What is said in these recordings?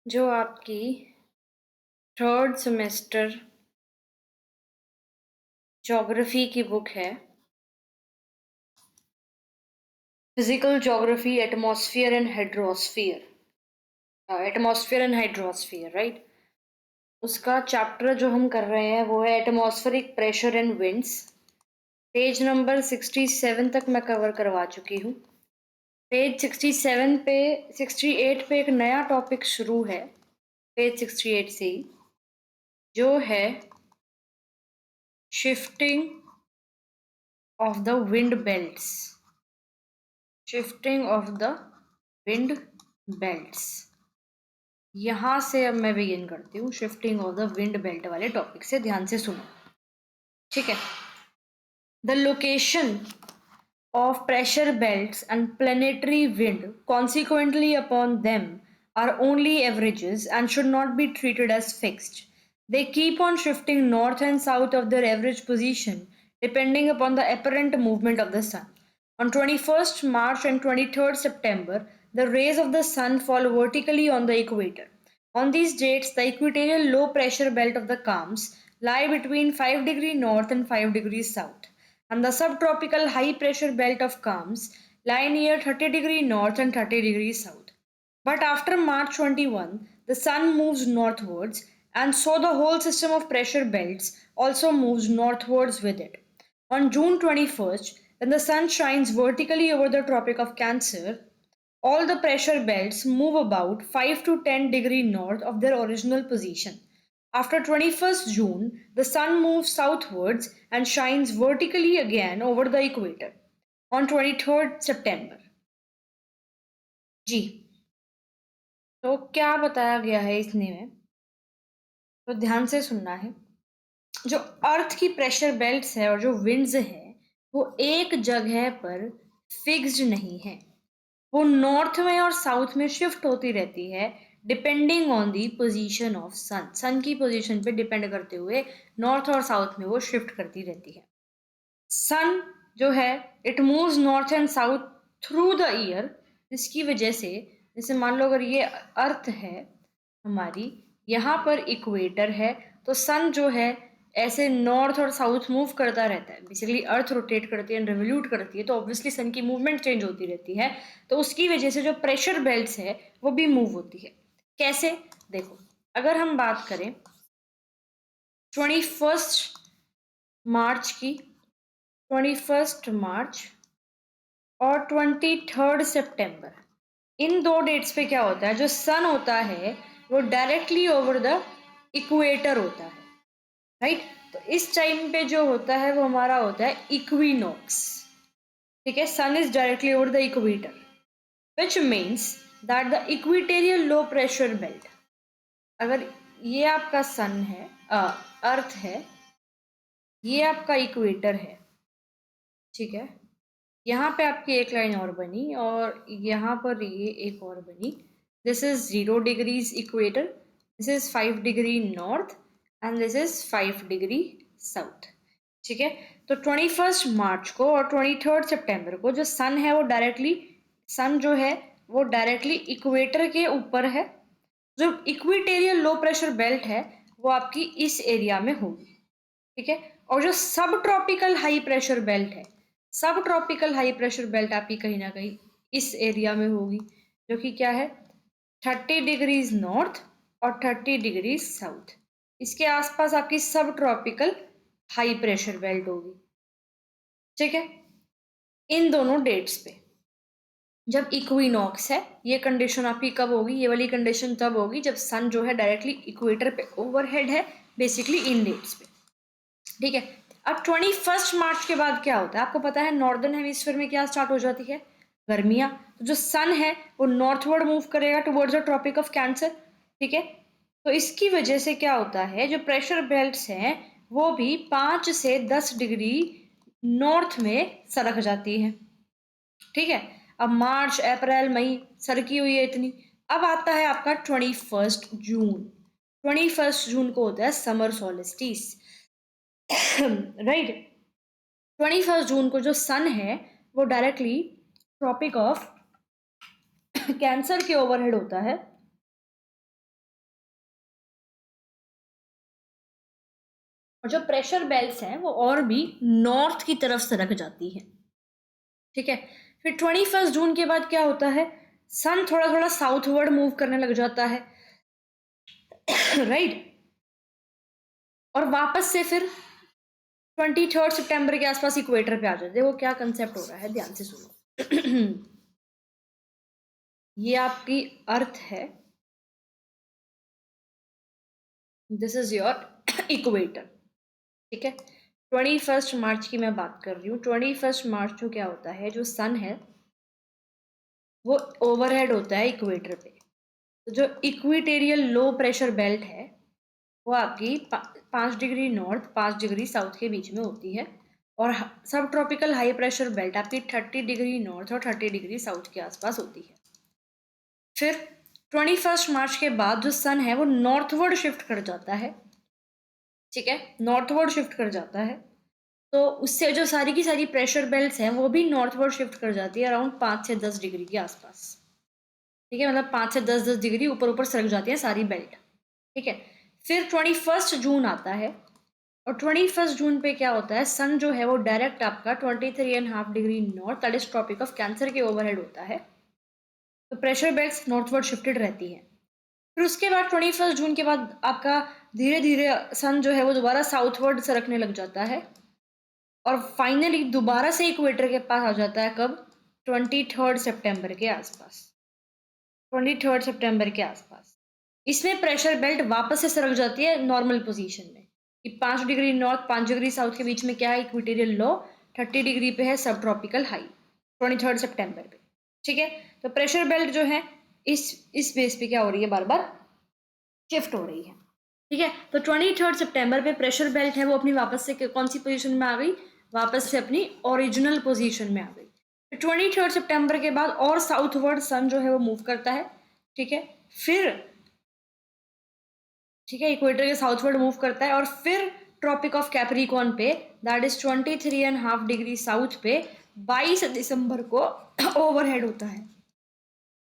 जो आपकी third semester geography की बुक है, physical geography, atmosphere and hydrosphere, right. उसका चैप्टर जो हम कर रहे हैं वो है atmospheric pressure and winds. Page number 67 तक मैं कवर करवा चुकी हूँ। पेज 67 पे 68 पे एक नया टॉपिक शुरू है, पेज 68 से ही, जो है shifting of the wind belts. Shifting of the wind belts, यहां से अब मैं बिगिन करती हूँ। Shifting of the wind belt वाले टॉपिक से ध्यान से सुनो, ठीक है। The location of pressure belts and planetary wind consequently upon them are only averages and should not be treated as fixed. They keep on shifting north and south of their average position depending upon the apparent movement of the sun. On 21st March and 23rd September, the rays of the sun fall vertically on the equator. On these dates, the equatorial low pressure belt of the calms lie between 5 degrees north and 5 degrees south, and the subtropical high pressure belt of calms lie near 30 degrees north and 30 degrees south. But after March 21, the sun moves northwards, and so the whole system of pressure belts also moves northwards with it. On June 21st, when the sun shines vertically over the Tropic of Cancer, all the pressure belts move about 5 to 10 degrees north of their original position. After 21st June, the sun moves southwards and shines vertically again over the equator. On 23rd September. जी, तो क्या बताया गया है इसने में, तो ध्यान से सुनना है। जो अर्थ की प्रेशर बेल्ट्स है और जो विंड्स है वो एक जगह पर फिक्स्ड नहीं है, वो नॉर्थ में और साउथ में शिफ्ट होती रहती है depending on the position of sun. Sun की पोजीशन पे डिपेंड करते हुए नॉर्थ और साउथ में वो शिफ्ट करती रहती है। सन जो है it moves north and south through the year, जिसकी वजह से जैसे मान लो अगर ये अर्थ है हमारी, यहाँ पर इक्वेटर है, तो सन जो है ऐसे नॉर्थ और साउथ मूव करता रहता है। बेसिकली अर्थ रोटेट करती है, रिवोल्यूट करती है, तो ऑब्वियसली सन की मूवमेंट चेंज होती रहती है, तो उसकी वजह से जो प्रेशर बेल्ट्स है वो भी मूव होती है। कैसे, देखो, अगर हम बात करें 21 मार्च की, 21 मार्च और 23rd सितंबर, इन दो डेट्स पे क्या होता है, जो सन होता है वो डायरेक्टली ओवर द इक्वेटर होता है, राइट। तो इस टाइम पे जो होता है वो हमारा होता है इक्विनॉक्स, ठीक है। Sun is directly over the equator, which means that the equatorial low pressure belt, अगर ये आपका सन है, अर्थ है, ये आपका इक्वेटर है, ठीक है। यहाँ पे आपकी एक लाइन और बनी और यहाँ पर ये एक और बनी। This is 0 degrees equator, this is 5 degree north and this is 5 degree south, ठीक है। तो 21 मार्च को और 23rd सितंबर को जो सन है वो डायरेक्टली, सन जो है वो डायरेक्टली इक्वेटर के ऊपर है। जो इक्वेटेरियल लो प्रेशर बेल्ट है वो आपकी इस एरिया में होगी, ठीक है। और जो सब ट्रॉपिकल हाई प्रेशर बेल्ट है, सब ट्रॉपिकल हाई प्रेशर बेल्ट आपकी कहीं ना कहीं इस एरिया में होगी, जो कि क्या है 30 डिग्रीज नॉर्थ और 30 डिग्रीज साउथ। इसके आसपास आपकी सब ट्रॉपिकल हाई प्रेशर बेल्ट होगी, ठीक है। इन दोनों डेट्स पे जब इक्विनॉक्स है, ये कंडीशन आपकी कब होगी, ये वाली कंडीशन तब होगी जब सन जो है डायरेक्टली इक्वेटर पे ओवरहेड है, बेसिकली इन डेट्स पे, ठीक है। अब 21 मार्च के बाद क्या होता है, आपको पता है नॉर्दर्न हेमिस्फीयर में क्या स्टार्ट हो जाती है, गर्मियां। तो जो सन है वो नॉर्थवर्ड मूव करेगा towards the tropic of cancer, ठीक है। तो इसकी वजह से क्या होता है, जो प्रेशर बेल्ट्स हैं वो भी 5 से 10 डिग्री नॉर्थ में सरक जाती है, ठीक है। अब मार्च अप्रैल मई सरकी हुई है इतनी। अब आता है आपका 21 जून। 21 जून को होता है समर सोलिस्टिस, राइट। 21 जून को जो सन है वो डायरेक्टली ट्रॉपिक ऑफ कैंसर के ओवरहेड होता है, और जो प्रेशर बेल्ट्स हैं वो और भी नॉर्थ की तरफ सरक जाती है, ठीक है। फिर 21 जून के बाद क्या होता है, सन थोड़ा थोड़ा साउथवर्ड मूव करने लग जाता है, राइट। और वापस से फिर 23 सितंबर के आसपास इक्वेटर पे आ जाते हैं। वो क्या कंसेप्ट हो रहा है, ध्यान से सुनो। ये आपकी अर्थ है, दिस इज योर इक्वेटर, ठीक है। 21 मार्च की मैं बात कर रही हूँ। 21 मार्च को क्या होता है, जो सन है वो ओवरहेड होता है इक्वेटर पे। तो जो इक्वेटेरियल लो प्रेशर बेल्ट है वो आपकी 5 डिग्री नॉर्थ 5 डिग्री साउथ के बीच में होती है, और सब ट्रॉपिकल हाई प्रेशर बेल्ट आपकी 30 डिग्री नॉर्थ और 30 डिग्री साउथ के आसपास होती है। फिर 21 मार्च के बाद जो सन है वो नॉर्थवर्ड शिफ्ट कर जाता है, ठीक है, नॉर्थवर्ड शिफ्ट कर जाता है। तो उससे जो सारी की सारी प्रेशर बेल्ट्स हैं वो भी नॉर्थवर्ड शिफ्ट कर जाती है अराउंड 5 से 10 डिग्री के आसपास, ठीक है। मतलब 5 से 10 डिग्री ऊपर ऊपर सरक जाती है सारी बेल्ट, ठीक है। फिर 21 जून आता है, और 21 जून पे क्या होता है, सन जो है वो डायरेक्ट आपका 23.5 degree north that is tropic of cancer के ओवरहेड होता है। तो प्रेशर बेल्ट्स नॉर्थवर्ड शिफ्टेड रहती है। फिर उसके बाद 21 जून के बाद आपका धीरे धीरे सन जो है वो दोबारा साउथवर्ड सरकने लग जाता है, और फाइनली दोबारा से इक्वेटर के पास आ जाता है कब, 23 सितंबर के आसपास। 23 सितंबर के आसपास इसमें प्रेशर बेल्ट वापस से सरक जाती है नॉर्मल पोजीशन में, कि 5 डिग्री नॉर्थ 5 डिग्री साउथ के बीच में क्या है, इक्वेटेरियल लो, 30 डिग्री पे है सब ट्रॉपिकल हाई 23 सितंबर पे, ठीक है। तो प्रेशर बेल्ट जो है इस बेस पे क्या हो रही है, बार बार शिफ्ट हो रही है, ठीक है। तो 23 सितंबर पे प्रेशर बेल्ट है वो अपनी वापस से कौन सी पोजीशन में आ गई, वापस से अपनी ओरिजिनल पोजीशन में आ गई। फिर 23 सितंबर के बाद और साउथवर्ड सन जो है वो मूव करता है, ठीक है। फिर ठीक है, इक्वेटर के साउथवर्ड मूव करता है, और फिर ट्रॉपिक ऑफ कैप्रिकॉर्न पे दैट इज 23.5 डिग्री साउथ पे 22 दिसंबर को ओवरहेड होता है,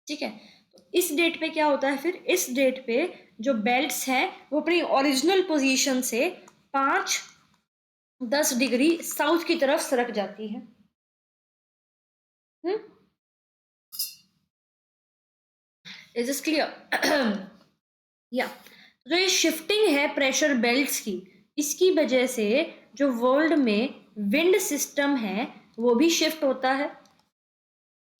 ठीक है। तो इस डेट पे क्या होता है, फिर इस डेट पे जो बेल्ट्स हैं वो अपनी ओरिजिनल पोजीशन से 5-10 डिग्री साउथ की तरफ सरक जाती है। Is this clear? या जो ये शिफ्टिंग है प्रेशर बेल्ट्स की, इसकी वजह से जो वर्ल्ड में विंड सिस्टम है वो भी शिफ्ट होता है,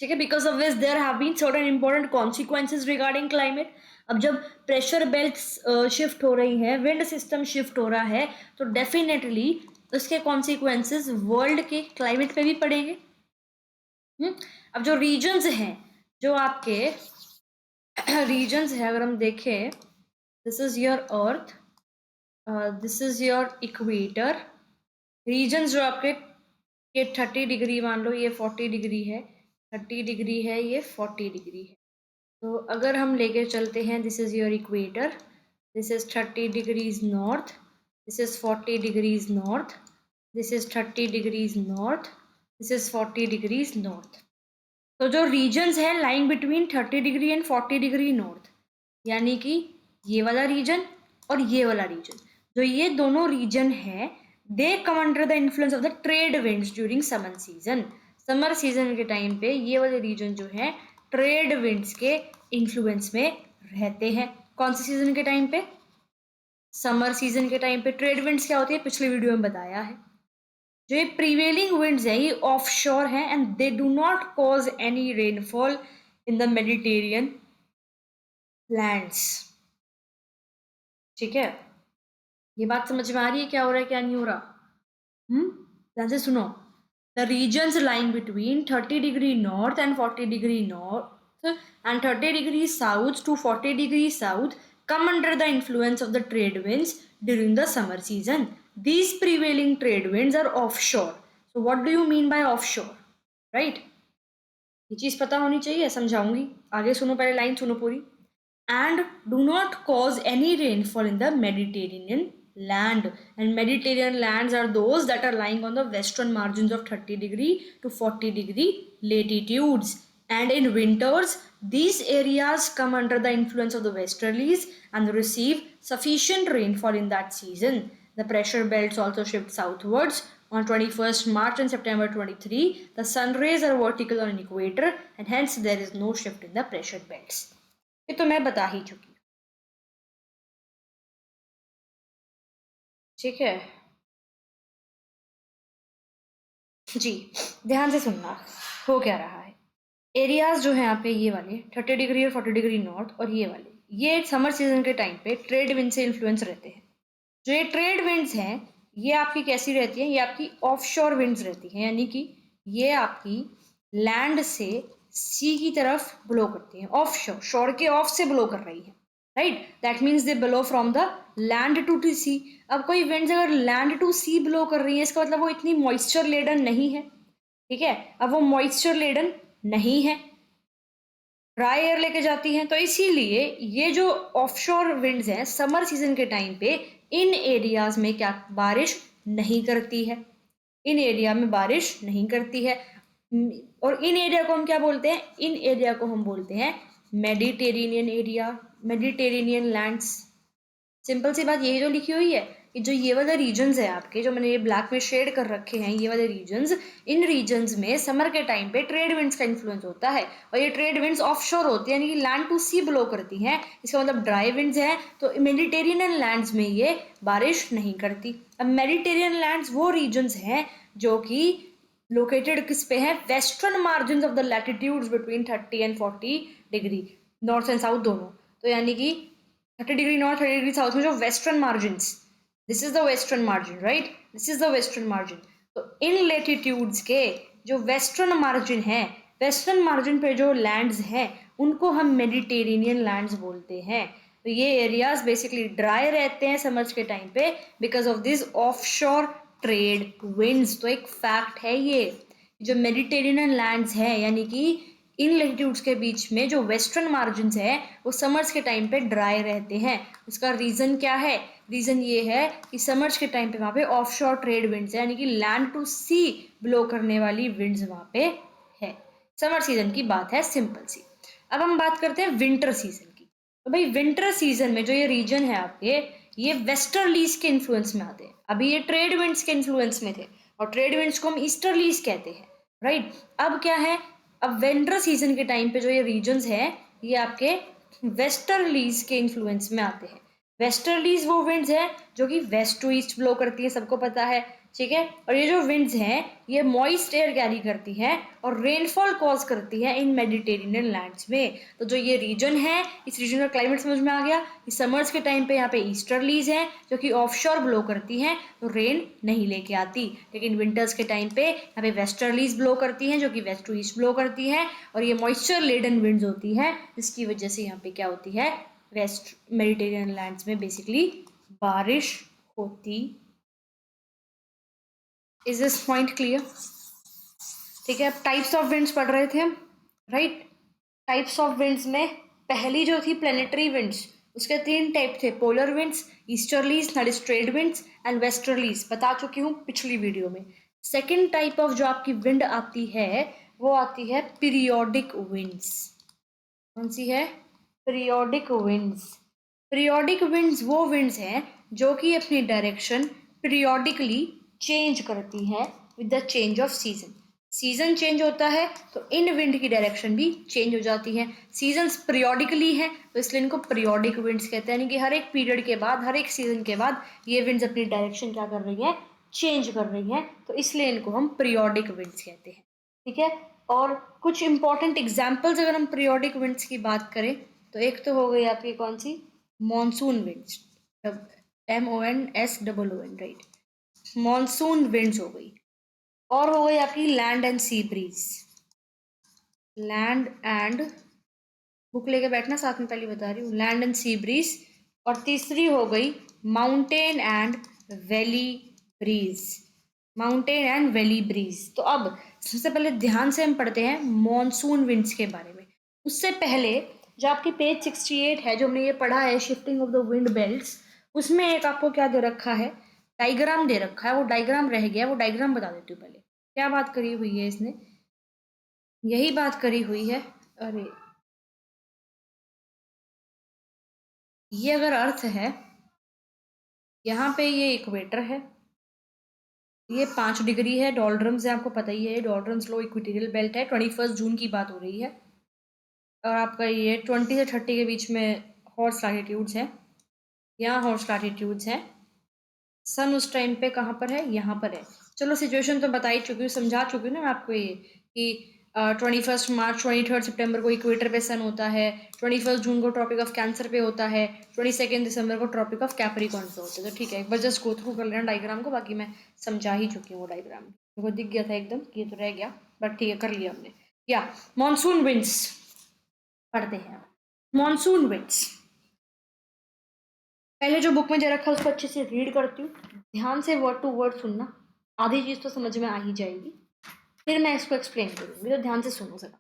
ठीक है। Because of which there have been certain important consequences regarding climate. अब जब प्रेशर बेल्ट्स शिफ्ट हो रही हैं, विंड सिस्टम शिफ्ट हो रहा है, तो डेफिनेटली उसके कॉन्सिक्वेंसेज वर्ल्ड के क्लाइमेट पे भी पड़ेंगे। अब जो रीजन्स हैं, जो आपके रीजन्स है, अगर हम देखें, this is your earth, this is your equator. Regions जो आपके, ये 30 डिग्री मान लो, ये 40 डिग्री है, 30 डिग्री है, ये 40 डिग्री है। तो अगर हम लेके चलते हैं, this is your equator, this is 30 degrees north, this is 40 degrees north, this is 30 degrees north, this is 40 degrees north. तो जो रीजन्स है lying between 30 degree and 40 degree north, यानी कि ये वाला रीजन और ये वाला रीजन, जो ये दोनों रीजन है, they come under the influence of the trade winds during summer season. Summer season के टाइम पे ये वाले रीजन जो है ट्रेड विंड्स के इन्फ्लुएंस में रहते हैं। कौन से सीजन के टाइम पे, समर सीजन के टाइम पे। ट्रेड विंड्स क्या होती है, पिछले वीडियो में बताया है। जो ये प्रीवेलिंग विंड्स है ये ऑफ शोर है, and they do not cause any rainfall in the Mediterranean lands, ठीक है। ये बात समझ में आ रही है क्या हो रहा है क्या नहीं हो रहा? ध्यान से सुनो। The regions lying between 30 degree north and 40 degree north and 30 degree south to 40 degree south come under the influence of the trade winds during the summer season. These prevailing trade winds are offshore. So what do you mean by offshore? Right? ये चीज पता होनी चाहिए, समझाऊंगी, आगे सुनो, पहले line सुनो पूरी। And do not cause any rainfall in the Mediterranean land. And Mediterranean lands are those that are lying on the western margins of 30 degree to 40 degree latitudes. And in winters, these areas come under the influence of the westerlies and receive sufficient rainfall in that season. The pressure belts also shift southwards. On 21st March and September 23, the sun rays are vertical on equator and hence there is no shift in the pressure belts. ये तो मैं बता ही चुकी हूँ, ठीक है जी। ध्यान से सुनना, हो क्या रहा है। एरियाज जो है आपके ये वाले 30 डिग्री और 40 डिग्री नॉर्थ और ये वाले, ये समर सीजन के टाइम पे ट्रेड विंड से इन्फ्लुएंस रहते हैं। जो ये ट्रेड विंड्स हैं ये आपकी कैसी रहती है, ये आपकी ऑफशोर विंड्स रहती हैं, यानी कि ये आपकी लैंड से सी की तरफ ब्लो करती हैं, ऑफ शोर, शोर के ऑफ से ब्लो कर रही है, right. That means they blow from the land to sea. अब कोई विंड्स अगर लैंड टू सी ब्लो कर रही है इसका मतलब वो इतनी मॉइस्चर लेडन नहीं है, ठीक है। अब वो मॉइस्चर लेडन नहीं है, ड्राई एयर लेके जाती हैं, तो इसीलिए ये जो ऑफशोर विंड्स हैं समर सीजन के टाइम पे इन एरियाज में क्या बारिश नहीं करती है, इन एरिया में बारिश नहीं करती है। और इन एरिया को हम क्या बोलते हैं, इन एरिया को हम बोलते हैं Mediterranean area, Mediterranean lands. Simple सी बात यही तो लिखी हुई है कि जो ये वाले रीजन्स है आपके, जो मैंने ये ब्लैक में शेड कर रखे हैं, ये वाले रीजन्स, इन रीजन्स में समर के टाइम पे ट्रेड विंड्स का इन्फ्लुएंस होता है और ये ट्रेड विंड्स ऑफशोर होती है, यानी कि लैंड टू सी ब्लो करती हैं। इसका मतलब ड्राई विंड्स हैं, तो मेडिटेरेनियन लैंड्स में ये बारिश नहीं करती। अब मेडिटेरियन लैंड्स वो रीजन्स हैं जो कि लोकेटेड किस पे है, western margin of the latitudes between 30 and 40 degree, north and south दोनों। तो यानी कि 30 डिग्री नॉर्थ 30 डिग्री साउथ में जो western margin, this is the western margin, right, this is the western margin. तो इन लेटिट्यूड्स के जो वेस्टर्न मार्जिन है, वेस्टर्न मार्जिन पे जो लैंड्स हैं उनको हम मेडिटेरेनियन लैंड्स बोलते हैं। तो ये एरियाज बेसिकली ड्राई रहते हैं समर्स के टाइम पे because of this offshore trade winds. तो एक फैक्ट है ये, जो मेडिटेरेनियन लैंड्स हैं यानी कि इन लेटिट्यूड्स के बीच में जो वेस्टर्न मार्जिन है वो समर्स के टाइम पे ड्राई रहते हैं। उसका रीज़न क्या है, रीज़न ये है कि समर्स के टाइम पे वहाँ पे ऑफशोर ट्रेड विंड्स है, यानी कि लैंड टू सी ब्लो करने वाली विंड्स वहाँ पे है। समर सीजन की बात है सिंपल सी। अब हम बात करते हैं विंटर सीजन की। तो भाई विंटर सीजन में जो ये रीजन है आपके, ये वेस्टर्लीज के इन्फ्लुएंस में आते हैं। अभी ये ट्रेड विंड्स के इन्फ्लुएंस में थे और ट्रेड विंड्स को हम ईस्टर्लीज कहते हैं, राइट। अब क्या है, अब विंटर सीजन के टाइम पे जो ये रीजन्स हैं ये आपके वेस्टर्लीज के इन्फ्लुएंस में आते हैं। वेस्टर्लीज वो विंड्स हैं जो कि वेस्ट टू ईस्ट ब्लो करती है, सबको पता है, ठीक है। और ये जो विंड्स हैं ये मॉइस्ट एयर कैरी करती हैं और रेनफॉल कॉज करती है इन मेडिटेरेनियन लैंड्स में। तो जो ये रीजन है, इस रीजन का क्लाइमेट समझ में आ गया कि समर्स के टाइम पे यहाँ पे ईस्टर्लीज हैं जो कि ऑफशोर ब्लो करती हैं तो रेन नहीं लेके आती, लेकिन विंटर्स के टाइम पे यहाँ पे वेस्टर्लीज ब्लो करती हैं जो कि वेस्ट टू ईस्ट ब्लो करती हैं और ये मॉइस्चर लेडन विंड्स होती हैं जिसकी वजह से यहाँ पे क्या होती है, वेस्ट मेडिटेरियन लैंड्स में बेसिकली बारिश होती। इज दिस पॉइंट क्लियर, ठीक है। अब टाइप्स ऑफ विंड्स पढ़ रहे थे हम, राइट। टाइप्स ऑफ विंड्स में पहली जो थी प्लेनेटरी विंड्स, उसके 3 टाइप थे, polar winds, easterlies trade winds and westerlies, बता चुकी हूँ पिछली वीडियो में। सेकेंड टाइप ऑफ जो आपकी विंड आती है वो आती है पीरियोडिक विंड्स। कौन सी है, पीरियोडिक विंड्स। पीरियोडिक विंड्स वो विंड्स हैं जो कि अपनी डायरेक्शन पीरियोडिकली चेंज करती हैं with the change off season. Season change होता है तो इन विंड की डायरेक्शन भी चेंज हो जाती है। सीजन्स पीरियोडिकली हैं तो इसलिए इनको पीरियोडिक विंड्स कहते हैं, यानी कि हर एक पीरियड के बाद, हर एक सीजन के बाद ये विंड्स अपनी डायरेक्शन क्या कर रही हैं, चेंज कर रही हैं, तो इसलिए इनको हम पीरियोडिक विंड्स कहते हैं, ठीक है। और कुछ इंपॉर्टेंट एग्जाम्पल्स अगर हम पीरियोडिक विंड्स की बात करें तो एक तो हो गई आपकी कौन सी, monsoon winds, MONSOON, right, monsoon winds हो गई। और हो गई आपकी land and sea breeze, land and, book लेके बैठना साथ में, पहले बता रही हूँ, लैंड एंड सी ब्रीज। और तीसरी हो गई mountain and valley breeze, mountain and valley breeze. तो अब सबसे पहले ध्यान से हम पढ़ते हैं मॉनसून विंड्स के बारे में। उससे पहले जो आपकी पेज 68 है, जो हमने ये पढ़ा है shifting of the wind belts, उसमें एक आपको क्या दे रखा है, डायग्राम दे रखा है। वो डायग्राम रह गया, वो डायग्राम बता देती हूँ पहले क्या बात करी हुई है इसने, यही बात करी हुई है। अरे ये अगर अर्थ है यहाँ पे ये इक्वेटर है, ये 5 डिग्री है, डोल्ड्रम्स है, आपको पता ही है, डोल्ड्रम्स लो इक्वेटोरियल बेल्ट है, 21 जून की बात हो रही है। और आपका ये 20 से 30 के बीच में हॉर्स लैटिट्यूड्स है, यहाँ हॉर्स लैटिट्यूड्स है। सन उस टाइम पे कहाँ पर है, यहाँ पर है। चलो सिचुएशन तो बता ही चुकी हूँ, समझा चुकी हूँ ना आपको ये कि 21 मार्च 23 सितंबर को इक्वेटर पे सन होता है, 21 जून को ट्रॉपिक ऑफ कैंसर पे होता है, 22 दिसंबर को ट्रॉपिक ऑफ कैप्रिकॉर्न पे होता है। तो ठीक है, एक बार जस्ट गो थ्रू कर लेना डायग्राम को, बाकी मैं समझा ही चुकी हूँ वो डायग्राम। मेरे को दिख गया था एकदम कि ये तो रह गया, बट ठीक है कर लिया हमने। या मॉनसून विंड्स पढ़ते हैं। मॉनसून विंड्स पहले जो बुक में दे रखा है उसको अच्छे से रीड करती हूँ, ध्यान से वर्ड टू वर्ड सुनना, आधी चीज तो समझ में आ ही जाएगी, फिर मैं इसको एक्सप्लेन करूंगी, तो ध्यान से सुनो जरा।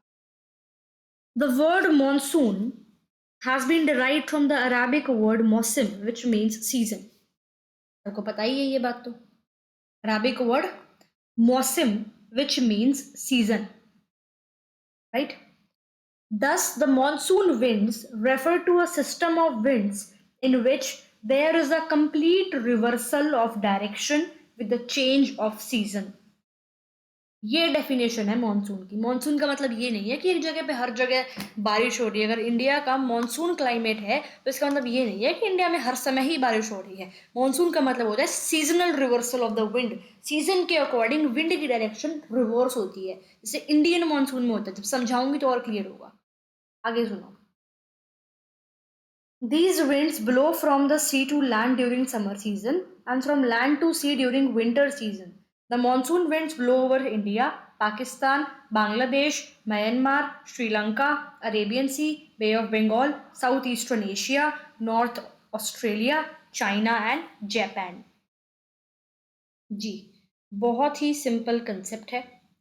The word monsoon has been derived from the Arabic word mausim which means season। आपको पता ही है ये बात तो, अराबिक वर्ड मौसम which means season, right? Thus the monsoon winds refer to a system of winds in which there is a complete reversal of direction with the change of season। ये definition है monsoon की। Monsoon का मतलब ये नहीं है कि एक जगह पे हर जगह बारिश हो रही है। अगर इंडिया का मॉनसून क्लाइमेट है तो इसका मतलब ये नहीं है कि इंडिया में हर समय ही बारिश हो रही है। मॉनसून का मतलब होता है seasonal reversal of the wind, season के अकॉर्डिंग विंड की डायरेक्शन रिवर्स होती है, जैसे इंडियन मॉनसून में होता है। जब समझाऊंगी तो और क्लियर होगा, आगे सुनो। These winds blow from the sea to land during summer season and from land to sea during winter season। The monsoon winds blow over India, Pakistan, Bangladesh, Myanmar, Sri Lanka, Arabian Sea, Bay of Bengal, Southeastern Asia, North Australia, China and Japan। जी, बहुत ही simple concept है।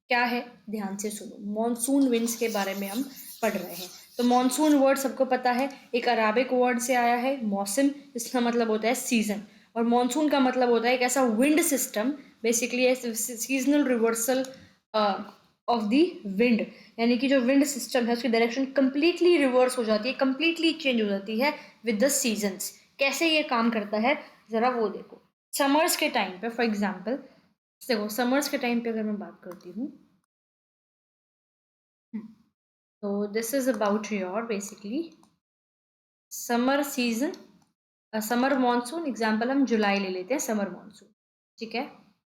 क्या है, ध्यान से सुनो। Monsoon winds के बारे में हम पढ़ रहे हैं। तो मॉनसून वर्ड सबको पता है, एक अराबिक वर्ड से आया है मौसम, इसका मतलब होता है सीजन। और मॉनसून का मतलब होता है एक ऐसा wind system, basically seasonal reversal of the wind, यानी कि जो विंड सिस्टम है उसकी डायरेक्शन कंप्लीटली रिवर्स हो जाती है, कंप्लीटली चेंज हो जाती है विद द सीजन्स। कैसे ये काम करता है जरा वो देखो। समर्स के टाइम पे फॉर एग्जाम्पल देखो, समर्स के टाइम पे अगर मैं बात करती हूँ, तो this is about your basically summer season, summer monsoon. Example हम जुलाई ले लेते हैं, समर मॉनसून, ठीक है।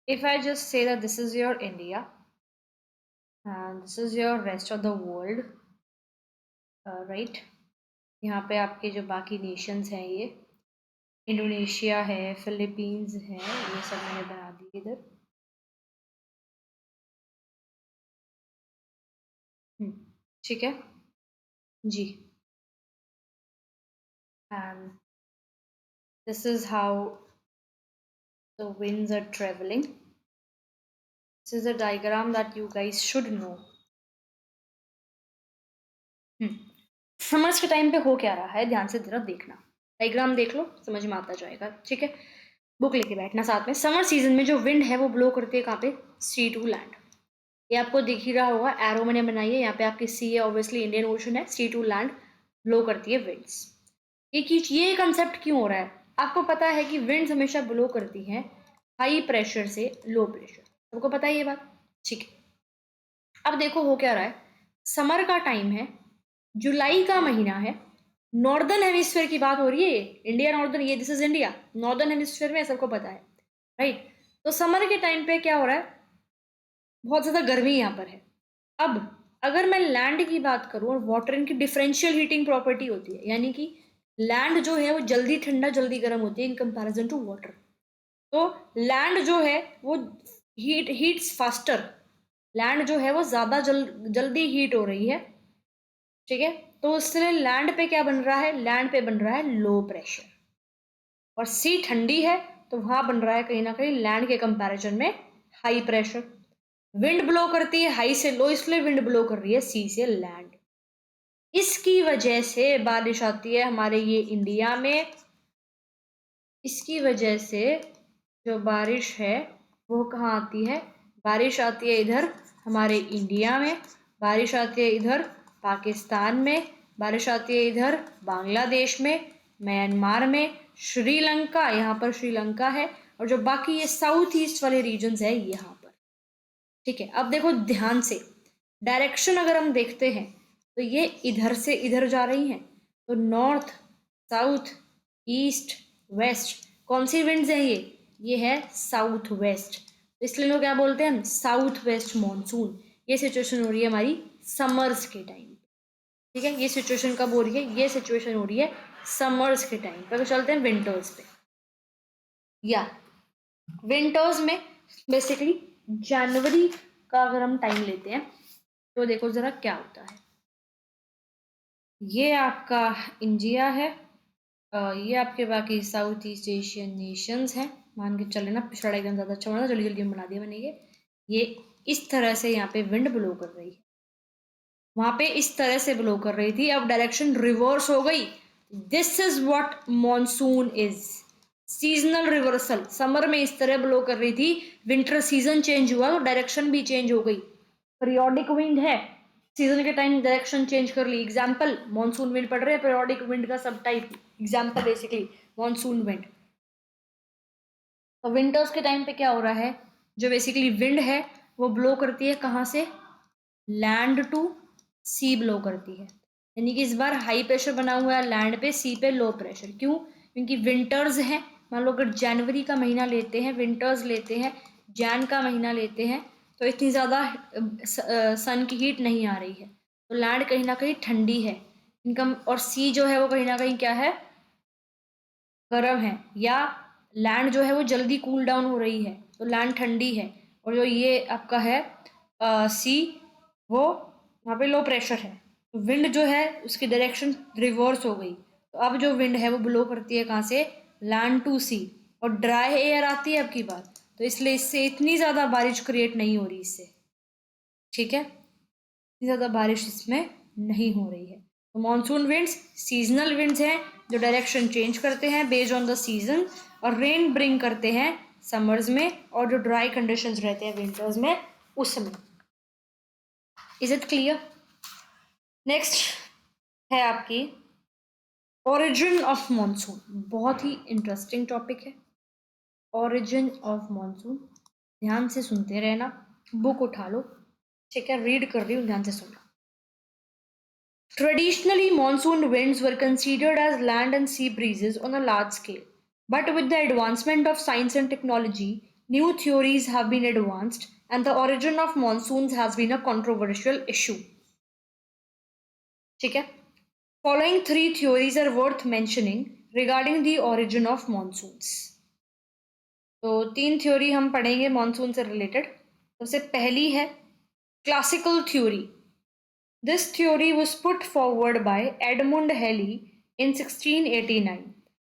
If I just say that this is your India and this is your rest of the world, right. यहाँ पे आपके जो बाकी नेशंस हैं, ये इंडोनेशिया है, फिलीपींस है, ये सब मैंने बना दी इधर। ठीक है जी। And this is how the winds are traveling। This is a diagram that you guys should know। Summers के टाइम पे हो क्या रहा है, ध्यान से जरा देखना, डायग्राम देख लो, समझ में आता जाएगा, ठीक है। बुक लेके बैठना साथ में। समर सीजन में जो विंड है वो ब्लो करती है कहाँ पे, सी टू लैंड। ये आपको दिख ही रहा होगा, एरो मैंने बनाई है, यहाँ पे आपकी सी है, ऑब्वियसली इंडियन ओशन है, सी टू लैंड ब्लो करती है विंड्स। ये कंसेप्ट क्यों हो रहा है, आपको पता है कि विंड्स हमेशा ब्लो करती हैं हाई प्रेशर से लो प्रेशर, आपको पता है ये बात, ठीक है। अब देखो हो क्या रहा है, समर का टाइम है, जुलाई का महीना है, नॉर्दर्न हेमिस्फीयर की बात हो रही है, इंडिया नॉर्दर्न, ये this is India, northern hemisphere में सबको पता है, राइट। तो समर के टाइम पे क्या हो रहा है, बहुत ज़्यादा गर्मी यहाँ पर है। अब अगर मैं लैंड की बात करूँ, और वाटर इनकी डिफरेंशियल हीटिंग प्रॉपर्टी होती है, यानी कि लैंड जो है वो जल्दी ठंडा जल्दी गर्म होती है इन कंपैरिजन टू वाटर। तो लैंड जो है वो हीट्स फास्टर, लैंड जो है वो ज़्यादा जल्दी हीट हो रही है, ठीक है। तो इसलिए लैंड पे क्या बन रहा है, लैंड पे बन रहा है लो प्रेशर, और सी ठंडी है तो वहां बन रहा है कहीं ना कहीं लैंड के कंपैरिजन में हाई प्रेशर। विंड ब्लो करती है हाई से लो, इसलिए विंड ब्लो कर रही है सी से लैंड। इसकी वजह से बारिश आती है हमारे ये इंडिया में। इसकी वजह से जो बारिश है वो कहाँ आती है, बारिश आती है इधर हमारे इंडिया में, बारिश आती है इधर पाकिस्तान में, बारिश आती है इधर बांग्लादेश में, म्यांमार में, श्रीलंका, यहाँ पर श्रीलंका है, और जो बाकी ये साउथ ईस्ट वाले रीजन्स है यहाँ पर। ठीक है, अब देखो ध्यान से, डायरेक्शन अगर हम देखते हैं तो ये इधर से इधर जा रही हैं, तो नॉर्थ, साउथ, ईस्ट, वेस्ट, कौन सी विंड्स है ये है साउथ वेस्ट। तो इसलिए लोग क्या बोलते हैं, साउथ वेस्ट मॉनसून। ये सिचुएशन हो रही है हमारी समर्स के टाइम। ठीक है, ये सिचुएशन कब हो रही है, ये सिचुएशन हो रही है समर्स के टाइम पे। तो चलते हैं विंटर्स पे। या विंटर्स में बेसिकली जनवरी का अगर हम टाइम लेते हैं तो देखो जरा क्या होता है। ये आपका इंडिया है, ये आपके बाकी साउथ ईस्ट एशियन नेशंस हैं, मान के चले ना, पिछड़ा एकदम ज़्यादा अच्छा बना, जल्दी जल्दी हम बना दिया मैंने। ये इस तरह से यहाँ पे विंड ब्लो कर रही है, वहां पे इस तरह से ब्लो कर रही थी, अब डायरेक्शन रिवर्स हो गई। This is what monsoon is, seasonal reversal. Summer में इस तरह ब्लो कर रही थी, विंटर सीजन चेंज हुआ तो डायरेक्शन भी चेंज हो गई। पीरियोडिक विंड है, सीजन के टाइम डायरेक्शन चेंज कर ली। एग्जाम्पल मॉनसून विंड पड़ रहे हैं, पीरियोडिक विंड का सब type example basically monsoon wind. तो विंटर्स के टाइम पे क्या हो रहा है, जो बेसिकली विंड है वो ब्लो करती है कहाँ से, लैंड टू सी ब्लो करती है। यानी कि इस बार हाई प्रेशर बना हुआ है लैंड पे, सी पे लो प्रेशर। क्यों, क्योंकि विंटर्स है। मान लो अगर जनवरी का महीना लेते हैं, विंटर्स लेते हैं, जैन का महीना लेते हैं, तो इतनी ज़्यादा सन की हीट नहीं आ रही है, तो लैंड कहीं ना कहीं ठंडी है इनकम, और सी जो है वो कहीं ना कहीं क्या है, गर्म है, या लैंड जो है वो जल्दी कूल डाउन हो रही है, तो लैंड ठंडी है। और जो ये आपका है सी, वो वहाँ पे लो प्रेशर है, तो विंड जो है उसकी डायरेक्शन रिवर्स हो गई। तो अब जो विंड है वो ब्लो करती है कहाँ से, लैंड टू सी, और ड्राई एयर आती है अब की बार, तो इसलिए इससे इतनी ज़्यादा बारिश क्रिएट नहीं हो रही इससे। ठीक है, इतनी ज़्यादा बारिश इसमें नहीं हो रही है। तो मॉनसून विंड्स सीजनल विंड्स हैं जो डायरेक्शन चेंज करते हैं बेस्ड ऑन द सीजन, और रेन ब्रिंग करते हैं समर्स में, और जो ड्राई कंडीशंस रहते हैं विंटर्स में उसमें। Is it clear? नेक्स्ट है आपकी ओरिजिन ऑफ मॉनसून। बहुत ही इंटरेस्टिंग टॉपिक है ओरिजिन ऑफ मॉनसून। ध्यान से सुनते रहना, बुक उठा लो, ठीक है, रीड कर रही हूँ, ध्यान से सुनना। Traditionally, monsoon winds were considered as land and sea breezes on a large scale. But with the advancement of science and technology, new theories have been advanced, and the origin of monsoons has been a controversial issue. ठीक है, following three theories are worth mentioning regarding the origin of monsoons. तो तीन theory हम पढ़ेंगे monsoon से related. सबसे पहली है classical theory. This theory was put forward by Edmund Halley in 1689.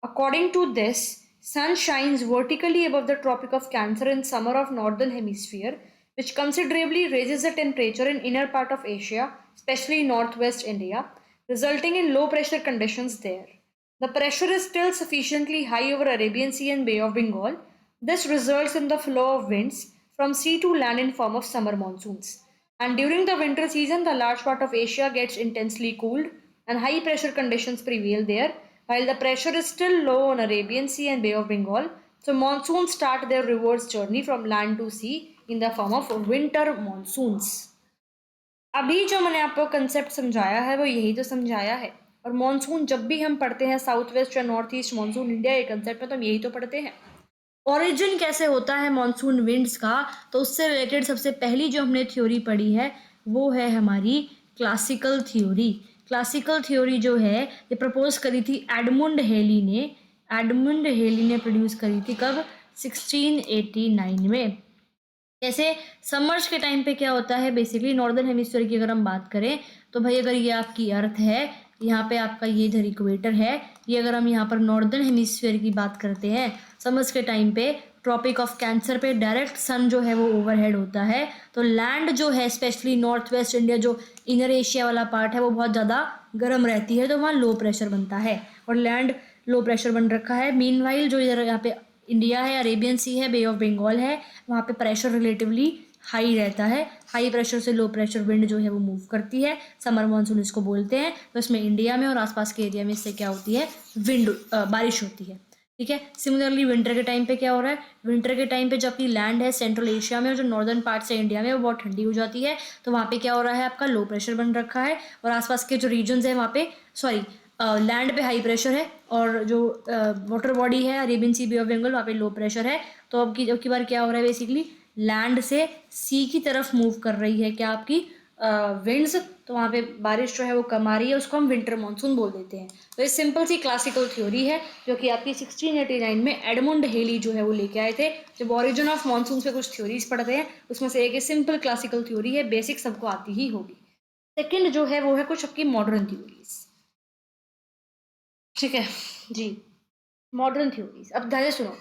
According to this, sun shines vertically above the Tropic of Cancer in summer of northern hemisphere, which considerably raises the temperature in inner part of Asia, especially northwest India, resulting in low pressure conditions there. The pressure is still sufficiently high over Arabian Sea and Bay of Bengal. This results in the flow of winds from sea to land in form of summer monsoons. And during the winter season, the large part of Asia gets intensely cooled and high pressure conditions prevail there, while the pressure is still low on Arabian Sea and Bay of Bengal. So monsoons start their reverse journey from land to sea in the form of winter monsoons. अभी जो मैंने आपको concept समझाया है वो यही तो समझाया है, और मॉनसून जब भी हम पढ़ते हैं साउथ वेस्ट या नॉर्थ ईस्ट मॉनसून इंडिया ये कंसेप्ट में, तो हम यही तो पढ़ते हैं। ओरिजिन कैसे होता है मॉनसून विंड्स का, तो उससे रिलेटेड सबसे पहली जो हमने थ्योरी पढ़ी है वो है हमारी क्लासिकल थ्योरी। क्लासिकल थ्योरी जो है ये प्रपोज करी थी एडमुंड हेली ने। एडमुंड हेली ने प्रोड्यूस करी थी कब, 1689 में। जैसे समर्स के टाइम पे क्या होता है, बेसिकली नॉर्दर्न हेमिस्फीयर की अगर हम बात करें तो भाई अगर ये आपकी अर्थ है, यहाँ पे आपका ये इधर इक्वेटर है, ये अगर हम यहाँ पर नॉर्दर्न हेमिस्फीयर की बात करते हैं, समर्स के टाइम पे ट्रॉपिक ऑफ कैंसर पे डायरेक्ट सन जो है वो ओवरहेड होता है, तो लैंड जो है स्पेशली नॉर्थ वेस्ट इंडिया जो इनर एशिया वाला पार्ट है वो बहुत ज़्यादा गर्म रहती है, तो वहाँ लो प्रेशर बनता है और लैंड लो प्रेशर बन रखा है। मीनवाइल जो इधर यहाँ पे इंडिया है, अरेबियन सी है, बे ऑफ बंगाल है, वहाँ पे प्रेशर रिलेटिवली हाई रहता है, हाई प्रेशर से लो प्रेशर विंड जो है वो मूव करती है, समर मानसून इसको बोलते हैं। तो इसमें इंडिया में और आसपास के एरिया में इससे क्या होती है, विंड बारिश होती है, ठीक है। सिमिलरली विंटर के टाइम पे क्या हो रहा है, विंटर के टाइम पे जो अपनी लैंड है सेंट्रल एशिया में और जो नॉर्दर्न पार्ट्स है इंडिया में वो बहुत ठंडी हो जाती है, तो वहाँ पे क्या हो रहा है, आपका लो प्रेशर बन रखा है और आसपास के जो रीजन्स है वहाँ पे सॉरी लैंड पे हाई प्रेशर है और जो वाटर बॉडी है Arabian sea bay of Bengal वहाँ पे लो प्रेशर है। तो अब की बार क्या हो रहा है, बेसिकली लैंड से सी की तरफ मूव कर रही है क्या आपकी विंड्स, तो वहाँ पे बारिश जो है वो कम आ रही है, उसको हम विंटर मानसून बोल देते हैं। तो ये सिंपल सी क्लासिकल थ्योरी है जो कि आपकी 1689 में एडमंड हेली जो है वो लेके आए थे। जब ओरिजिन ऑफ मानसून पे कुछ थ्योरीज पढ़ते हैं उसमें से एक सिंपल क्लासिकल थ्योरी है, बेसिक सबको आती ही होगी। सेकेंड जो है वो है कुछ आपकी मॉडर्न थ्योरीज, ठीक है जी। मॉडर्न थ्योरीज अब ध्यान से सुनो।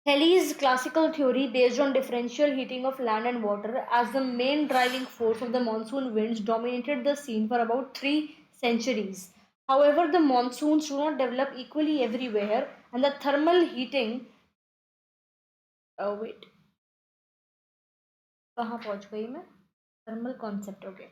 Halley's classical theory, based on differential heating of land and water as the main driving force of the monsoon winds, dominated the scene for about 3 centuries. However, the monsoons do not develop equally everywhere, and the thermal heating. Wait, कहाँ पहुँच गई मैं? Thermal concept, okay.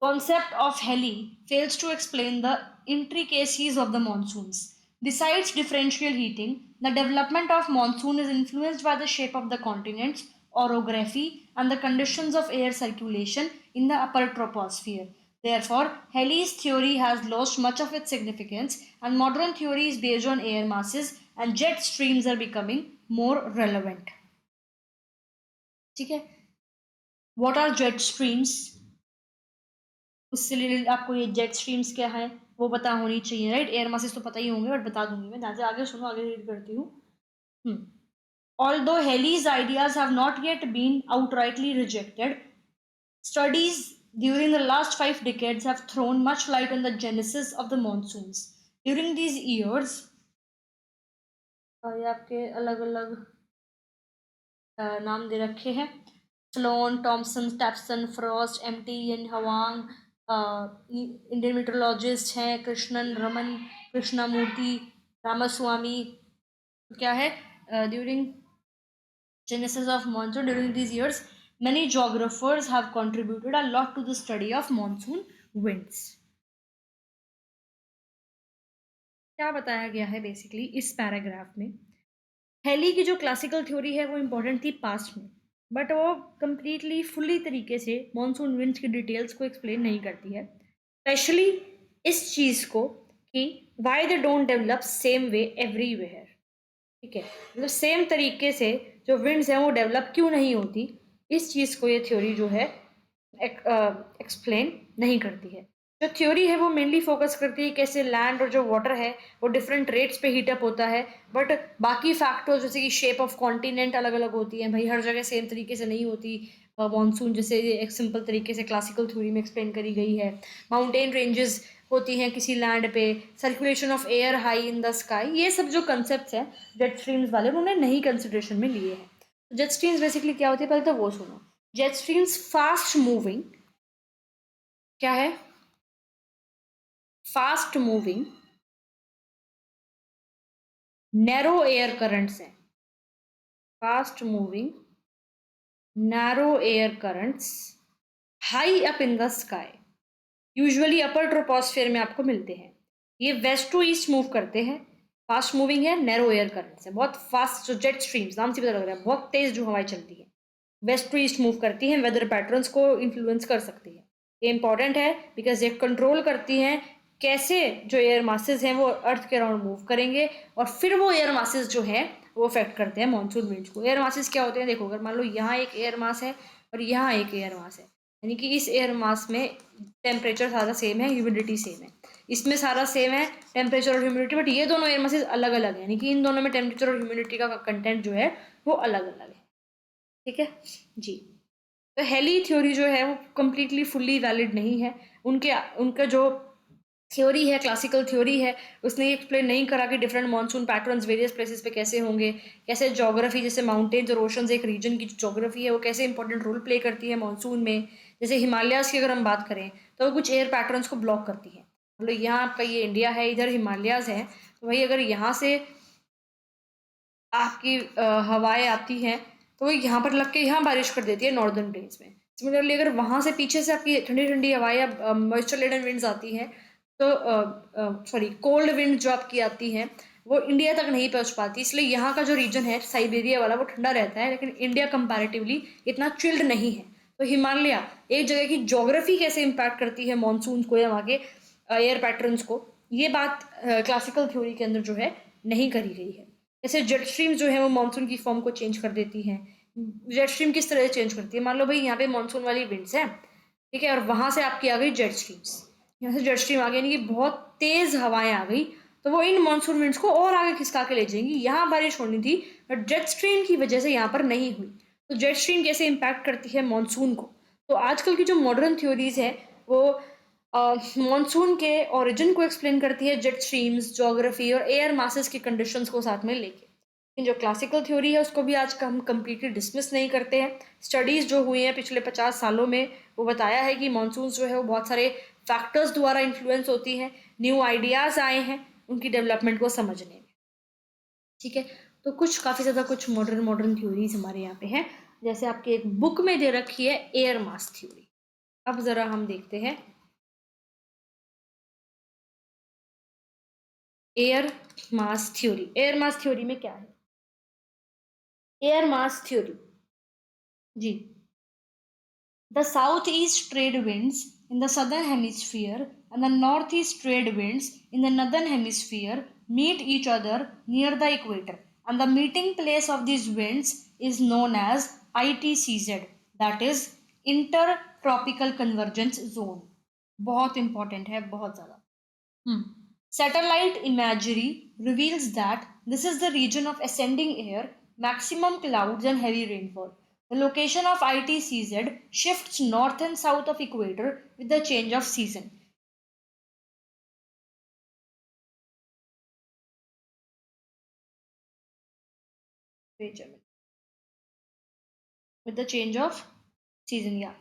Concept of Halley fails to explain the intricacies of the monsoons. Besides differential heating, the development of monsoon is influenced by the shape of the continents, orography, and the conditions of air circulation in the upper troposphere. Therefore, Halley's theory has lost much of its significance, and modern theories based on air masses and jet streams are becoming more relevant. ठीक है? What are jet streams? उससे related आपको ये jet streams क्या है वो पता होनी चाहिए, राइट। एयर मासेस तो पता ही होंगे बट बता दूंगी मैं, ध्यान से आगे सुनो, आगे रीड करती हूँ। Although Halley's ideas have not yet been outrightly rejected, studies during the last 5 decades have thrown much light on the genesis of the monsoons. During these years, ये आपके अलग अलग नाम दे रखे हैं, Flohn, Thomson, Stephenson, Frost, MT and Hwang, Indian meteorologist हैं कृष्णन रमन, कृष्णामूर्ति, रामास्वामी। क्या है, during genesis of monsoon during these years many geographers have contributed a lot to the study of monsoon winds. क्या बताया गया है बेसिकली इस पैराग्राफ में, हेली की जो क्लासिकल थ्योरी है वो इम्पोर्टेंट थी पास्ट में, बट वो कंप्लीटली फुल्ली तरीके से मॉनसून विंड्स की डिटेल्स को एक्सप्लेन नहीं करती है, स्पेशली इस चीज़ को कि why they don't develop same way everywhere, ठीक है। मतलब सेम तरीके से जो विंड्स हैं वो डेवलप क्यों नहीं होती, इस चीज़ को ये थ्योरी जो है एक्सप्लेन नहीं करती है। जो थ्योरी है वो मेनली फोकस करती है कैसे लैंड और जो वाटर है वो डिफरेंट रेट्स पे हीटअप होता है, बट बाकी फैक्टर्स जैसे कि शेप ऑफ कॉन्टिनेंट अलग अलग होती हैं भाई, हर जगह सेम तरीके से नहीं होती। मानसून जैसे एक सिंपल तरीके से क्लासिकल थ्योरी में एक्सप्लेन करी गई है, माउंटेन रेंजेस होती हैं किसी लैंड पे, circulation of air high in the sky, ये सब जो कंसेप्ट हैं जेट स्ट्रीम्स वाले उन्होंने नहीं कंसिडरेशन में लिए हैं। जेट स्ट्रीम्स बेसिकली क्या होती है पहले तो वो सुनो। जेट स्ट्रीम्स फास्ट मूविंग क्या है, fast moving narrow air currents हैं, fast moving narrow air currents high up in the sky, usually upper troposphere में आपको मिलते हैं। ये वेस्ट टू ईस्ट मूव करते हैं, फास्ट मूविंग है, नैरो एयर करंट्स है, बहुत फास्ट। जो जेट स्ट्रीम्स नाम से पता लग रहा है बहुत तेज जो हवाएं चलती है, वेस्ट टू ईस्ट मूव करती हैं, वेदर पैटर्न्स को इन्फ्लुएंस कर सकती है। ये इंपॉर्टेंट है बिकॉज ये कंट्रोल करती हैं कैसे जो एयर मासेस हैं वो अर्थ के अराउंड मूव करेंगे, और फिर वो एयर मासेस जो हैं वो अफेक्ट करते हैं मानसून विंड्स को। एयर मासेस क्या होते हैं देखो, अगर मान लो यहाँ एक एयर मास है और यहाँ एक एयर मास है, यानी कि इस एयर मास में टेम्परेचर सारा सेम है, ह्यूमिडिटी सेम है, इसमें सारा सेम है टेम्परेचर और ह्यूमिडिटी, बट ये दोनों एयर मासेस अलग अलग है, यानी कि इन दोनों में टेम्परेचर और ह्यूमिडिटी का कंटेंट जो है वो अलग अलग है, ठीक है जी। तो हेली थ्योरी जो है वो कम्प्लीटली फुल्ली वैलिड नहीं है। उनका जो थ्योरी है क्लासिकल थ्योरी है उसने ये एक्सप्लेन नहीं करा कि different monsoon patterns various places पे कैसे होंगे, कैसे ज्योग्राफी जैसे माउंटेन्स और ओशंस एक रीजन की ज्योग्राफी है वो कैसे इंपॉर्टेंट रोल प्ले करती है मानसून में। जैसे हिमालयाज़ की अगर हम बात करें तो वो कुछ एयर पैटर्न्स को ब्लॉक करती है, मतलब यहाँ आपका ये इंडिया है, इधर हिमालयाज़ है, तो भाई अगर यहाँ से आपकी हवाएं आती हैं तो वो यहाँ पर लग के यहाँ बारिश कर देती है नॉर्दर्न प्लेन्स में। सिमिलरली अगर वहाँ से पीछे से आपकी ठंडी ठंडी हवाएं या मॉइस्चर लेडन विंड्स आती हैं, तो सॉरी कोल्ड विंड जो आपकी आती है वो इंडिया तक नहीं पहुँच पाती, इसलिए यहाँ का जो रीजन है साइबेरिया वाला वो ठंडा रहता है, लेकिन इंडिया कंपैरेटिवली इतना चिल्ड नहीं है। तो हिमालय एक जगह की ज्योग्राफी कैसे इम्पैक्ट करती है मानसून को या वहाँ के एयर पैटर्न्स को, ये बात क्लासिकल थ्योरी के अंदर जो है नहीं करी गई है। जैसे जेट स्ट्रीम जो है वो मानसून की फॉर्म को चेंज कर देती हैं। जेट स्ट्रीम किस तरह से चेंज करती है, मान लो भाई यहाँ पे मानसून वाली विंड्स है, ठीक है, और वहाँ से आपकी आ गई जेट स्ट्रीम्स, यहाँ से जेट स्ट्रीम आ गई, यानी कि बहुत तेज हवाएं आ गई, तो वो इन मानसून विंड्स को और आगे खिसका के ले जाएंगी। यहाँ बारिश होनी थी बट जेट स्ट्रीम की वजह से यहाँ पर नहीं हुई। तो जेट स्ट्रीम कैसे इम्पैक्ट करती है मानसून को, तो आजकल की जो मॉडर्न थ्योरीज है वो मानसून के ओरिजिन को एक्सप्लेन करती है जेट स्ट्रीम्स, ज्योग्राफी और एयर मासेस की कंडीशंस को साथ में लेके। लेकिन जो क्लासिकल थ्योरी है उसको भी आज का हम कम्प्लीटली डिसमिस नहीं करते हैं। स्टडीज़ जो हुई हैं पिछले 50 सालों में वो बताया है कि मानसून जो है वो बहुत सारे फैक्टर्स द्वारा इन्फ्लुएंस होती हैं, न्यू आइडियाज़ आए हैं उनकी डेवलपमेंट को समझने में। ठीक है, तो कुछ काफ़ी ज़्यादा कुछ मॉडर्न मॉडर्न थ्योरीज हमारे यहाँ पे हैं, जैसे आपके एक बुक में दे रखी है एयर मास थ्योरी। अब ज़रा हम देखते हैं air mass theory. Air mass theory में क्या है, एयर मास थ्योरी जी, the southeast trade winds in the southern hemisphere and the northeast trade winds in the northern hemisphere meet each other near the equator, and the meeting place of these winds is known as ITCZ, that is Intertropical Convergence Zone. बहुत important है, बहुत ज़्यादा। Satellite imagery reveals that this is the region of ascending air, maximum clouds and heavy rainfall. The location of ITCZ shifts north and south of equator with the change of season. Wait a minute. With the change of season, yeah.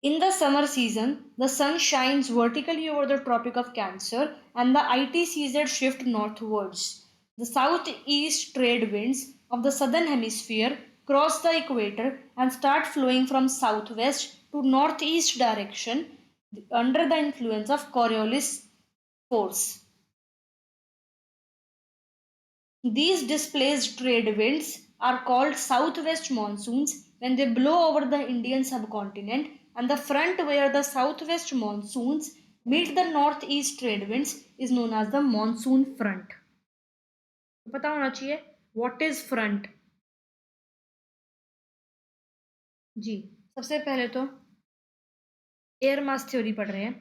In the summer season, the sun shines vertically over the Tropic of Cancer and the ITCZ shift northwards. The southeast trade winds of the southern hemisphere cross the equator and start flowing from southwest to northeast direction under the influence of Coriolis force. These displaced trade winds are called southwest monsoons when they blow over the Indian subcontinent, and the front where the southwest monsoons meet the northeast trade winds is known as the monsoon front. पता होना चाहिए what is front। जी, सबसे पहले तो air mass theory पढ़ रहे हैं।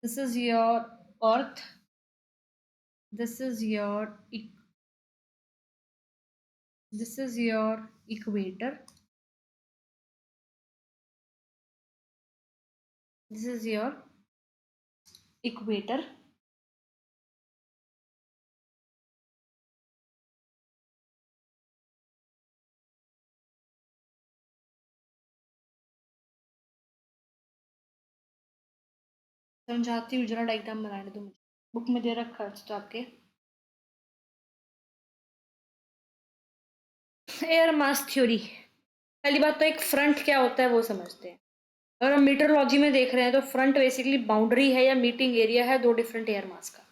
This is your earth, this is your equator, this is your equator, समझाती हूँ, जरा डायग्राम बनाने दो मुझे, बुक में दे रखा है तो आपके। एयर मास थ्योरी, पहली बात तो एक फ्रंट क्या होता है वो समझते हैं। अगर हम मीटरोलॉजी में देख रहे हैं तो फ्रंट बेसिकली बाउंड्री है या मीटिंग एरिया है दो डिफरेंट एयर मास का।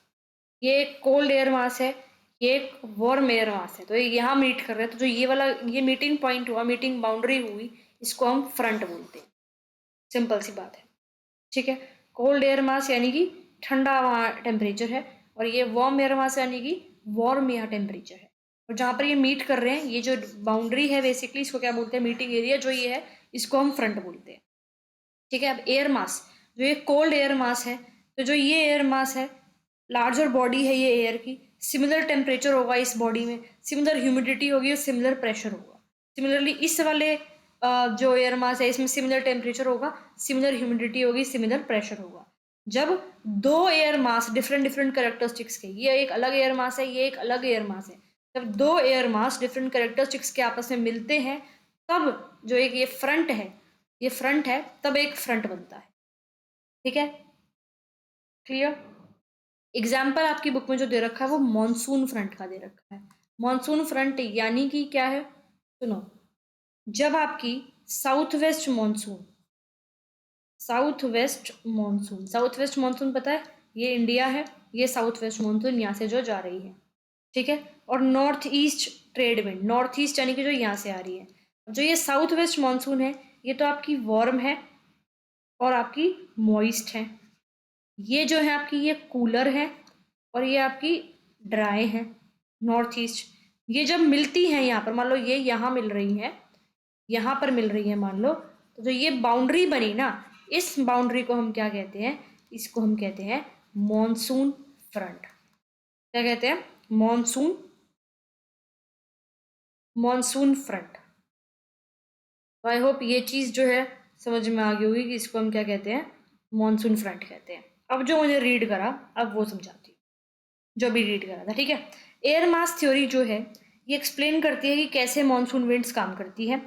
ये एक कोल्ड एयर मास है, ये एक वार्म एयर मास है, तो ये यहाँ मीट कर रहे हैं, तो जो ये वाला ये मीटिंग पॉइंट हुआ, मीटिंग बाउंड्री हुई, इसको हम फ्रंट बोलते हैं। सिंपल सी बात है, ठीक है। कोल्ड एयर मास यानी कि ठंडा वहाँ टेम्परेचर है, और ये वार्म एयर मास यानी कि वार्म यहाँ टेम्परेचर है। और जहाँ पर ये मीट कर रहे हैं, ये जो बाउंड्री है बेसिकली इसको क्या बोलते हैं, मीटिंग एरिया जो ये है इसको हम फ्रंट बोलते हैं, ठीक है। अब एयर मास, जो ये कोल्ड एयर मास है, तो जो ये एयर मास है, लार्जर बॉडी है ये एयर की, सिमिलर टेम्परेचर होगा इस बॉडी में, सिमिलर ह्यूमिडिटी होगी और सिमिलर प्रेशर होगा। सिमिलरली इस वाले जो एयर मास है इसमें सिमिलर टेम्परेचर होगा, सिमिलर ह्यूमिडिटी होगी, सिमिलर प्रेशर होगा। जब दो air mass different different characteristics के, ये एक अलग एयर मास है, ये एक अलग एयर मास है, जब दो एयर मास डिफरेंट कैरेक्टरिस्टिक्स के आपस में मिलते हैं, तब जो एक ये फ्रंट है, ये फ्रंट है, तब एक फ्रंट बनता है, ठीक है, क्लियर। एग्जाम्पल आपकी बुक में जो दे रखा है वो मॉनसून फ्रंट का दे रखा है। मॉनसून फ्रंट यानी कि क्या है, सुनो, जब आपकी south west monsoon south west monsoon पता है, ये इंडिया है, ये साउथ वेस्ट मॉनसून यहाँ से जो जा रही है, ठीक है। और north east trade wind, north east यानी कि जो यहाँ से आ रही है, जो ये साउथ वेस्ट मॉनसून है, ये तो आपकी वार्म है और आपकी मॉइस्ट है। ये जो है आपकी ये कूलर है और ये आपकी ड्राई है, नॉर्थ ईस्ट। ये जब मिलती हैं यहाँ पर, मान लो ये यहाँ मिल रही है, यहाँ पर मिल रही है मान लो, तो जो ये बाउंड्री बनी ना, इस बाउंड्री को हम क्या कहते हैं, इसको हम कहते हैं मॉनसून फ्रंट। क्या कहते हैं? Monsoon, monsoon front. तो आई होप ये चीज़ जो है समझ में आ गई होगी कि इसको हम क्या कहते हैं, मॉनसून फ्रंट कहते हैं। अब जो मुझे रीड करा, अब वो समझाती हूँ, जो भी रीड करा था, ठीक है। एयर मास थ्योरी जो है ये एक्सप्लेन करती है कि कैसे मॉनसून विंड्स काम करती है,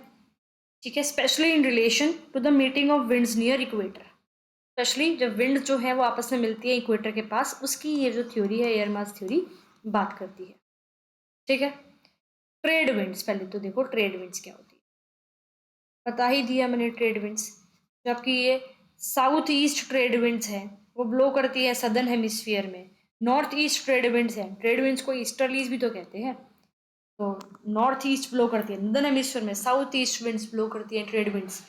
ठीक है, specially in relation to the meeting of winds near equator. Specially जब विंड जो है वो आपस में मिलती है इक्वेटर के पास, उसकी ये जो थ्योरी है, एयर मास थ्योरी, बात करती है, ठीक है। ट्रेड विंड्स, पहले तो देखो ट्रेड विंड्स क्या होती है, बता ही दिया मैंने। ट्रेड विंड्स जो आपकी ये साउथ ईस्ट ट्रेड विंड्स हैं, वो ब्लो करती है सदर्न हेमिस्फीयर में। नॉर्थ ईस्ट ट्रेड विंड्स हैं, ट्रेड विंड्स को ईस्टर्लीज भी तो कहते हैं, तो नॉर्थ ईस्ट ब्लो करती है नॉर्दर्न हेमिस्फीयर में, साउथ ईस्ट विंड्स ब्लो करती है ट्रेड विंड्स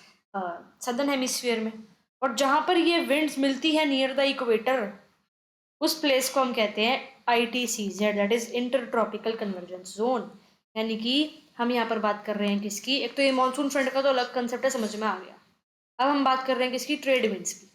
सदर्न हेमिस्फीयर में। और जहाँ पर ये विंड्स मिलती है नियर द इक्वेटर, उस प्लेस को हम कहते हैं ITCZ, that is inter tropical convergence zone. यानी कि हम यहाँ पर बात कर रहे हैं किसकी, एक तो ये मानसून फ्रंट का तो अलग कंसेप्ट है, समझ में आ गया। अब हम बात कर रहे हैं किसकी, ट्रेड विंड्स की।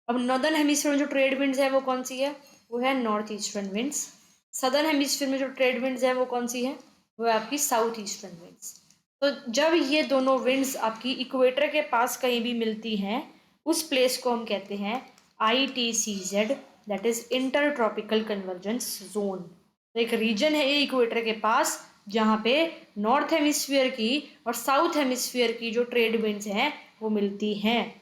अब नॉर्दर्न हेमिस्फीयर में जो ट्रेड विंड्स है वो कौन सी है, वो है north eastern winds. Southern hemisphere में जो ट्रेड विंड्स है वो कौन सी है, वो है आपकी साउथ ईस्टर्न विंड्स। तो जब ये दोनों विंड्स आपकी इक्वेटर के पास कहीं भी मिलती हैं, उस प्लेस को हम कहते हैं ITCZ, that is inter tropical convergence zone. तो एक रीजन है ये इक्वेटर के पास, जहाँ पे नॉर्थ हेमिस्फीयर की और साउथ हेमिस्फीयर की जो ट्रेड विंड्स हैं वो मिलती हैं,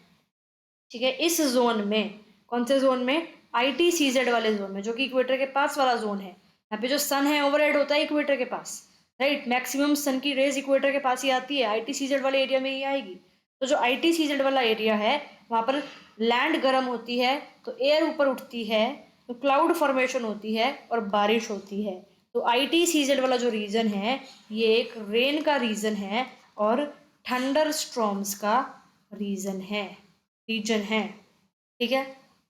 ठीक है। इस जोन में, कौन से जोन में, ITCZ वाले जोन में, जो कि इक्वेटर के पास वाला जोन है। यहाँ पे जो सन है ओवरहेड होता है इक्वेटर के पास, राइट, मैक्सिमम सन की रेज इक्वेटर के पास ही आती है, ITCZ वाले एरिया में ही आएगी। तो जो ITCZ वाला एरिया है, वहाँ पर लैंड गर्म होती है, तो एयर ऊपर उठती है, तो क्लाउड फॉर्मेशन होती है और बारिश होती है। तो ITCZ वाला जो रीजन है, ये एक रेन का रीजन है और थंडर स्ट्रॉम्स का रीजन है, ठीक है।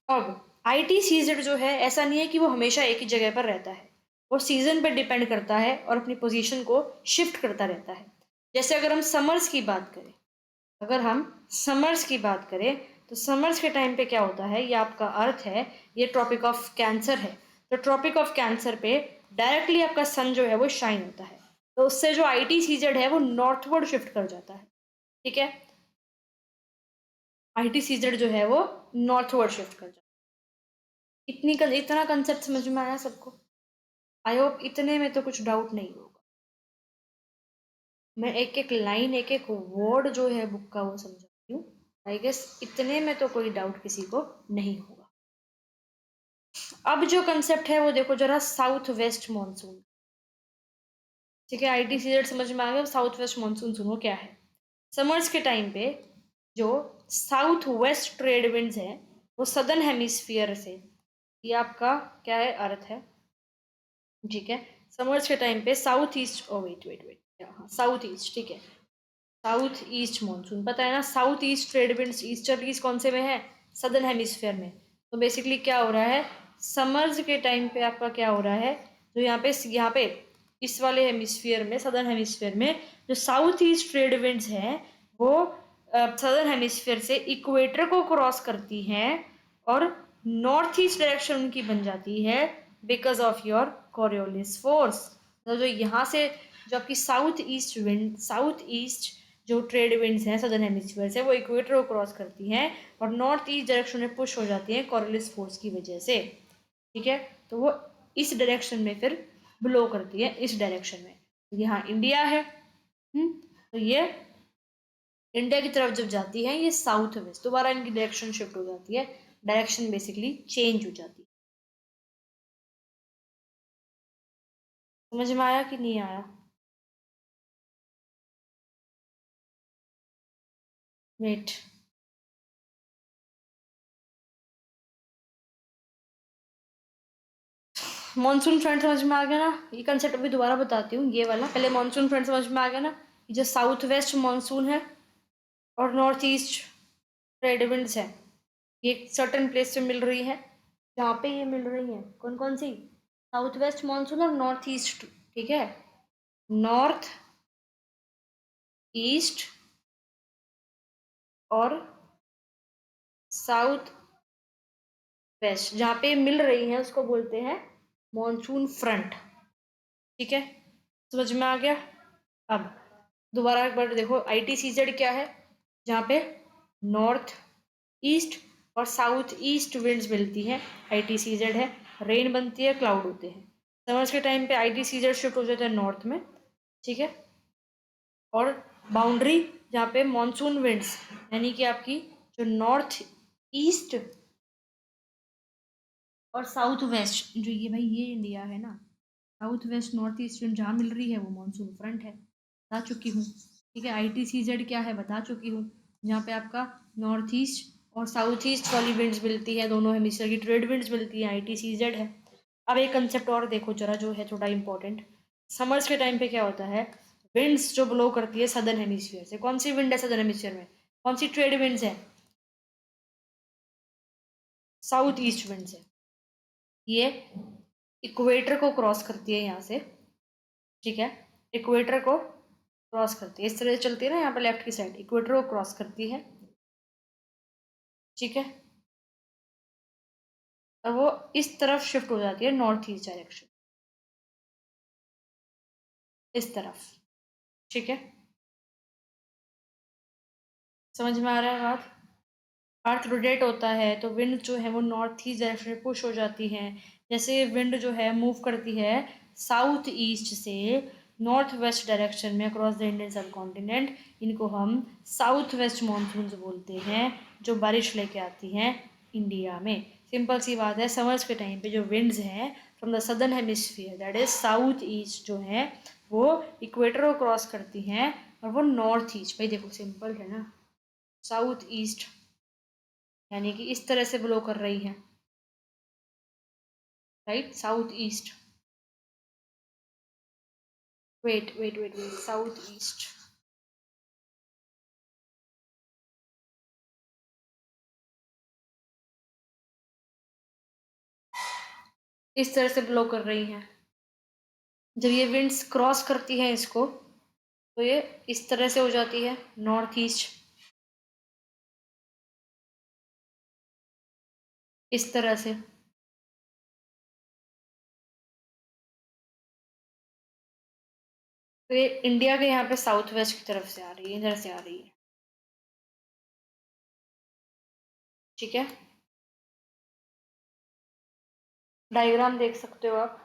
अब ITCZ जो है, ऐसा नहीं है कि वो हमेशा एक ही जगह पर रहता है, वो सीजन पर डिपेंड करता है और अपनी पोजीशन को शिफ्ट करता रहता है। जैसे अगर हम समर्स की बात करें, अगर हम समर्स की बात करें, तो समर्स के टाइम पे क्या होता है, ये आपका अर्थ है, ये ट्रॉपिक ऑफ कैंसर है, तो ट्रॉपिक ऑफ कैंसर पे डायरेक्टली आपका सन जो है वो शाइन होता है, तो उससे जो ITCZ है वो नॉर्थवर्ड शिफ्ट कर जाता है, ठीक है। ITCZ जो है वो नॉर्थवर्ड शिफ्ट कर जाता है। इतना कंसेप्ट समझ में आया सबको? आई होप इतने में तो कुछ डाउट नहीं होगा। मैं एक एक लाइन, एक एक वर्ड जो है बुक का वो समझाती हूँ। आई गेस इतने में तो कोई डाउट किसी को नहीं होगा। अब जो कंसेप्ट है वो देखो जरा, साउथ वेस्ट मानसून, ठीक है। ITCZ समझ में आ गया, साउथ वेस्ट मानसून सुनो क्या है। समर्स के टाइम पे जो साउथ वेस्ट ट्रेड विंड्स हैं, वो सदर्न हेमिस्फीयर से, ये आपका क्या है, अर्थ है, ठीक है। समर्स के टाइम पे south east, oh wait wait wait, हाँ साउथ ईस्ट, ठीक है। साउथ ईस्ट मानसून पता है ना, south east trade winds easterlies कौन से में है, सदर्न हेमिस्फीयर में। तो बेसिकली क्या हो रहा है, समर्स के टाइम पे आपका क्या हो रहा है, जो यहाँ पे इस वाले हेमिस्फीयर में, सदर्न हेमिस्फीयर में जो साउथ ईस्ट ट्रेड विंड्स हैं, वो सदर्न हेमिस्फीयर से इक्वेटर को क्रॉस करती हैं और नॉर्थ ईस्ट डायरेक्शन उनकी बन जाती है, because of your Coriolis force. तो जो यहाँ से जो आपकी साउथ ईस्ट जो ट्रेड विंड्स हैं सदर्न हेमिस्फीयर से, वो इक्वेटर को क्रॉस करती हैं और नॉर्थ ईस्ट डायरेक्शन में पुश हो जाती हैं कोरियोलिस फोर्स की वजह से, ठीक है। तो वो इस डायरेक्शन में फिर ब्लो करती है, इस डायरेक्शन में। तो यहाँ इंडिया है, तो ये इंडिया की तरफ जब जाती है, ये साउथ वेस्ट, दोबारा इनकी डायरेक्शन शिफ्ट हो जाती है, डायरेक्शन बेसिकली चेंज हो जाती है। समझ में आया कि नहीं आया? वेट, मॉनसून फ्रंट समझ में आ गया ना? ये कंसेप्ट अभी दोबारा बताती हूँ, ये वाला पहले मॉनसून फ्रंट समझ में आ गया ना? ये जो साउथ वेस्ट मॉनसून है और नॉर्थ ईस्ट ट्रेड विंड्स है, ये सर्टन प्लेस पे मिल रही है, जहाँ पे ये मिल रही है कौन कौन सी? साउथ वेस्ट मॉनसून और नॉर्थ ईस्ट, ठीक है, नॉर्थ ईस्ट और साउथ वेस्ट, जहाँ पे मिल रही है उसको बोलते हैं मॉनसून फ्रंट, ठीक है, समझ में आ गया? अब दोबारा एक बार देखो, ITCZ क्या है? जहाँ पे नॉर्थ ईस्ट और साउथ ईस्ट विंड्स मिलती हैं, ITCZ है, रेन बनती है, क्लाउड होते हैं। समर्स के टाइम पे ITCZ शिफ्ट हो जाता है नॉर्थ में, ठीक है, और बाउंड्री जहाँ पे मॉनसून विंड्स यानी कि आपकी जो नॉर्थ ईस्ट और साउथ वेस्ट, जो ये भाई ये इंडिया है ना, south west north east wind जहाँ मिल रही है वो मॉनसून फ्रंट है, बता चुकी हूँ, ठीक है। ITCZ क्या है बता चुकी हूँ, जहाँ पे आपका नॉर्थ ईस्ट और साउथ ईस्ट वाली विंड्स मिलती है, दोनों हेमिस्फीयर की ट्रेड विंड्स मिलती है, ITCZ है। अब एक कंसेप्ट और देखो जरा, जो है थोड़ा इंपॉर्टेंट, समर्स के टाइम पे क्या होता है, विंड्स जो ब्लो करती है सदर्न हेमिस्फीयर से, कौन सी विंड है सदर्न हेमिस्फीयर में, कौन सी ट्रेड विंड्स है? साउथ ईस्ट विंड्स है, ये इक्वेटर को क्रॉस करती है यहाँ से, ठीक है, इक्वेटर को क्रॉस करती है, इस तरह से चलती है ना, यहाँ पे लेफ्ट की साइड इक्वेटर को क्रॉस करती है, ठीक है, और वो इस तरफ शिफ्ट हो जाती है नॉर्थ ईस्ट डायरेक्शन, इस तरफ, ठीक है, समझ में आ रहा है बात? अर्थ रोटेट होता है तो विंड जो है वो नॉर्थ ईस्ट डायरेक्शन में पुश हो जाती है, जैसे विंड जो है मूव करती है साउथ ईस्ट से नॉर्थ वेस्ट डायरेक्शन में अक्रॉस द इंडियन सब कॉन्टिनेंट, इनको हम साउथ वेस्ट मानसून बोलते हैं, जो बारिश लेके आती हैं इंडिया में। सिंपल सी बात है, समर्स के टाइम पे जो विंड्स हैं from the southern hemisphere that is south east जो है वो इक्वेटर को क्रॉस करती हैं, और वो नॉर्थ ईस्ट, भाई देखो सिंपल है ना, साउथ ईस्ट यानी कि इस तरह से ब्लो कर रही है, right, south east, wait wait wait wait, south east, इस तरह से ब्लो कर रही है। जब ये विंड्स क्रॉस करती है इसको, तो ये इस तरह से हो जाती है नॉर्थ ईस्ट, इस तरह से, तो ये इंडिया के यहाँ पे साउथ वेस्ट की तरफ से आ रही है, इधर से आ रही है, ठीक है, डायग्राम देख सकते हो आप।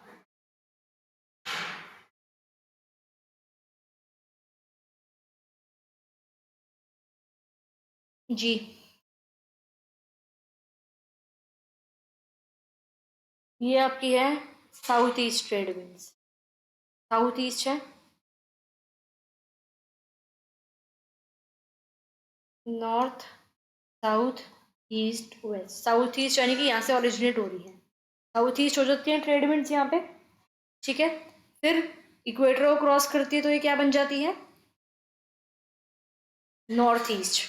जी, ये आपकी है south east trade winds, south east है, north, south, east, west, south east यानी कि यहाँ से ओरिजिनेट हो रही है, साउथ ईस्ट हो जाती है ट्रेड विंड्स यहाँ पे, ठीक है, फिर इक्वेटर को क्रॉस करती है तो ये क्या बन जाती है, नॉर्थ ईस्ट,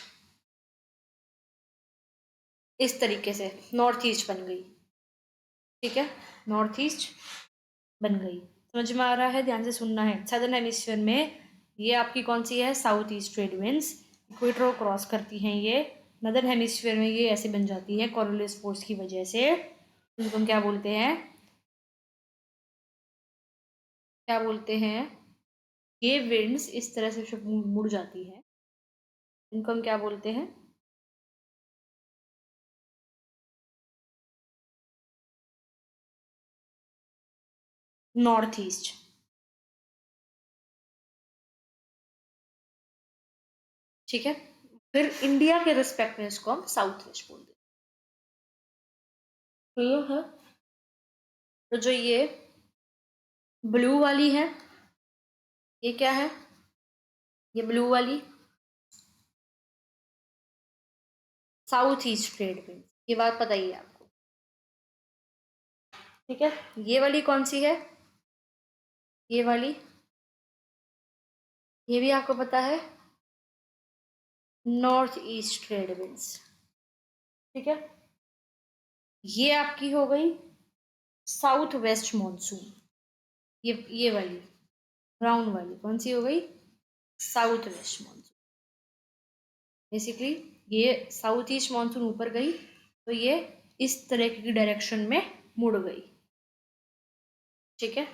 इस तरीके से नॉर्थ ईस्ट बन गई, ठीक है, नॉर्थ ईस्ट बन गई, समझ में आ रहा है? ध्यान से सुनना है, सदर्न हेमिस्फीयर में ये आपकी कौन सी है, south east trade winds, equator को क्रॉस करती हैं ये, नदर्न हेमिस्फीयर में ये ऐसे बन जाती है कॉरियोलिस फोर्स की वजह से, इनको हम क्या बोलते हैं, क्या बोलते हैं, ये विंड्स इस तरह से मुड़ जाती है, इनको हम क्या बोलते हैं, नॉर्थ ईस्ट, ठीक है, फिर इंडिया के रिस्पेक्ट में इसको हम साउथ वेस्ट बोलते हैं, तो ये है, तो जो ये ब्लू वाली है, ये क्या है, ये ब्लू वाली, साउथ ईस्ट ट्रेड विंड, ये बात पता ही है आपको, ठीक है। ये वाली कौन सी है, ये वाली, ये भी आपको पता है, नॉर्थ ईस्ट ट्रेड विंड्स, ठीक है। ये आपकी हो गई साउथ वेस्ट मॉनसून, ये वाली ब्राउन वाली कौन सी हो गई, साउथ वेस्ट मॉनसून। बेसिकली ये साउथ ईस्ट मॉनसून ऊपर गई तो ये इस तरह की डायरेक्शन में मुड़ गई, ठीक है।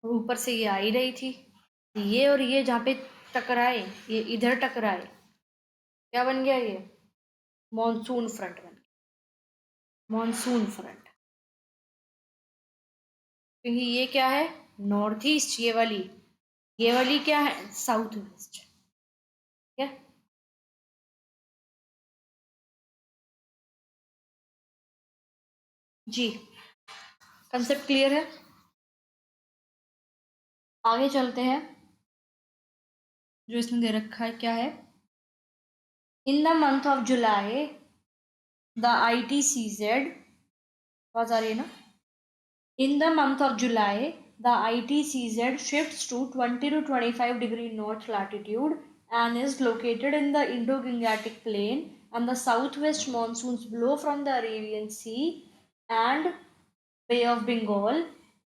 और ऊपर से ये आ ही रही थी, ये और ये जहाँ पे टकराए, ये इधर टकराए, क्या बन गया, ये मॉनसून फ्रंट बन गया, मॉनसून फ्रंट। क्योंकि ये क्या है, नॉर्थ ईस्ट, ये वाली क्या है, साउथ वेस्ट, ठीक है। जी, कंसेप्ट क्लियर है। आगे चलते हैं, जो इसमें दे रखा है क्या है, in the month of July the ITCZ, आवाज आ रही है ना, in the month of July, the ITCZ shifts to 20 to 25 degree north latitude and is located in the Indo-Gangetic Plain, and the southwest monsoons blow from the Arabian Sea and Bay of Bengal.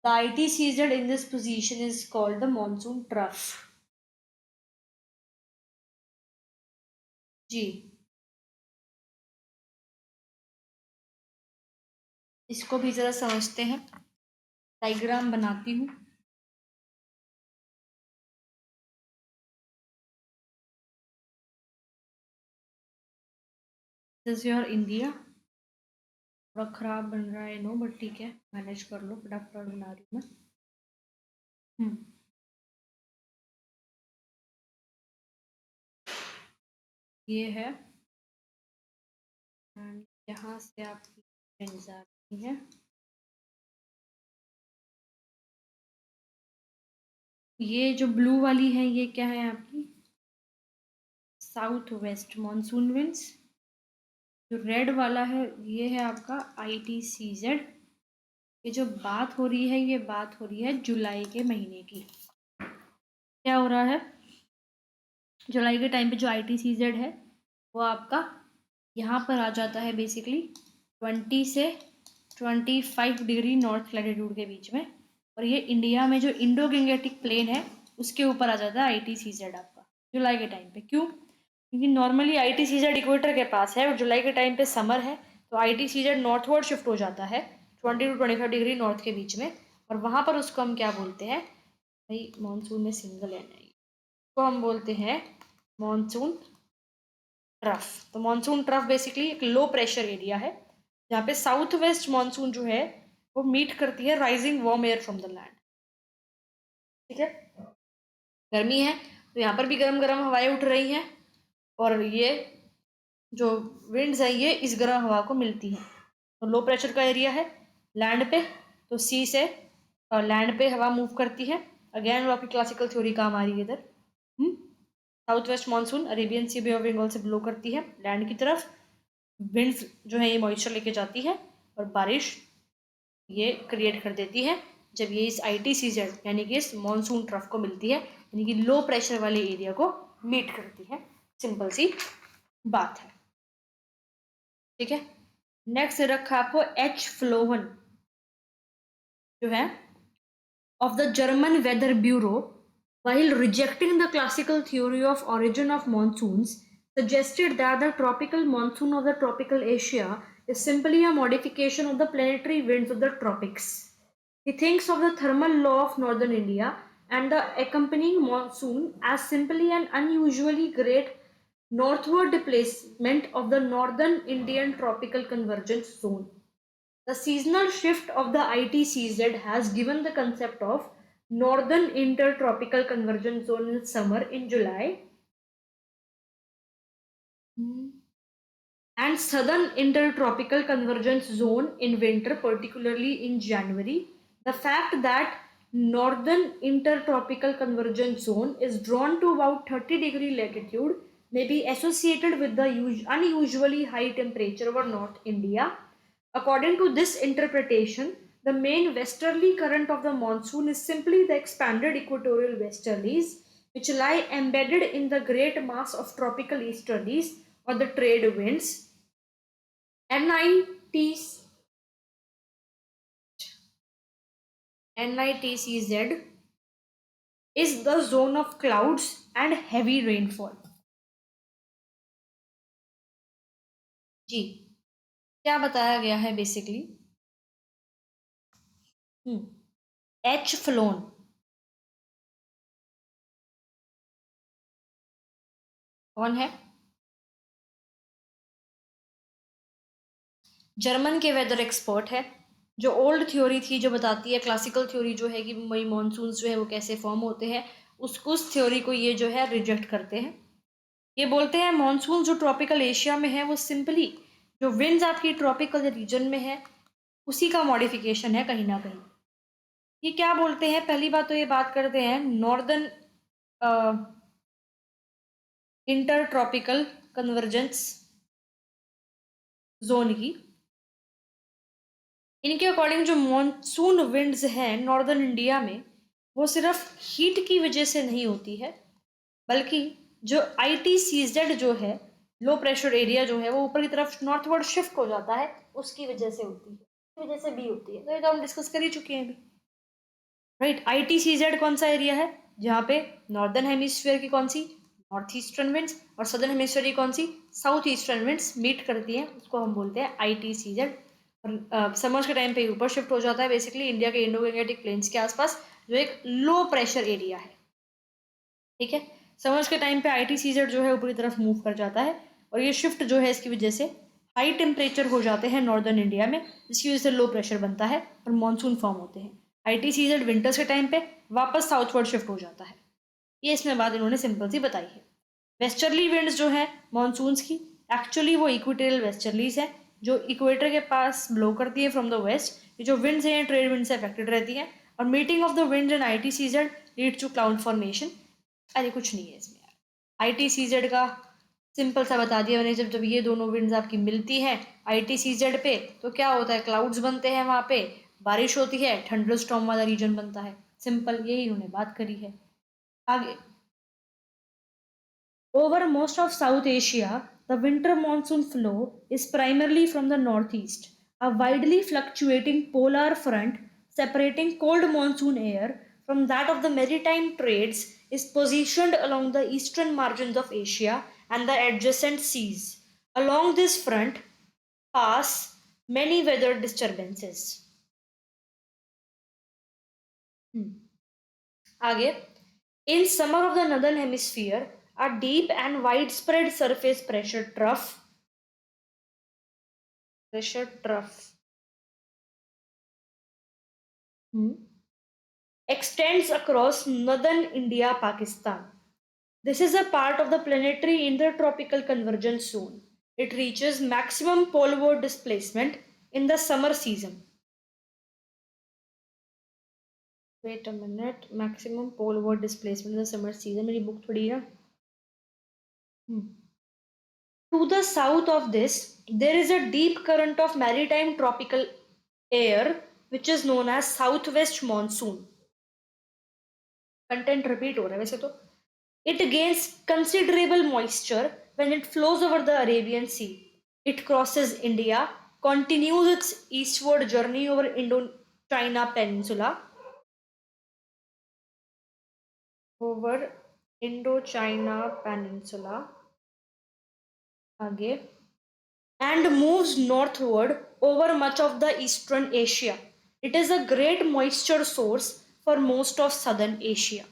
The ITCZ in this position is called the monsoon trough. जी, इसको भी जरा समझते हैं, diagram बनाती हूँ। This is your India, थोड़ा खराब बन रहा है नो, बट ठीक है, मैनेज कर लो, फटाफट बना रही हूँ मैं। ये है, एंड यहाँ से आपकी ट्रेन आ रही है, ये जो ब्लू वाली है ये क्या है आपकी, साउथ वेस्ट मॉनसून विंड्स। जो रेड वाला है ये है आपका ITCZ। ये जो बात हो रही है, ये बात हो रही है जुलाई के महीने की। क्या हो रहा है, जुलाई के टाइम पे जो ITCZ है वो आपका यहाँ पर आ जाता है, बेसिकली 20 से 25 डिग्री नॉर्थ लैटिट्यूड के बीच में, और ये इंडिया में जो इंडो गंगेटिक प्लेन है उसके ऊपर आ जाता है ITCZ आपका जुलाई के टाइम पे। क्यों, क्योंकि नॉर्मली ITCZ इक्वेटर के पास है और जुलाई के टाइम पे समर है, तो ITCZ नॉर्थवर्ड शिफ्ट हो जाता है 20 to 25 डिग्री नॉर्थ के बीच में, और वहाँ पर उसको हम क्या बोलते हैं भाई, मानसून में सिंगल है नहीं, तो हम बोलते हैं मानसून ट्रफ। तो मानसून ट्रफ बेसिकली एक लो प्रेशर एरिया है जहाँ पे साउथ वेस्ट मानसून जो है वो मीट करती है rising warm air from the land, ठीक है। गर्मी है तो यहाँ पर भी गर्म गर्म हवाएं उठ रही हैं, और ये जो विंड्स है ये इस गर्म हवा को मिलती हैं। तो लो प्रेशर का एरिया है लैंड पे, तो सी से लैंड पे हवा मूव करती है। अगेन वो आपकी क्लासिकल थ्योरी काम आ रही है इधर। South west monsoon Arabian sea, bay of Bengal से ब्लो करती है लैंड की तरफ, विंड्स जो है ये मॉइस्चर लेके जाती है और बारिश ये क्रिएट कर देती है जब ये इस ITCZ यानी कि इस मॉनसून ट्रफ को मिलती है, यानी कि लो प्रेशर वाले एरिया को मीट करती है। सिंपल सी बात है, ठीक है। नेक्स्ट रखा आपको H. फ्लोवन जो है of the German Weather Bureau, while rejecting the classical theory of origin of monsoons, suggested that the tropical monsoon of the tropical Asia is simply a modification of the planetary winds of the tropics. He thinks of the thermal law of northern India and the accompanying monsoon as simply an unusually great northward displacement of the northern Indian tropical convergence zone. The seasonal shift of the ITCZ has given the concept of Northern Intertropical Convergence Zone in summer in July and Southern Intertropical Convergence Zone in winter, particularly in January. The fact that Northern Intertropical Convergence Zone is drawn to about 30 degree latitude may be associated with the unusually high temperature over North India. According to this interpretation, the main westerly current of the monsoon is simply the expanded equatorial westerlies, which lie embedded in the great mass of tropical easterlies or the trade winds. NITCZ is the zone of clouds and heavy rainfall. जी, क्या बताया गया है basically? H phloem कौन है? German के weather expert है, जो old theory थी जो बताती है, क्लासिकल थ्योरी जो है कि मई मानसून जो है वो कैसे फॉर्म होते हैं, उस थ्योरी को ये जो है रिजेक्ट करते हैं। ये बोलते हैं मानसून जो ट्रॉपिकल एशिया में है वो सिंपली जो विंड्स आपकी ट्रॉपिकल रीजन में है उसी का मॉडिफिकेशन है कहीं ना कहीं। ये क्या बोलते हैं? पहली बात तो ये बात करते हैं northern inter tropical convergence zone की। इनके अकॉर्डिंग जो मॉनसून विंड्स हैं नॉर्दर्न इंडिया में वो सिर्फ हीट की वजह से नहीं होती है, बल्कि जो ITCZ जो है, लो प्रेशर एरिया जो है वो ऊपर की तरफ नॉर्थवर्ड शिफ्ट हो जाता है, उसकी वजह से होती है, उसकी वजह से भी होती है। तो ये तो हम डिस्कस कर ही चुके हैं अभी, राइट। ITCZ कौन सा एरिया है? जहाँ पे नॉर्दर्न हेमिस्फीयर की कौन सी? नॉर्थ ईस्टर्न विंड्स, और सदर्न हेमिस्फीयर की कौन सी? साउथ ईस्टर्न विंड्स मीट करती हैं, उसको हम बोलते हैं ITCZ। और समर्स के टाइम पे ऊपर शिफ्ट हो जाता है बेसिकली इंडिया के इंडो गंगेटिक प्लेन्स के आसपास, जो एक लो प्रेशर एरिया है, ठीक है। समर्स के टाइम पे ITCZ जो है ऊपरी तरफ मूव कर जाता है, और ये शिफ्ट जो है इसकी वजह से हाई टेम्परेचर हो जाते हैं नॉर्दर्न इंडिया में, जिसकी वजह से लो प्रेशर बनता है और मानसून फॉर्म होते हैं। ITCZ विंटर्स के टाइम पे वापस साउथवर्ड शिफ्ट हो जाता है। ये इसमें बात इन्होंने सिंपल सी बताई है। वेस्टर्ली विंड्स जो है मानसून्स की, एक्चुअली वो इक्वेटोरियल वेस्टर्लीज है जो इक्वेटर के पास ब्लो करती है फ्रॉम द वेस्ट। ये जो विंड्स हैं ट्रेड विंड से अफेक्टेड रहती हैं, और meeting of the wind and ITCZ lead to cloud formation. अरे कुछ नहीं है इसमें यार, ITCZ का सिंपल सा बता दिया मैंने। जब जब ये दोनों विंड्स आपकी मिलती हैं ITCZ पे तो क्या होता है? क्लाउड्स बनते हैं, वहाँ पे बारिश होती है, थंडर स्टॉर्म वाला रीजन बनता है। सिंपल यही इन्होंने बात करी है। आगे, over most of South Asia, the winter monsoon flow is primarily from the northeast. A widely fluctuating polar front separating cold monsoon air from that of the maritime trades is positioned along the eastern margins of Asia and the adjacent seas. Along this front pass many weather disturbances. आगे, in summer of the northern hemisphere, a deep and widespread surface pressure trough extends across northern India, Pakistan. This is a part of the planetary intertropical convergence zone. It reaches maximum poleward displacement in the summer season. Wait a minute, maximum poleward displacement in the summer season. मेरी book थोड़ी है. To the south of this, there is a deep current of maritime tropical air which is known as southwest monsoon. Content repeat हो रहा है वैसे तो. It gains considerable moisture when it flows over the Arabian Sea. It crosses India, continues its eastward journey over Indochina Peninsula, over Indochina Peninsula, आगे, and moves northward over much of the eastern Asia. It is a great moisture source for most of southern Asia.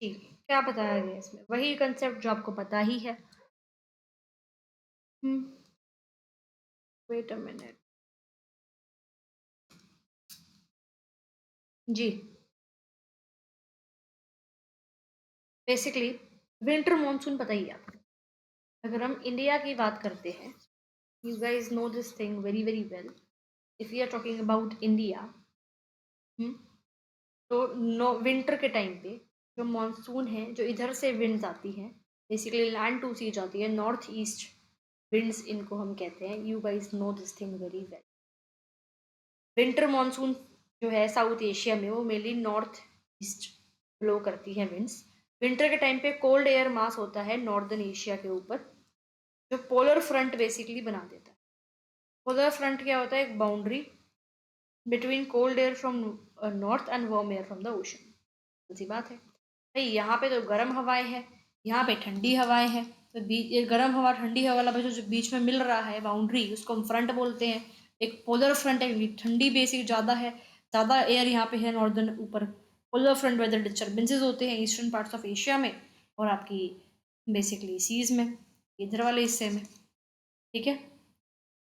क्या बताया गया इसमें? वही concept जो आपको पता ही है. वेट अ मिनट जी. बेसिकली विंटर मॉनसून पता ही है आपको. अगर हम इंडिया की बात करते हैं, you guys know this thing very very well. If we are talking about India, तो नो विंटर के टाइम पे जो मानसून है, जो इधर से विंड्स आती हैं, बेसिकली लैंड टू सी जाती है, नॉर्थ ईस्ट विंड्स इनको हम कहते हैं। You guys know this thing very well. Winter monsoon जो है साउथ एशिया में, वो मेनली नॉर्थ ईस्ट ब्लो करती है विंड्स। विंटर के टाइम पे कोल्ड एयर मास होता है नॉर्दर्न एशिया के ऊपर, जो पोलर फ्रंट बेसिकली बना देता है। पोलर फ्रंट क्या होता है? एक boundary between cold air from north and warm air from the ocean. सी बात है भाई, यहाँ पे तो गर्म हवाएं हैं, यहाँ पे ठंडी हवाएं हैं, तो ये गर्म हवा ठंडी हवा वाला जो बीच में मिल रहा है बाउंड्री, उसको हम फ्रंट बोलते हैं। एक पोलर फ्रंट है क्योंकि ठंडी बेसिक ज़्यादा है, ज़्यादा एयर यहाँ पे है नॉर्दर्न ऊपर। पोलर फ्रंट वेदर डिस्टर्बेंसेज होते हैं ईस्टर्न पार्ट्स ऑफ एशिया में और आपकी बेसिकली सीज में, इधर वाले हिस्से में। ठीक है,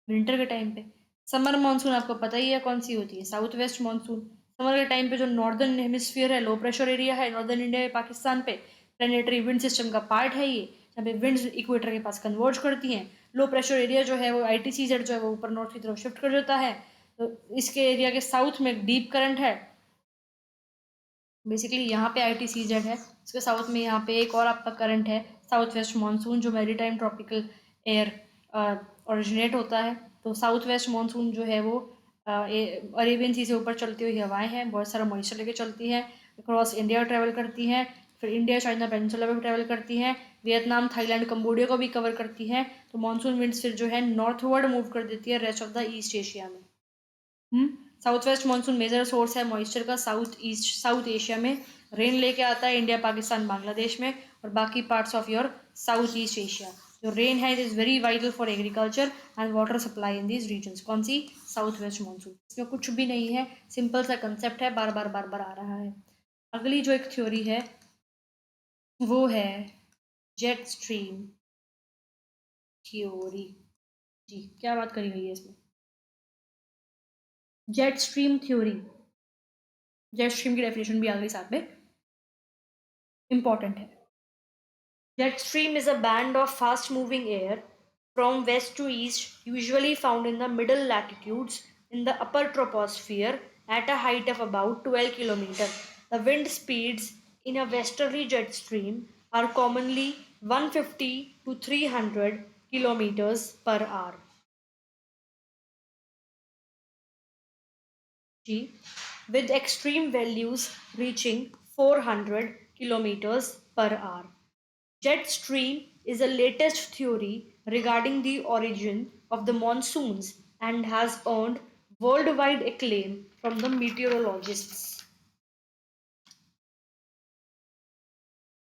विंटर के टाइम पे। समर मानसून आपको पता ही है कौन सी होती है, साउथ वेस्ट मानसून। समर के टाइम पे जो नॉर्दर्न हेमिस्फीयर है, लो प्रेशर एरिया है नॉर्दर्न इंडिया में, पाकिस्तान पे, प्लेनेटरी विंड सिस्टम का पार्ट है ये, जहाँ पे विंड्स इक्वेटर के पास कन्वर्ज करती हैं। लो प्रेशर एरिया जो है वो ITCZ जो है वो ऊपर नॉर्थ की तरफ शिफ्ट कर जाता है, तो इसके एरिया के साउथ में एक डीप करंट है। बेसिकली यहाँ पे ITCZ है, इसके साउथ में यहाँ पे एक और आपका करंट है साउथ वेस्ट मानसून, जो मैरीटाइम ट्रॉपिकल एयर ओरिजिनेट होता है। तो साउथ वेस्ट मानसून जो है वो अरेबियन सी से ऊपर चलती हुई हवाएं हैं, बहुत सारा मॉइस्चर लेके चलती हैं, अक्रॉस इंडिया ट्रैवल करती हैं, फिर इंडिया चाइना पेनिनसुला पे ट्रैवल करती हैं, वियतनाम थाईलैंड कंबोडिया को भी कवर करती हैं। तो मानसून विंड्स फिर जो है नॉर्थवर्ड मूव कर देती है rest of the east Asia में। South west monsoon major source है मॉइस्चर का साउथ एशिया में, रेन लेके आता है इंडिया पाकिस्तान बांग्लादेश में और बाकी parts of your south east Asia. जो रेन है it is very vital for agriculture and water supply in these regions. कौन सी? South west monsoon. इसमें कुछ भी नहीं है, सिंपल सा कंसेप्ट है, बार बार आ रहा है। अगली जो एक थ्योरी है वो है जेट स्ट्रीम थ्योरी। जी, क्या बात करी गई है इसमें? Jet stream theory, jet stream की डेफिनेशन भी आ गई साथ में, इंपॉर्टेंट है। Jet stream is a band of fast moving air from west to east, usually found in the middle latitudes in the upper troposphere at a height of about 12 km. The wind speeds in a westerly jet stream are commonly 150 to 300 kilometers per hour. G, with extreme values reaching 400 kilometers per hour. Jet stream is the latest theory regarding the origin of the monsoons and has earned worldwide acclaim from the meteorologists.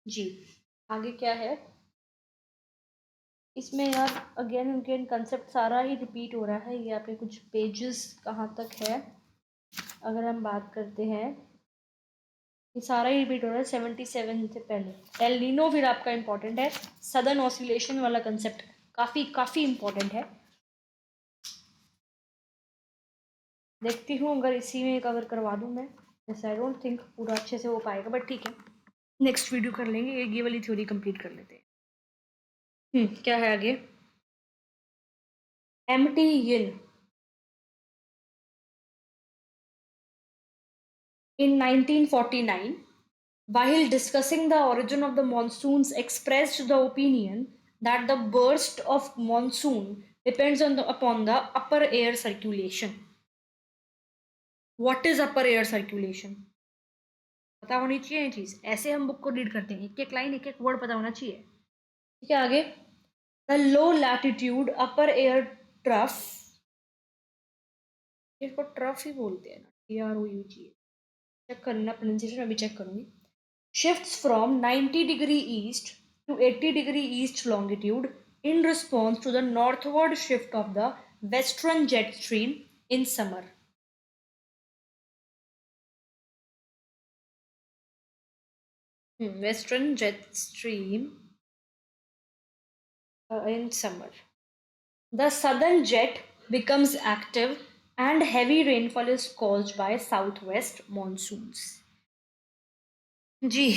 जी, आगे क्या है इसमें यार? Again again concept सारा ही repeat हो रहा है। ये आपके कुछ पेजेस कहाँ तक है अगर हम बात करते हैं, ये सारा ही रिपीट हो रहा है 77 से पहले। एल नीनो फिर आपका इंपॉर्टेंट है, सदर्न ऑसिलेशन वाला कंसेप्ट काफ़ी काफ़ी इंपॉर्टेंट है। देखती हूँ अगर इसी में कवर करवा दूँ मैं, वैसे आई डोंट थिंक पूरा अच्छे से हो पाएगा, बट ठीक है, नेक्स्ट वीडियो कर लेंगे, ये वाली थ्योरी कंप्लीट कर लेते हैं। क्या है आगे? M T Yin in 1949, while discussing the origin of the monsoons, expressed the opinion that the burst of monsoon depends upon the upper air circulation. What is upper air circulation? पता होनी चाहिए ये चीज़, ऐसे हम बुक को रीड करते हैं, एक एक लाइन एक एक वर्ड पता होना चाहिए। ठीक है, आगे the low latitude upper air trough, इसको ट्रफ ही बोलते हैं ना, TROUG, चेक करना प्रोनाउंसिएशन अभी चेक करूंगी। Shifts from 90 degree east to 80 degree east longitude in response to the northward shift of the western jet stream in summer. Western jet stream in summer. The southern jet becomes active and heavy rainfall is caused by southwest monsoons. जी,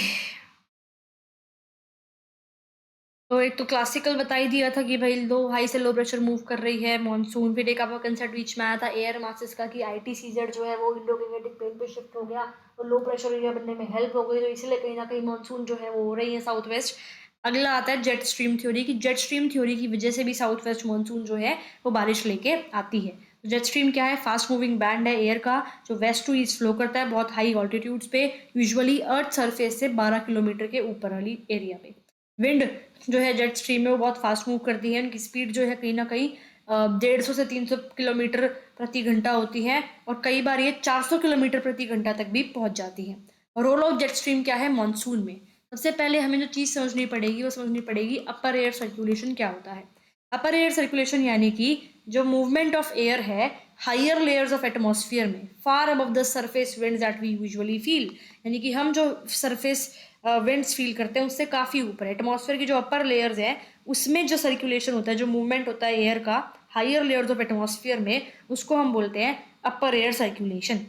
तो एक तो classical बता ही दिया था कि भाई लो high से low pressure move कर रही है मॉनसून। फिर एक आपका कंसेप्ट बीच में आया था एयर मासेस का कि आईटीसीजेड जो है वो इंडो गैंजेटिक प्लेन पे शिफ्ट हो गया, तो लो प्रेशर एरिया बनने में हेल्प हो गई, तो इसलिए कहीं ना कहीं मॉनसून जो है वो हो रही है साउथ वेस्ट। अगला आता है जेट स्ट्रीम थ्योरी की। जेट स्ट्रीम थ्योरी की वजह से भी साउथ वेस्ट मॉनसून जो है वो बारिश लेके आती है। तो जेट स्ट्रीम क्या है? फास्ट मूविंग बैंड है एयर का जो वेस्ट टू ईस्ट फ्लो करता है बहुत हाई ऑल्टीट्यूड्स पे, यूजुअली अर्थ सरफेस से 12 किलोमीटर के ऊपर वाली एरिया पे। विंड जो है जेट स्ट्रीम में वो बहुत फास्ट मूव करती है, उनकी स्पीड जो है कहीं ना कहीं 150 से 300 किलोमीटर प्रति घंटा होती है, और कई बार ये 400 किलोमीटर प्रति घंटा तक भी पहुंच जाती है। रोल ऑफ जेट स्ट्रीम क्या है मानसून में? सबसे पहले हमें जो चीज़ समझनी पड़ेगी वो समझनी पड़ेगी अपर एयर सर्कुलेशन क्या होता है। अपर एयर सर्कुलेशन यानी कि जो मूवमेंट ऑफ एयर है हायर लेयर्स ऑफ एटमॉस्फेयर में far above the surface winds that we usually feel, यानी कि हम जो सरफेस विंड्स फील करते हैं उससे काफ़ी ऊपर एटमॉस्फेयर की जो अपर लेयर्स है उसमें जो सर्कुलेशन होता है, जो मूवमेंट होता है एयर का हायर लेयर्स ऑफ एटमॉस्फेयर में, उसको हम बोलते हैं अपर एयर सर्कुलेशन।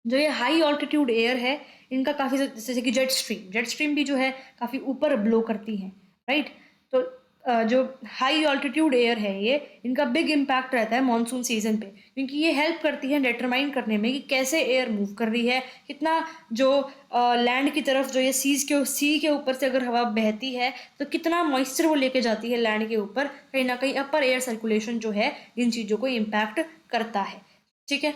जो ये हाई ऑल्टीट्यूड एयर है इनका काफ़ी जैसे कि जेट स्ट्रीम भी जो है काफ़ी ऊपर ब्लो करती है, राइट। तो जो हाई ऑल्टीट्यूड एयर है ये इनका बिग इम्पैक्ट रहता है मानसून सीजन पे, क्योंकि ये हेल्प करती है डिटरमाइन करने में कि कैसे एयर मूव कर रही है, कितना जो लैंड की तरफ जो ये सी के ऊपर से अगर हवा बहती है तो कितना मॉइस्चर वो लेके जाती है लैंड के ऊपर। कहीं ना कहीं अपर एयर सर्कुलेशन जो है इन चीज़ों को इम्पैक्ट करता है, ठीक है।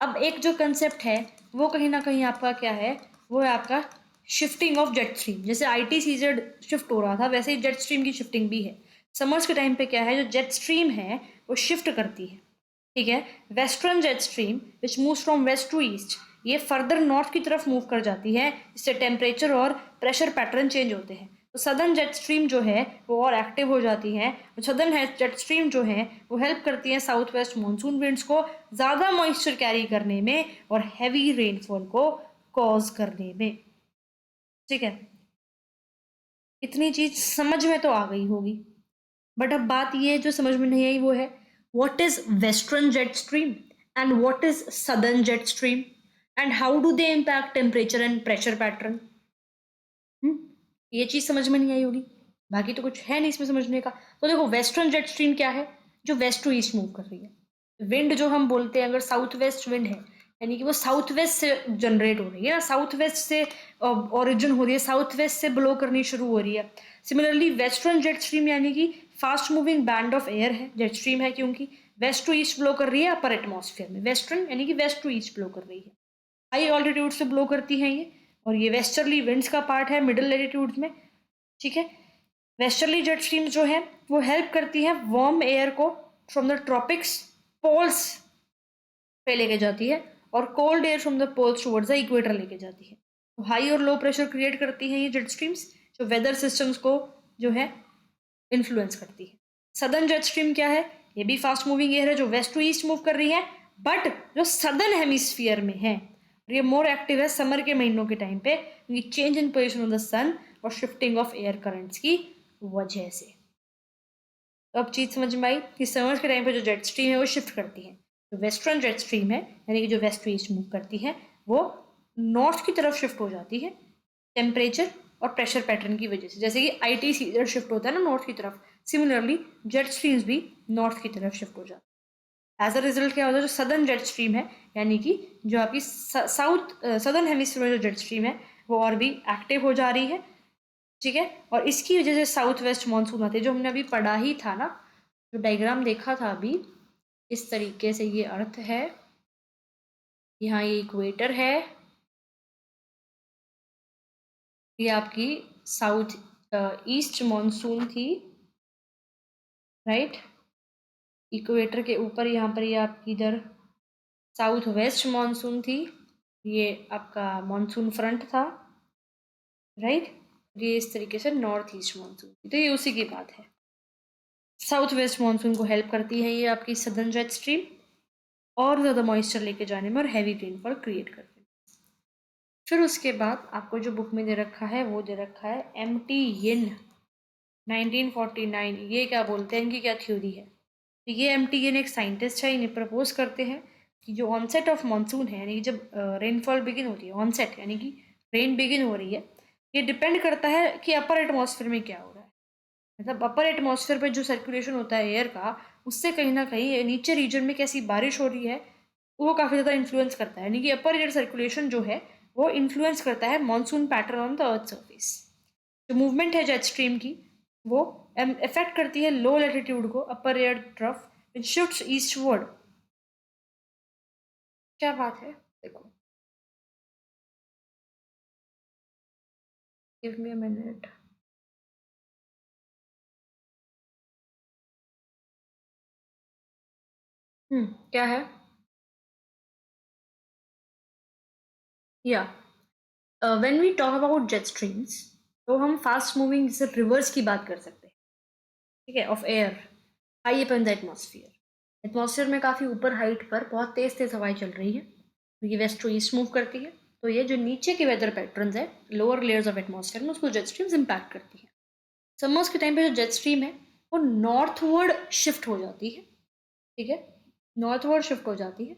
अब एक जो कंसेप्ट है वो कहीं ना कहीं आपका क्या है, वो है आपका शिफ्टिंग ऑफ जेट स्ट्रीम। जैसे आईटीसीजेड शिफ्ट हो रहा था वैसे ही जेट स्ट्रीम की शिफ्टिंग भी है। समर्स के टाइम पे क्या है, जो जेट स्ट्रीम है वो शिफ्ट करती है, ठीक है। Western jet stream which moves from west to east, ये फर्दर नॉर्थ की तरफ मूव कर जाती है, इससे टेम्परेचर और प्रेशर पैटर्न चेंज होते हैं। तो सदर्न जेट स्ट्रीम जो है वो और एक्टिव हो जाती है। सदर्न जेट स्ट्रीम जो है वो हेल्प करती है साउथ वेस्ट मानसून विंड्स को ज़्यादा मॉइस्चर कैरी करने में और हैवी रेनफॉल को कॉज करने में, ठीक है। इतनी चीज समझ में तो आ गई होगी, बट अब बात ये जो समझ में नहीं आई वो है what is western jet stream and what is southern jet stream and how do they impact temperature and pressure pattern. ये चीज समझ में नहीं आई होगी, बाकी तो कुछ है नहीं इसमें समझने का। तो देखो वेस्टर्न जेट स्ट्रीम क्या है, जो वेस्ट टू ईस्ट मूव कर रही है। विंड जो हम बोलते हैं अगर साउथ वेस्ट विंड है यानी कि वो साउथ वेस्ट से जनरेट हो रही है ना, साउथ वेस्ट से ओरिजिन हो रही है, साउथ वेस्ट से ब्लो करनी शुरू हो रही है। सिमिलरली वेस्टर्न जेट स्ट्रीम यानी कि fast moving band of air है, जेट स्ट्रीम है क्योंकि वेस्ट टू ईस्ट ब्लो कर रही है अपर एटमॉस्फेयर में। वेस्टर्न यानी कि वेस्ट टू ईस्ट ब्लो कर रही है, हाई ऑल्टीट्यूड से ब्लो करती हैं ये, और ये वेस्टर्ली विंड्स का पार्ट है मिडिल लेटीट्यूड्स में, ठीक है। वेस्टर्ली जेट स्ट्रीम जो है वो हेल्प करती है वार्म एयर को फ्रॉम द ट्रॉपिक्स पोल्स पे लेके जाती है, और cold air from the poles towards the equator लेके जाती है। तो हाई और लो प्रेशर क्रिएट करती है ये जेट स्ट्रीम्स, जो वेदर सिस्टम्स को जो है इन्फ्लुएंस करती है। सदर्न जेट स्ट्रीम क्या है, ये भी फास्ट मूविंग एयर है जो वेस्ट टू ईस्ट मूव कर रही है, बट जो सदर्न हेमिस्फीयर में है, और ये मोर एक्टिव है समर के महीनों के टाइम पे, क्योंकि change in position of the sun और शिफ्टिंग ऑफ एयर करंट्स की वजह से। तो अब चीज़ समझ में आई कि समर के टाइम पे जो जेट स्ट्रीम है वो शिफ्ट करती है। जो वेस्टर्न जेट स्ट्रीम है यानी कि जो वेस्ट टू ईस्ट मूव करती है वो नॉर्थ की तरफ शिफ्ट हो जाती है टेम्परेचर और प्रेशर पैटर्न की वजह से, जैसे कि आई सीजर शिफ्ट होता है ना नॉर्थ की तरफ, सिमिलरली जेट स्ट्रीम्स भी नॉर्थ की तरफ शिफ्ट हो जाती है। एज अ रिजल्ट क्या होता है, जो सदर्न जेट स्ट्रीम है यानी कि जो आपकी साउथ सदर्न हेमिस्फीयर में जो जेट स्ट्रीम है वो और भी एक्टिव हो जा रही है, ठीक है। और इसकी वजह से साउथ वेस्ट मानसून आते हैं, जो हमने अभी पढ़ा ही था ना, जो डायग्राम देखा था अभी, इस तरीके से ये अर्थ है, यहाँ ये इक्वेटर है, ये आपकी साउथ ईस्ट मानसून थी, राइट। इक्वेटर के ऊपर यहाँ पर ये आपकी इधर साउथ वेस्ट मानसून थी, ये आपका मानसून फ्रंट था, राइट। ये इस तरीके से नॉर्थ ईस्ट मानसून थी, तो ये उसी की बात है। साउथ वेस्ट मानसून को हेल्प करती है ये आपकी सदर्न जेट स्ट्रीम और ज़्यादा मॉइस्चर लेके जाने में और हैवी रेनफॉल क्रिएट करते हैं। फिर उसके बाद आपको जो बुक में दे रखा है वो दे रखा है एम टी यिन 1949। ये क्या बोलते हैं, इनकी क्या थ्योरी है। तो ये एम टी यिन एक साइंटिस्ट है, इन्हें प्रपोज करते हैं कि जो ऑनसेट ऑफ मानसून है यानी कि जब रेनफॉल बिगिन होती है, ऑनसेट यानी कि रेन बिगिन हो रही है, ये डिपेंड करता है कि अपर एटमॉस्फेयर में क्या हो रहा है। मतलब अपर एटमॉस्फेयर पे जो सर्कुलेशन होता है एयर का, उससे कहीं ना कहीं नीचे रीजन में कैसी बारिश हो रही है वो काफ़ी ज़्यादा इन्फ्लुएंस करता है। यानी कि अपर एयर सर्कुलेशन जो है वो इन्फ्लुएंस करता है monsoon pattern on the earth surface. जो मूवमेंट है जेट स्ट्रीम की वो इफेक्ट करती है लो लैटिट्यूड को, अपर एयर ट्रफ विच शिफ्ट्स ईस्टवर्ड। क्या बात है, देखो, गिव मी अ मिनट। क्या है? या when we talk about jet streams, तो हम फास्ट मूविंग जैसे रिवर्स की बात कर सकते हैं, ठीक है, of air high up in the atmosphere. Atmosphere में काफ़ी ऊपर हाइट पर बहुत तेज तेज हवाएं चल रही है, तो ये वेस्ट टू ईस्ट मूव करती है। तो ये जो नीचे के वेदर पैटर्न है लोअर लेयर्स ऑफ एटमॉस्फेयर में, उसको जेट स्ट्रीम्स इम्पैक्ट करती है। समर्स के टाइम पे जो जेट स्ट्रीम है वो नॉर्थवर्ड शिफ्ट हो जाती है, ठीक है, नॉर्थवर्ड शिफ्ट हो जाती है।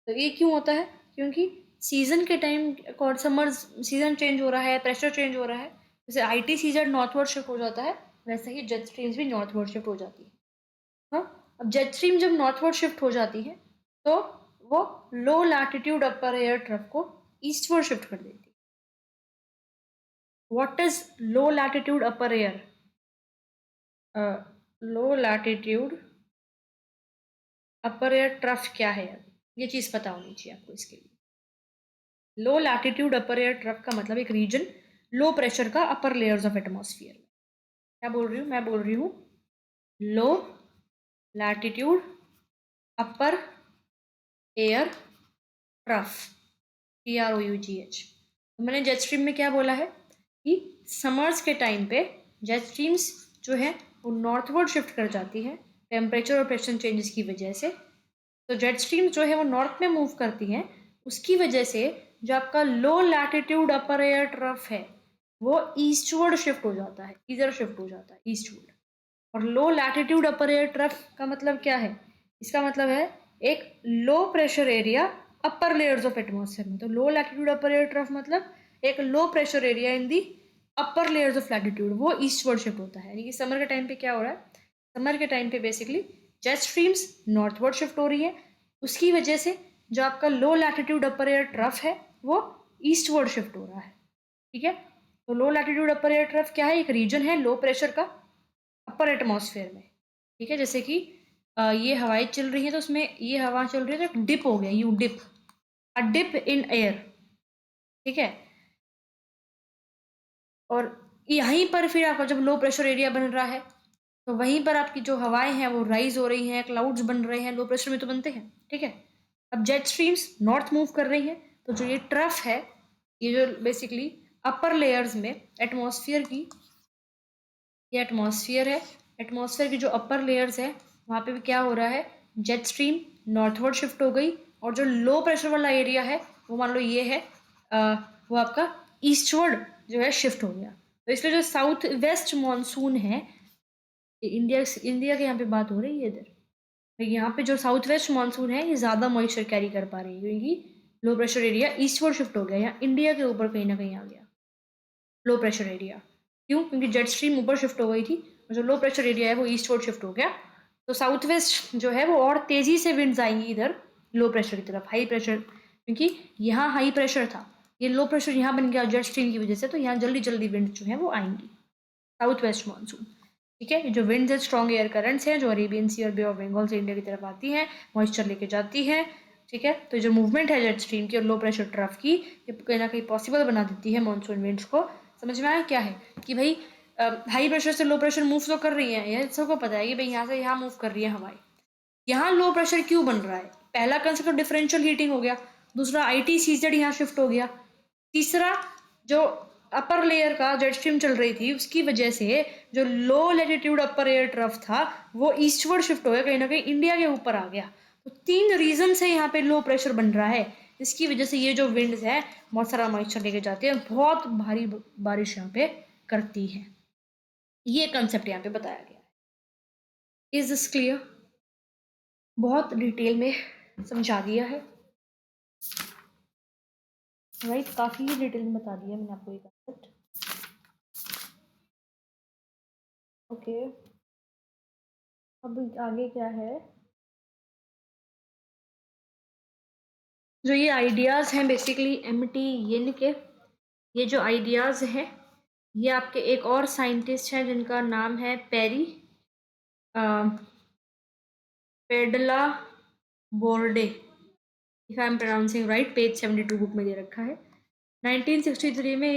तो ये क्यों होता है? क्योंकि सीजन के टाइम और समर सीजन चेंज हो रहा है, प्रेशर चेंज हो रहा है। जैसे आईटी सीजन नॉर्थवर्ड शिफ्ट हो जाता है, वैसे ही जेट स्ट्रीम्स भी नॉर्थवर्ड शिफ्ट हो जाती है। हाँ, अब जेट स्ट्रीम जब नॉर्थवर्ड शिफ्ट हो जाती है तो वो लो लैटिट्यूड अपर एयर ट्रफ को ईस्टवर्ड शिफ्ट कर देती है। What is low latitude upper air? Low latitude upper air trough क्या है? ये चीज पता होनी चाहिए आपको इसके लिए। लो लैटिट्यूड अपर एयर ट्रफ का मतलब एक रीजन लो प्रेशर का अपर लेयर्स ऑफ एटमॉस्फेयर में। क्या बोल रही हूँ? मैं बोल रही हूँ low latitude upper air trough, TROUGH। तो मैंने जेट स्ट्रीम में क्या बोला है कि समर्स के टाइम पे जेट स्ट्रीम्स जो है वो नॉर्थवर्ड शिफ्ट कर जाती है टेम्परेचर और प्रेशर चेंजेस की वजह से। तो जेट स्ट्रीम जो है वो नॉर्थ में मूव करती हैं, उसकी वजह से जो आपका लो लैटिट्यूड अपर एयर ट्रफ है वो ईस्टवर्ड शिफ्ट हो जाता है, इधर शिफ्ट हो जाता है ईस्टवर्ड। और लो लैटिट्यूड अपर एयर ट्रफ का मतलब क्या है? इसका मतलब है एक low pressure area upper layers of atmosphere में। तो लो लैटिट्यूड अपर एयर ट्रफ मतलब एक low pressure area in the upper layers of latitude, वो ईस्टवर्ड शिफ्ट होता है। यानी कि समर के टाइम पे क्या हो रहा है? समर के टाइम पे basically jet streams northward shift हो रही है, उसकी वजह से जो आपका लो लैटिट्यूड अपर एयर ट्रफ है वो ईस्टवर्ड शिफ्ट हो रहा है, ठीक है। तो लो लैटिट्यूड अपर एयर ट्रफ क्या है? एक रीजन है लो प्रेशर का अपर एटमॉस्फेयर में, ठीक है। जैसे कि ये हवाएं चल रही है तो उसमें ये हवा चल रही है तो एक डिप हो गया, U dip, a dip in air, ठीक है। और यहीं पर फिर आपका जब लो प्रेशर एरिया बन रहा है तो वहीं पर आपकी जो हवाएं हैं वो राइज हो रही हैं, क्लाउड्स बन रहे हैं, लो प्रेशर में तो बनते हैं, ठीक है। अब जेट स्ट्रीम्स नॉर्थ मूव कर रही हैं, तो जो ये ट्रफ है, ये जो बेसिकली अपर लेयर्स में एटमॉस्फेयर की, ये एटमॉस्फेयर है, एटमॉस्फेयर की जो अपर लेयर्स है वहाँ पे भी क्या हो रहा है? जेट स्ट्रीम नॉर्थवर्ड शिफ्ट हो गई, और जो लो प्रेशर वाला एरिया है वो मान लो ये है, अ, वो आपका ईस्टवर्ड जो है शिफ्ट हो गया। तो इसलिए जो साउथ वेस्ट मानसून है, इंडिया इंडिया के यहाँ पे बात हो रही है इधर, तो यहाँ पे जो साउथ वेस्ट मानसून है ये ज़्यादा मॉइस्चर कैरी कर पा रही है क्योंकि low pressure area eastward shift हो गया, यहाँ इंडिया के ऊपर कहीं ना कहीं आ गया लो प्रेशर एरिया। क्यों? क्योंकि जेट स्ट्रीम ऊपर शिफ्ट हो गई थी और जो लो प्रेशर एरिया है वो ईस्टवर्ड शिफ्ट हो गया। तो साउथ वेस्ट जो है वो और तेजी से विंड्स आएंगी इधर लो प्रेशर की तरफ, हाई प्रेशर, क्योंकि यहाँ हाई प्रेशर था, ये लो प्रेशर यहाँ बन गया जेट स्ट्रीम की वजह से, तो यहाँ जल्दी जल्दी विंड जो है वो आएंगी साउथ वेस्ट मानसून, ठीक है। जो विंड्स है स्ट्रॉन्ग एयर करंट्स हैं जो अरेबियन सी और बे ऑफ बंगाल से इंडिया की तरफ आती हैं, मॉइस्चर लेके जाती हैं, ठीक है। तो जो मूवमेंट है जेट स्ट्रीम की और लो प्रेशर ट्रफ की, ये कहीं ना कहीं पॉसिबल बना देती है मानसून विंड्स को। समझ में आया क्या है कि भाई हाई प्रेशर से लो प्रेशर मूव तो कर रही है, ये सबको पता है कि भाई यहाँ से यहाँ मूव कर रही है हवाएं। यहाँ लो प्रेशर क्यों बन रहा है? पहला कंसेप्ट तो डिफरेंशियल हीटिंग हो गया, दूसरा आईटी सीजेड यहाँ शिफ्ट हो गया, तीसरा जो अपर लेयर का जेट स्ट्रीम चल रही थी उसकी वजह से जो लो लैटिट्यूड अपर एयर ट्रफ था वो ईस्टवर्ड शिफ्ट हो गया, कहीं ना कहीं इंडिया के ऊपर आ गया। तो तीन रीजन से यहाँ पे लो प्रेशर बन रहा है, इसकी वजह से ये जो विंड्स है बहुत सारा मॉइस्चर लेके जाती है, बहुत भारी बारिश यहाँ पे करती है। ये कंसेप्ट यहाँ पे बताया गया है। Is this clear? बहुत डिटेल में समझा दिया है, राइट, काफ़ी डिटेल में बता दिया मैंने आपको ये कंसेप्ट। ओके, अब आगे क्या है? जो ये आइडियाज़ हैं बेसिकली एमटी यिन के, ये जो आइडियाज़ हैं ये आपके एक और साइंटिस्ट हैं जिनका नाम है पेरी पेडला बोर्डे, if I am pronouncing right, page 72 book में दे रखा है। 1963 में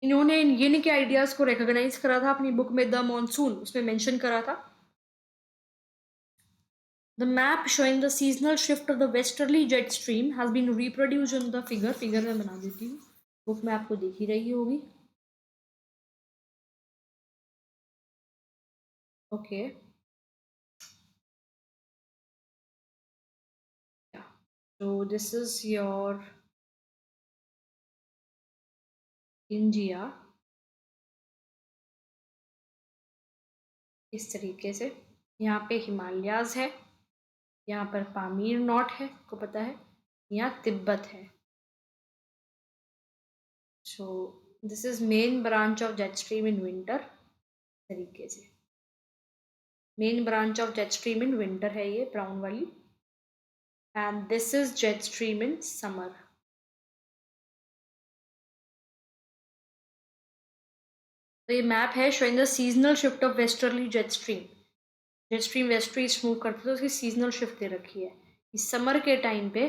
इन्होंने इन यिन के आइडियाज़ को रिकॉग्नाइज करा था अपनी बुक में द मॉनसून, उसमें मेंशन करा था। The map showing the seasonal shift of the westerly jet stream has been reproduced in the figure में बना देती हूँ, बुक में आपको दिख ही रही होगी। Okay, so this is your India, इस तरीके से। यहाँ पे हिमालयाज है, यहाँ पर पामीर नॉट है, को पता है, यहाँ तिब्बत है। So this is main branch of jet stream in winter, तरीके से main branch of jet stream in winter है ये ब्राउन वाली, and this is jet stream in summer. तो ये मैप है showing the seasonal shift of westerly jet stream. Jet stream west east move करती है तो उसकी सीजनल शिफ्ट दे रखी है। इस समर के टाइम पे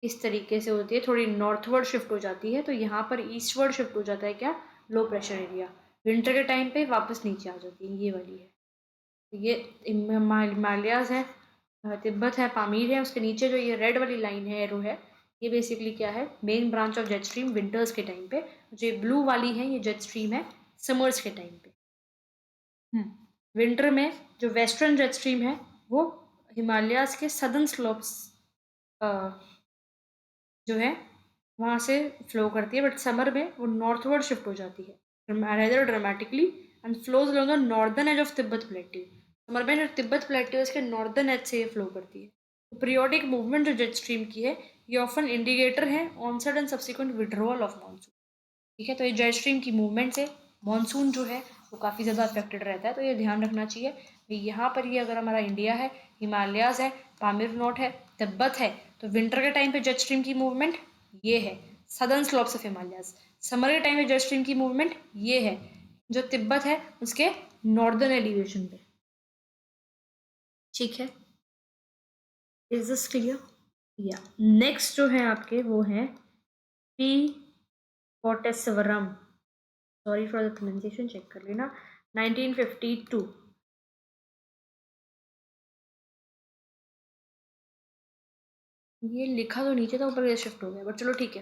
इस तरीके से होती है, थोड़ी नॉर्थवर्ड शिफ्ट हो जाती है, तो यहाँ पर ईस्टवर्ड शिफ्ट हो जाता है क्या, लो प्रेशर एरिया। विंटर के टाइम पे वापस नीचे आ जाती है, ये वाली है। तो ये हिमालयाज है, तिब्बत है, पामीर है, उसके नीचे जो ये रेड वाली लाइन है, एरो है, ये बेसिकली क्या है, main branch of jet stream winters के टाइम पे। जो ये ब्लू वाली है ये जेट स्ट्रीम है समर्स के टाइम पे। विंटर में जो वेस्टर्न जेट स्ट्रीम है वो हिमालयाज के सदर्न स्लोप्स जो है वहाँ से फ्लो करती है, बट समर में वो नॉर्थवर्ड शिफ्ट हो जाती है rather dramatically and flows along the northern edge of Tibet plateau. Summer में जो तिब्बत प्लेट्यू है इसके नॉर्दर्न एज से ये फ्लो करती है। तो पीरियोडिक मूवमेंट जो जेट स्ट्रीम की है ये ऑफन इंडिकेटर है onset and subsequent withdrawal of monsoon. ठीक है, तो ये जेट स्ट्रीम की मूवमेंट से मानसून जो है वो काफ़ी ज़्यादा अफेक्टेड रहता है, तो ये ध्यान रखना चाहिए। यहाँ पर ये अगर हमारा इंडिया है, हिमालयाज है, पामीर नॉट है, तिब्बत है, तो विंटर के टाइम पे जेट स्ट्रीम की मूवमेंट ये है southern slopes of Himalayas. Summer के टाइम पे जेट स्ट्रीम की मूवमेंट ये है जो तिब्बत है उसके नॉर्दर्न एलिवेशन पे। ठीक है, इज दिस क्लियर? या नेक्स्ट जो है आपके वो है P Koteswaram, sorry for the pronunciation, check कर लेना, 1952। ये लिखा तो नीचे था, ऊपर शिफ्ट हो गया, बट चलो ठीक है।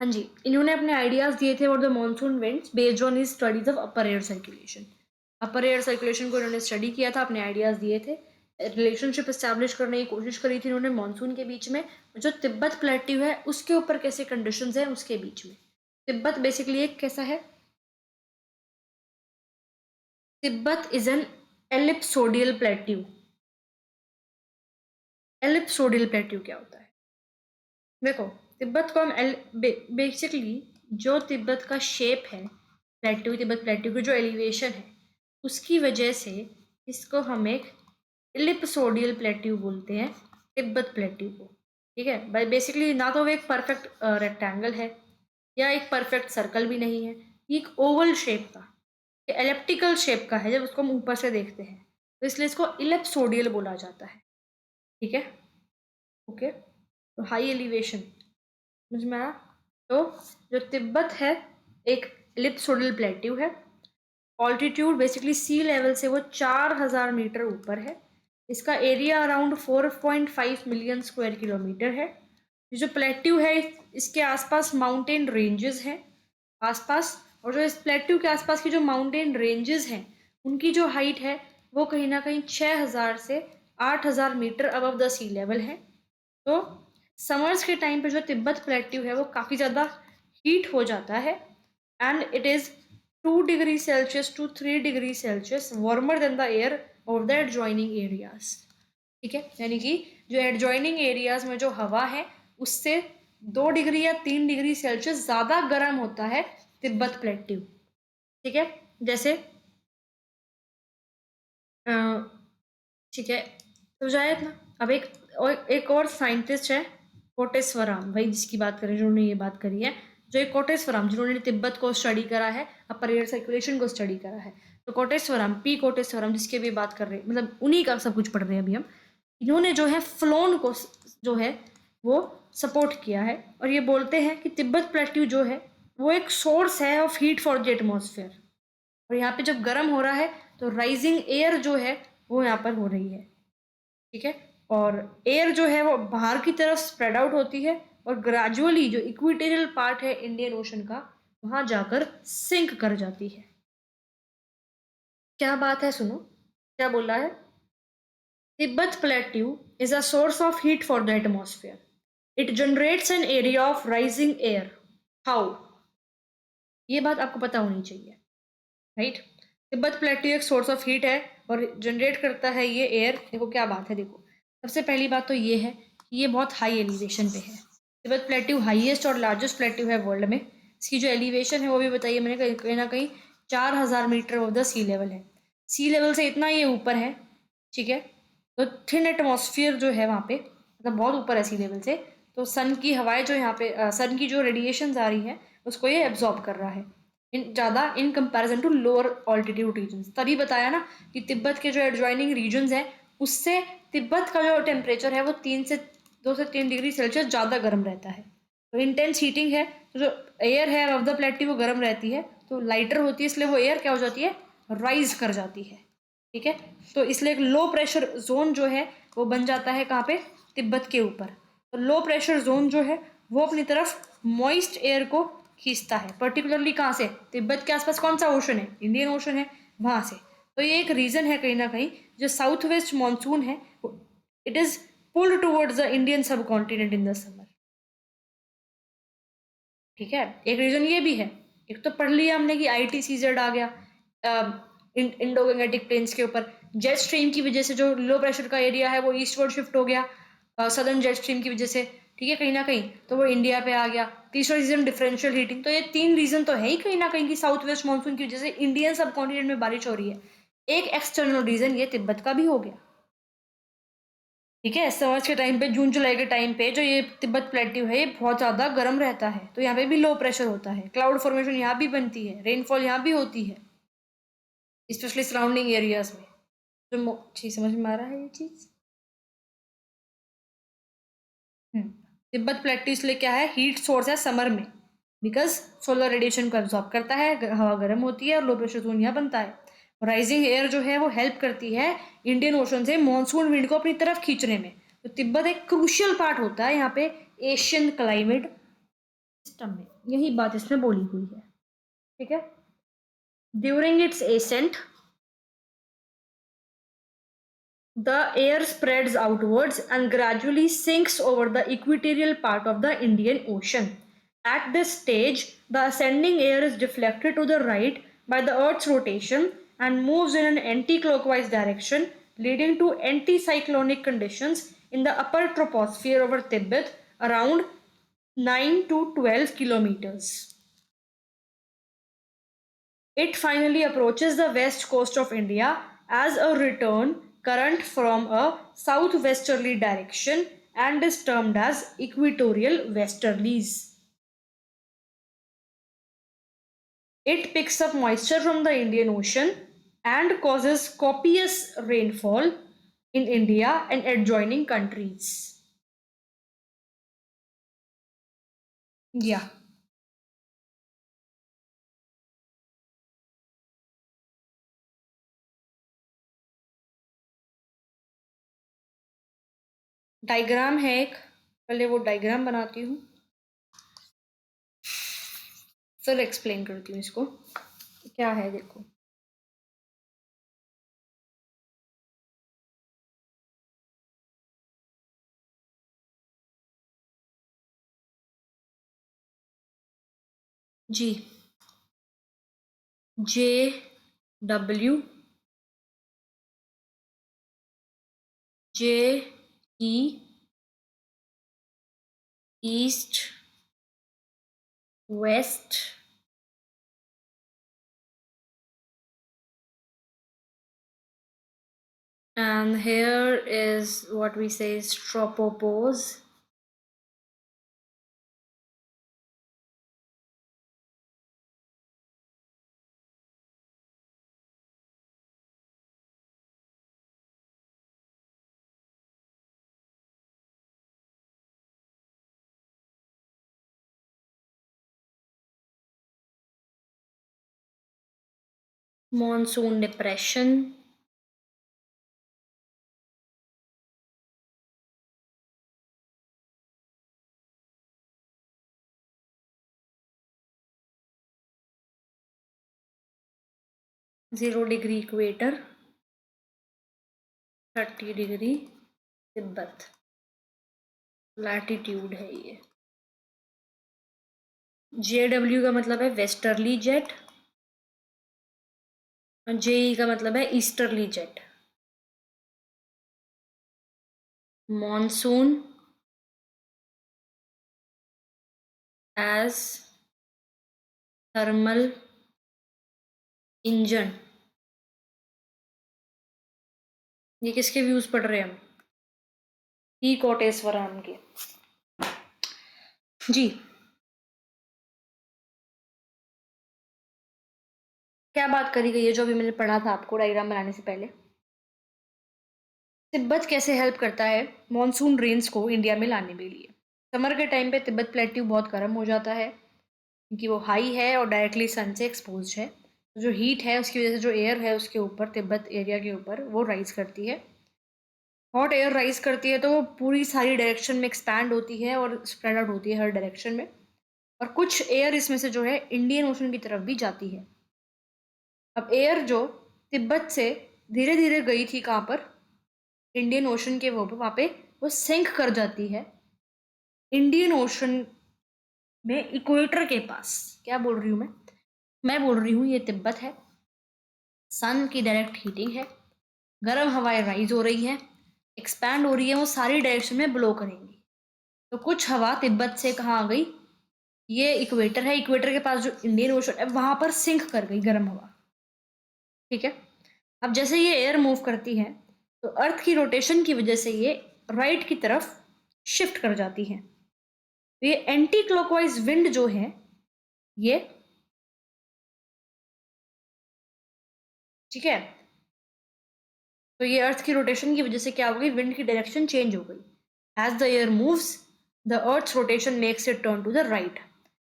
हाँ जी, इन्होंने अपने आइडियाज़ दिए थे और the monsoon winds based on his studies of upper air circulation. Upper air circulation को इन्होंने स्टडी किया था, अपने आइडियाज़ दिए थे, रिलेशनशिप इस्टेब्लिश करने की कोशिश करी थी इन्होंने मानसून के बीच में, जो तिब्बत प्लेट्यू है उसके ऊपर कैसे कंडीशंस हैं उसके बीच में। तिब्बत बेसिकली एक कैसा है, Tibet is an ellipsoidal plateau. Ellipsoidal plateau क्या होता है, देखो तिब्बत को हम बेसिकली जो तिब्बत का शेप है, प्लेट्यू तिब्बत प्लेट्यू की जो एलिवेशन है उसकी वजह से इसको हम एक इलिप्सोडियल प्लेट्यू बोलते हैं, तिब्बत प्लेट्यू को। ठीक है भाई, बेसिकली ना तो वो एक परफेक्ट रेक्टेंगल है या एक परफेक्ट सर्कल भी नहीं है, ये एक ओवल शेप का, एलिप्टिकल शेप का है जब उसको हम ऊपर से देखते हैं, तो इसलिए इसको इलिप्सोडियल बोला जाता है। ठीक है, ओके, तो हाई एलिवेशन समझ में आया। तो जो तिब्बत है एक इलिप्सोडल प्लेट्यू है, ऑल्टीट्यूड बेसिकली सी लेवल से वो 4000 मीटर ऊपर है, इसका area around 4.5 million square kilometre है। ये जो प्लेट्यू है इसके आसपास माउंटेन रेंजेस हैं आसपास, और जो इस प्लेट्यू के आसपास की जो माउंटेन रेंजेस हैं उनकी जो हाइट है वो कहीं ना कहीं 6000 से 8000 metre above the sea level है। तो समर्स के टाइम पे जो तिब्बत प्लेट्यू है वो काफ़ी ज़्यादा हीट हो जाता है, and it is 2 degree celsius to 3 degree celsius warmer than the air of the adjoining areas. ठीक है, यानी कि जो एडजॉइनिंग एरियाज में जो हवा है उससे 2 डिग्री या 3 डिग्री सेल्सियस ज़्यादा गर्म होता है तिब्बत प्लेट्यू। ठीक है, जैसे ठीक है, तो जायद ना। अब एक और साइंटिस्ट है, कोटेश्वरम, भाई जिसकी बात करें, जिन्होंने ये बात करी है, जो एक कोटेश्वरम, जिन्होंने तिब्बत को स्टडी करा है, अपर एयर सर्कुलेशन को स्टडी करा है। तो कोटेश्वरम, पी कोटेश्वरम, जिसके भी बात कर रहे हैं, मतलब उन्हीं का सब कुछ पढ़ रहे हैं अभी हम। इन्होंने जो है फ्लोन को जो है वो सपोर्ट किया है, और ये बोलते हैं कि तिब्बत प्लेट्यू जो है वो एक सोर्स है of heat for the atmosphere. और यहाँ पे जब गर्म हो रहा है तो राइजिंग एयर जो है वो यहाँ पर हो रही है। ठीक है, और एयर जो है वो बाहर की तरफ स्प्रेड आउट होती है, और ग्रेजुअली जो इक्वेटोरियल पार्ट है इंडियन ओशन का, वहां जाकर सिंक कर जाती है। क्या बात है, सुनो क्या बोला है। Tibet plateau is a source of heat for the atmosphere. It generates an area of rising air. How? ये बात आपको पता होनी चाहिए, राइट। तिब्बत प्लेट्यू एक सोर्स ऑफ हीट है और जनरेट करता है ये एयर। देखो क्या बात है, देखो सबसे पहली बात तो ये है कि ये बहुत हाई एलिवेशन पे है। तिब्बत प्लेट्यू हाईएस्ट और लार्जेस्ट प्लेट्यू है वर्ल्ड में। इसकी जो एलिवेशन है वो भी बताइए मैंने, कहीं ना कहीं 4,000 metre of the sea level है। सी लेवल से इतना ये ऊपर है, ठीक है। तो थिन एटमॉस्फेयर जो है वहाँ पे, मतलब बहुत ऊपर है सी लेवल से। तो सन की हवाएं जो यहाँ पे सन की जो रेडिएशन आ रही है उसको ये एब्जॉर्ब कर रहा है इन ज़्यादा, in comparison to lower altitude regions. तभी बताया ना कि तिब्बत के जो एडजॉइनिंग रीजन्स हैं उससे तिब्बत का जो टेम्परेचर है वो 2 से 3 डिग्री सेल्सियस ज़्यादा गर्म रहता है। तो इंटेंस हीटिंग है, तो जो एयर है अबव द प्लेट्यू वो गर्म रहती है, तो लाइटर होती है, इसलिए वो एयर क्या हो जाती है, राइज कर जाती है। ठीक है, तो इसलिए एक लो प्रेशर जोन जो है वो बन जाता है कहाँ पे, तिब्बत के ऊपर। तो लो प्रेशर जोन जो है वो अपनी तरफ मॉइस्ट एयर को खींचता है, पर्टिकुलरली कहाँ से, तिब्बत के आसपास कौन सा ओशन है, इंडियन ओशन है, वहां से। तो ये एक रीजन है कहीं ना कहीं, जो साउथ वेस्ट मानसून है it is pulled towards the Indian सब कॉन्टिनेंट इन द समर। ठीक है, एक रीजन ये भी है। एक तो पढ़ लिया हमने कि ITCZ आ गया इंडो गंगेटिक प्लेन्स के ऊपर, जेट स्ट्रीम की वजह से जो लो प्रेशर का एरिया है वो ईस्टवर्ड शिफ्ट हो गया सदर्न जेट स्ट्रीम की वजह से। ठीक है, कहीं ना कहीं तो वो इंडिया पे आ गया। तीसरा रीजन डिफरेंशियल हीटिंग। तो ये 3 रीजन तो है ही कहीं ना कहीं कि साउथ वेस्ट मानसून की वजह से इंडियन सब कॉन्टिनेंट में बारिश हो रही है। एक एक्सटर्नल रीजन ये तिब्बत का भी हो गया। ठीक है, समर्स के टाइम पे, जून जुलाई के टाइम पे जो ये तिब्बत प्लेट्यू है ये बहुत ज़्यादा गर्म रहता है, तो यहाँ पे भी लो प्रेशर होता है, क्लाउड फॉर्मेशन यहाँ भी बनती है, रेनफॉल यहाँ भी होती है, स्पेशली सराउंडिंग एरियाज में। जो ठीक समझ में आ रहा है ये चीज़। तिब्बत प्लेट्यू इसलिए क्या है, हीट सोर्स है समर में, बिकॉज सोलर रेडिएशन को एब्जॉर्ब करता है, हवा गर्म होती है और लो प्रेशर जोन यहाँ बनता है। राइजिंग एयर जो है वो हेल्प करती है इंडियन ओशन से मॉनसून विंड को अपनी तरफ खींचने में। तो तिब्बत एक क्रूशियल पार्ट होता है यहाँ पे एशियन क्लाइमेट सिस्टम में, यही बात इसमें बोली हुई है। ठीक है, during its ascent the air spreads outwards and gradually sinks over the equatorial part of the Indian Ocean. At this stage, the ascending air is deflected to the right by the Earth's rotation and moves in an anti-clockwise direction, leading to anticyclonic conditions in the upper troposphere over Tibet around 9 to 12 kilometers. It finally approaches the west coast of India as a return current from a southwesterly direction and is termed as equatorial westerlies. It picks up moisture from the Indian Ocean and causes copious rainfall in India and adjoining countries. Yeah. Diagram है एक, पहले वो diagram बनाती हूँ, फिर explain करती हूँ इसको क्या है। देखो जी, JW, JE, east, west, And here is what we say is tropopause. Monsoon depression. (0° equator, 30° Tibet latitude है ये. JW का मतलब है वेस्टर्ली जेट और JE का मतलब है easterly jet. Monsoon as thermal engine. ये किसके व्यूज पढ़ रहे हैं हम? ई कोटेश्वरम के. जी, क्या बात करी गई है जो अभी मैंने पढ़ा था आपको डायग्राम बनाने से पहले? तिब्बत कैसे हेल्प करता है मॉनसून रेन्स को इंडिया में लाने के लिए? समर के टाइम पे तिब्बत प्लेट्यू बहुत गर्म हो जाता है क्योंकि वो हाई है और डायरेक्टली सन से एक्सपोज है. तो जो हीट है उसकी वजह से जो एयर है उसके ऊपर तिब्बत एरिया के ऊपर वो राइज करती है. हॉट एयर राइज करती है तो वो पूरी सारी डायरेक्शन में एक्सपैंड होती है और स्प्रेड आउट होती है हर डायरेक्शन में. और कुछ एयर इसमें से जो है इंडियन ओशन की तरफ भी जाती है. अब एयर जो तिब्बत से धीरे धीरे गई थी कहाँ पर? इंडियन ओशन के वो वहाँ पे वो सिंक कर जाती है इंडियन ओशन में इक्वेटर के पास. क्या बोल रही हूँ मैं बोल रही हूँ ये तिब्बत है. सन की डायरेक्ट हीटिंग है, गर्म हवाएं राइज हो रही हैं, एक्सपैंड हो रही है, वो सारी डायरेक्शन में ब्लो करेंगी. तो कुछ हवा तिब्बत से कहाँ आ गई? ये इक्वेटर है, इक्वेटर के पास जो इंडियन ओशन है वहां पर सिंक कर गई गर्म हवा. ठीक है. अब जैसे ये एयर मूव करती है तो अर्थ की रोटेशन की वजह से ये राइट की तरफ शिफ्ट कर जाती है. तो ये एंटी क्लॉकवाइज विंड जो है ये, ठीक है, तो ये अर्थ की रोटेशन की वजह से क्या हो गई? विंड की डायरेक्शन चेंज हो गई. As the air moves the earth rotation makes it turn to the right.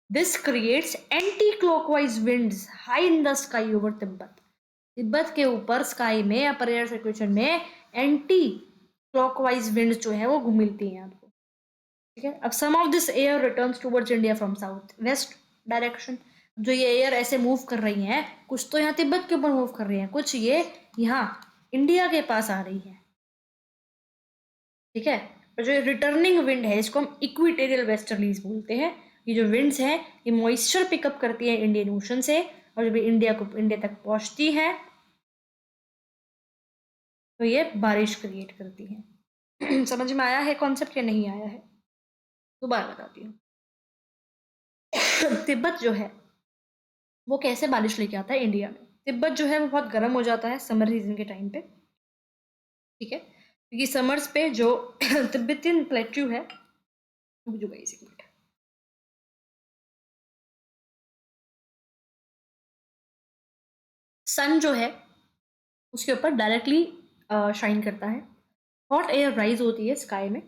This creates anti clockwise winds high in the sky over Tibet. Tibet के ऊपर स्काई में अपर एयर सर्कुलेशन में एंटी क्लॉकवाइज विंड्स जो है वो घूमती हैं आपको. ठीक है. अब some of this air returns towards India from south west direction. जो ये एयर ऐसे मूव कर रही हैं कुछ तो यहाँ तिब्बत के ऊपर मूव कर रही हैं, कुछ ये यहाँ इंडिया के पास आ रही है. ठीक है. और जो रिटर्निंग विंड है इसको हम इक्विटेरियल वेस्टर्लीज बोलते हैं. ये जो विंड्स हैं ये मॉइस्चर पिकअप करती है इंडियन ओशन से और जब इंडिया तक पहुंचती है तो ये बारिश क्रिएट करती है. समझ में आया है कॉन्सेप्ट या नहीं आया है? दोबारा बताती हूँ. तिब्बत जो है वो कैसे बारिश लेके आता है इंडिया में? तिब्बत जो है वो बहुत गर्म हो जाता है समर सीजन के टाइम पे. ठीक है. क्योंकि समर्स पे जो तिब्बतियन प्लेट्यू है, रुक जाओ गाइस एक मिनट. सन जो है उसके ऊपर डायरेक्टली शाइन करता है. हॉट एयर राइज होती है स्काई में.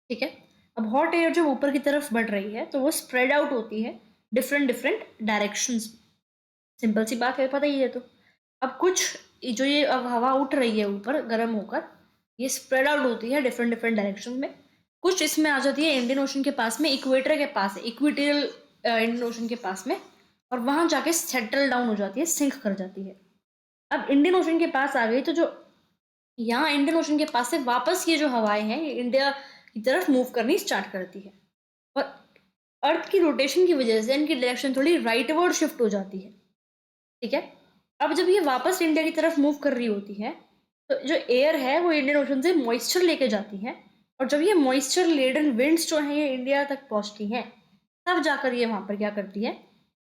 ठीक है. अब हॉट एयर जब ऊपर की तरफ बढ़ रही है तो वो स्प्रेड आउट होती है डिफरेंट डिफरेंट डायरेक्शंस. सिंपल सी बात है, पता ही है. तो अब कुछ जो ये अब हवा उठ रही है ऊपर गर्म होकर ये स्प्रेड आउट होती है डिफरेंट डिफरेंट डायरेक्शन में. कुछ इसमें आ जाती है इंडियन ओशन के पास में, इक्वेटर के पास है, इक्वेटोरियल इंडियन ओशन के पास में, और वहां जाके सेटल डाउन हो जाती है, सिंक कर जाती है. अब इंडियन ओशन के पास आ गई तो जो यहाँ इंडियन ओशन के पास से वापस ये जो हवाएं हैं ये इंडिया की तरफ मूव करनी स्टार्ट करती है. और अर्थ की रोटेशन की वजह से इनकी डायरेक्शन थोड़ी राइटवर्ड शिफ्ट हो जाती है. ठीक है. अब जब ये वापस इंडिया की तरफ मूव कर रही होती है तो जो एयर है वो इंडियन ओशन से मॉइस्चर लेके जाती है. और जब ये मॉइस्चर लेडन विंड्स जो हैं ये इंडिया तक पहुंचती हैं तब जाकर ये वहां पर क्या करती है?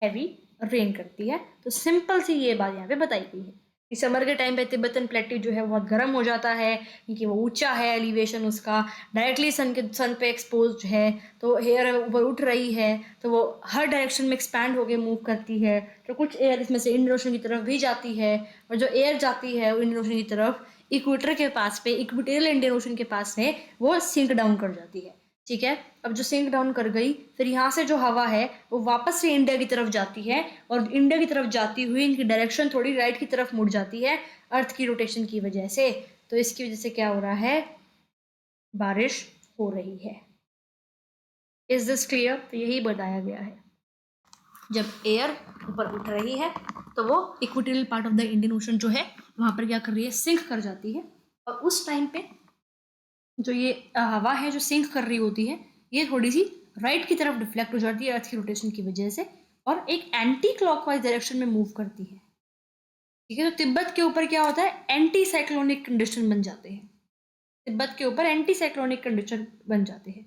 हैवी रेन करती है. तो सिंपल सी ये बात यहाँ पे बताई गई है. समर के टाइम पे तिब्बतन प्लेट्यू जो है बहुत गर्म हो जाता है क्योंकि वो ऊंचा है, एलिवेशन उसका डायरेक्टली सन पे एक्सपोज है, तो एयर ऊपर उठ रही है, तो वो हर डायरेक्शन में एक्सपैंड होकर मूव करती है। तो कुछ एयर इसमें से इंडियन ओशन की तरफ भी जाती है, और जो एयर जाती है वो इंडियन ओशन की तरफ इक्वेटर के पास पे, इक्वेटोरियल इंडियन ओशन के पास में वो सिंक डाउन कर जाती है। ठीक है, अब जो सिंक डाउन कर गई, फिर यहाँ से जो हवा है वो वापस से इंडिया की तरफ जाती है, और इंडिया की तरफ जाती हुई इनकी डायरेक्शन थोड़ी राइट की तरफ मुड़ जाती है अर्थ की रोटेशन की वजह से। तो इसकी वजह से क्या हो रहा है, बारिश हो रही है। Is this clear? तो यही बताया गया है, जब एयर ऊपर उठ रही है तो वो equatorial part of the Indian ocean जो है वहां पर क्या कर रही है, सिंक कर जाती है, और उस टाइम पे जो ये हवा है जो सिंक कर रही होती है, ये थोड़ी सी राइट की तरफ डिफ्लेक्ट हो जाती है अर्थ की रोटेशन की वजह से, और एक एंटी क्लॉकवाइज डायरेक्शन में मूव करती है। ठीक है, तो तिब्बत के ऊपर क्या होता है, एंटी साइक्लोनिक कंडीशन बन जाते हैं। तिब्बत के ऊपर एंटी साइक्लोनिक कंडीशन बन जाते हैं,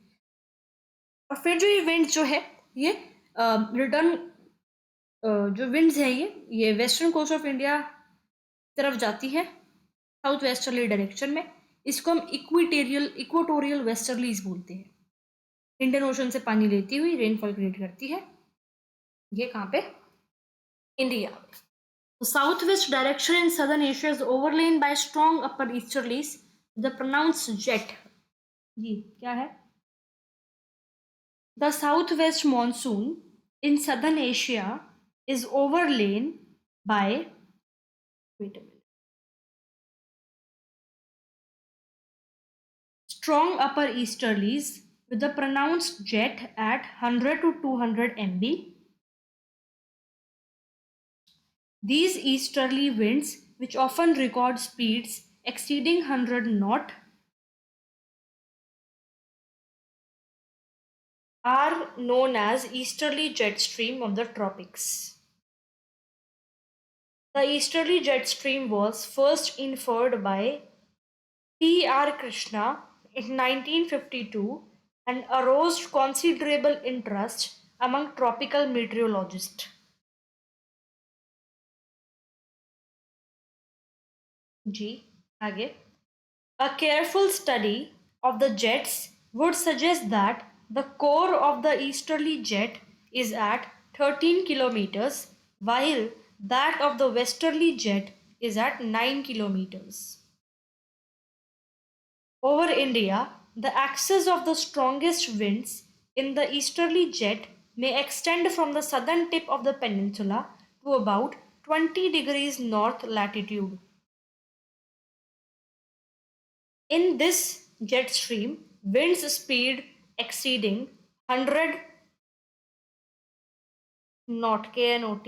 और फिर जो ये विंड जो है ये रिटर्न, जो विंड्स है ये वेस्टर्न कोस्ट ऑफ इंडिया तरफ जाती है साउथ वेस्टर्ली डायरेक्शन में। इसको हम इक्वेटोरियल वेस्टर्लीज बोलते हैं। इंडियन ओशन से पानी लेती हुई रेनफॉल क्रिएट करती है, ये कहाँ पे, India. The southwest direction in southern Asia is overlain by strong upper easterlies with a pronounced jet. जी क्या है? The southwest monsoon in southern Asia is overlain by, wait a minute, strong upper easterlies with a pronounced jet at 100 to 200 MB. These easterly winds, which often record speeds exceeding 100 knot, are known as easterly jet stream of the tropics. The easterly jet stream was first inferred by P.R. Krishna in 1952 and aroused considerable interest among tropical meteorologists. जी आगे, a careful study of the jets would suggest that the core of the easterly jet is at 13 kilometers, while that of the westerly jet is at 9 kilometers. Over India, the axis of the strongest winds in the easterly jet may extend from the southern tip of the peninsula to about 20 degrees north latitude. In this jet stream, winds speed exceeding 100 knot (knot)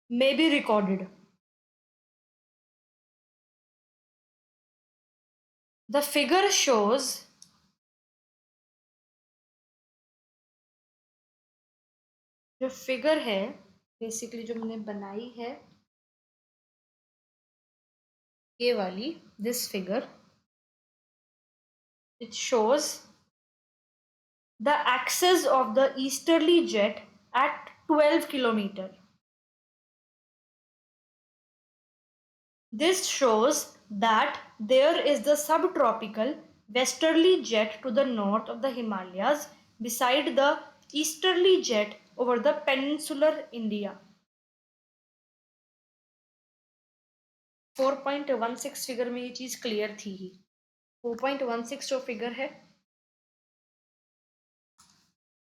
may be recorded. The figure shows जो figure है basically जो मैंने बनाई है ये वाली, this figure, it shows the axis of the easterly jet at 12 kilometer. This shows that there is the subtropical westerly jet to the north of the Himalayas beside the easterly jet over the peninsular India. 4.16 figure में ये चीज clear थी ही। 4.16 जो figure है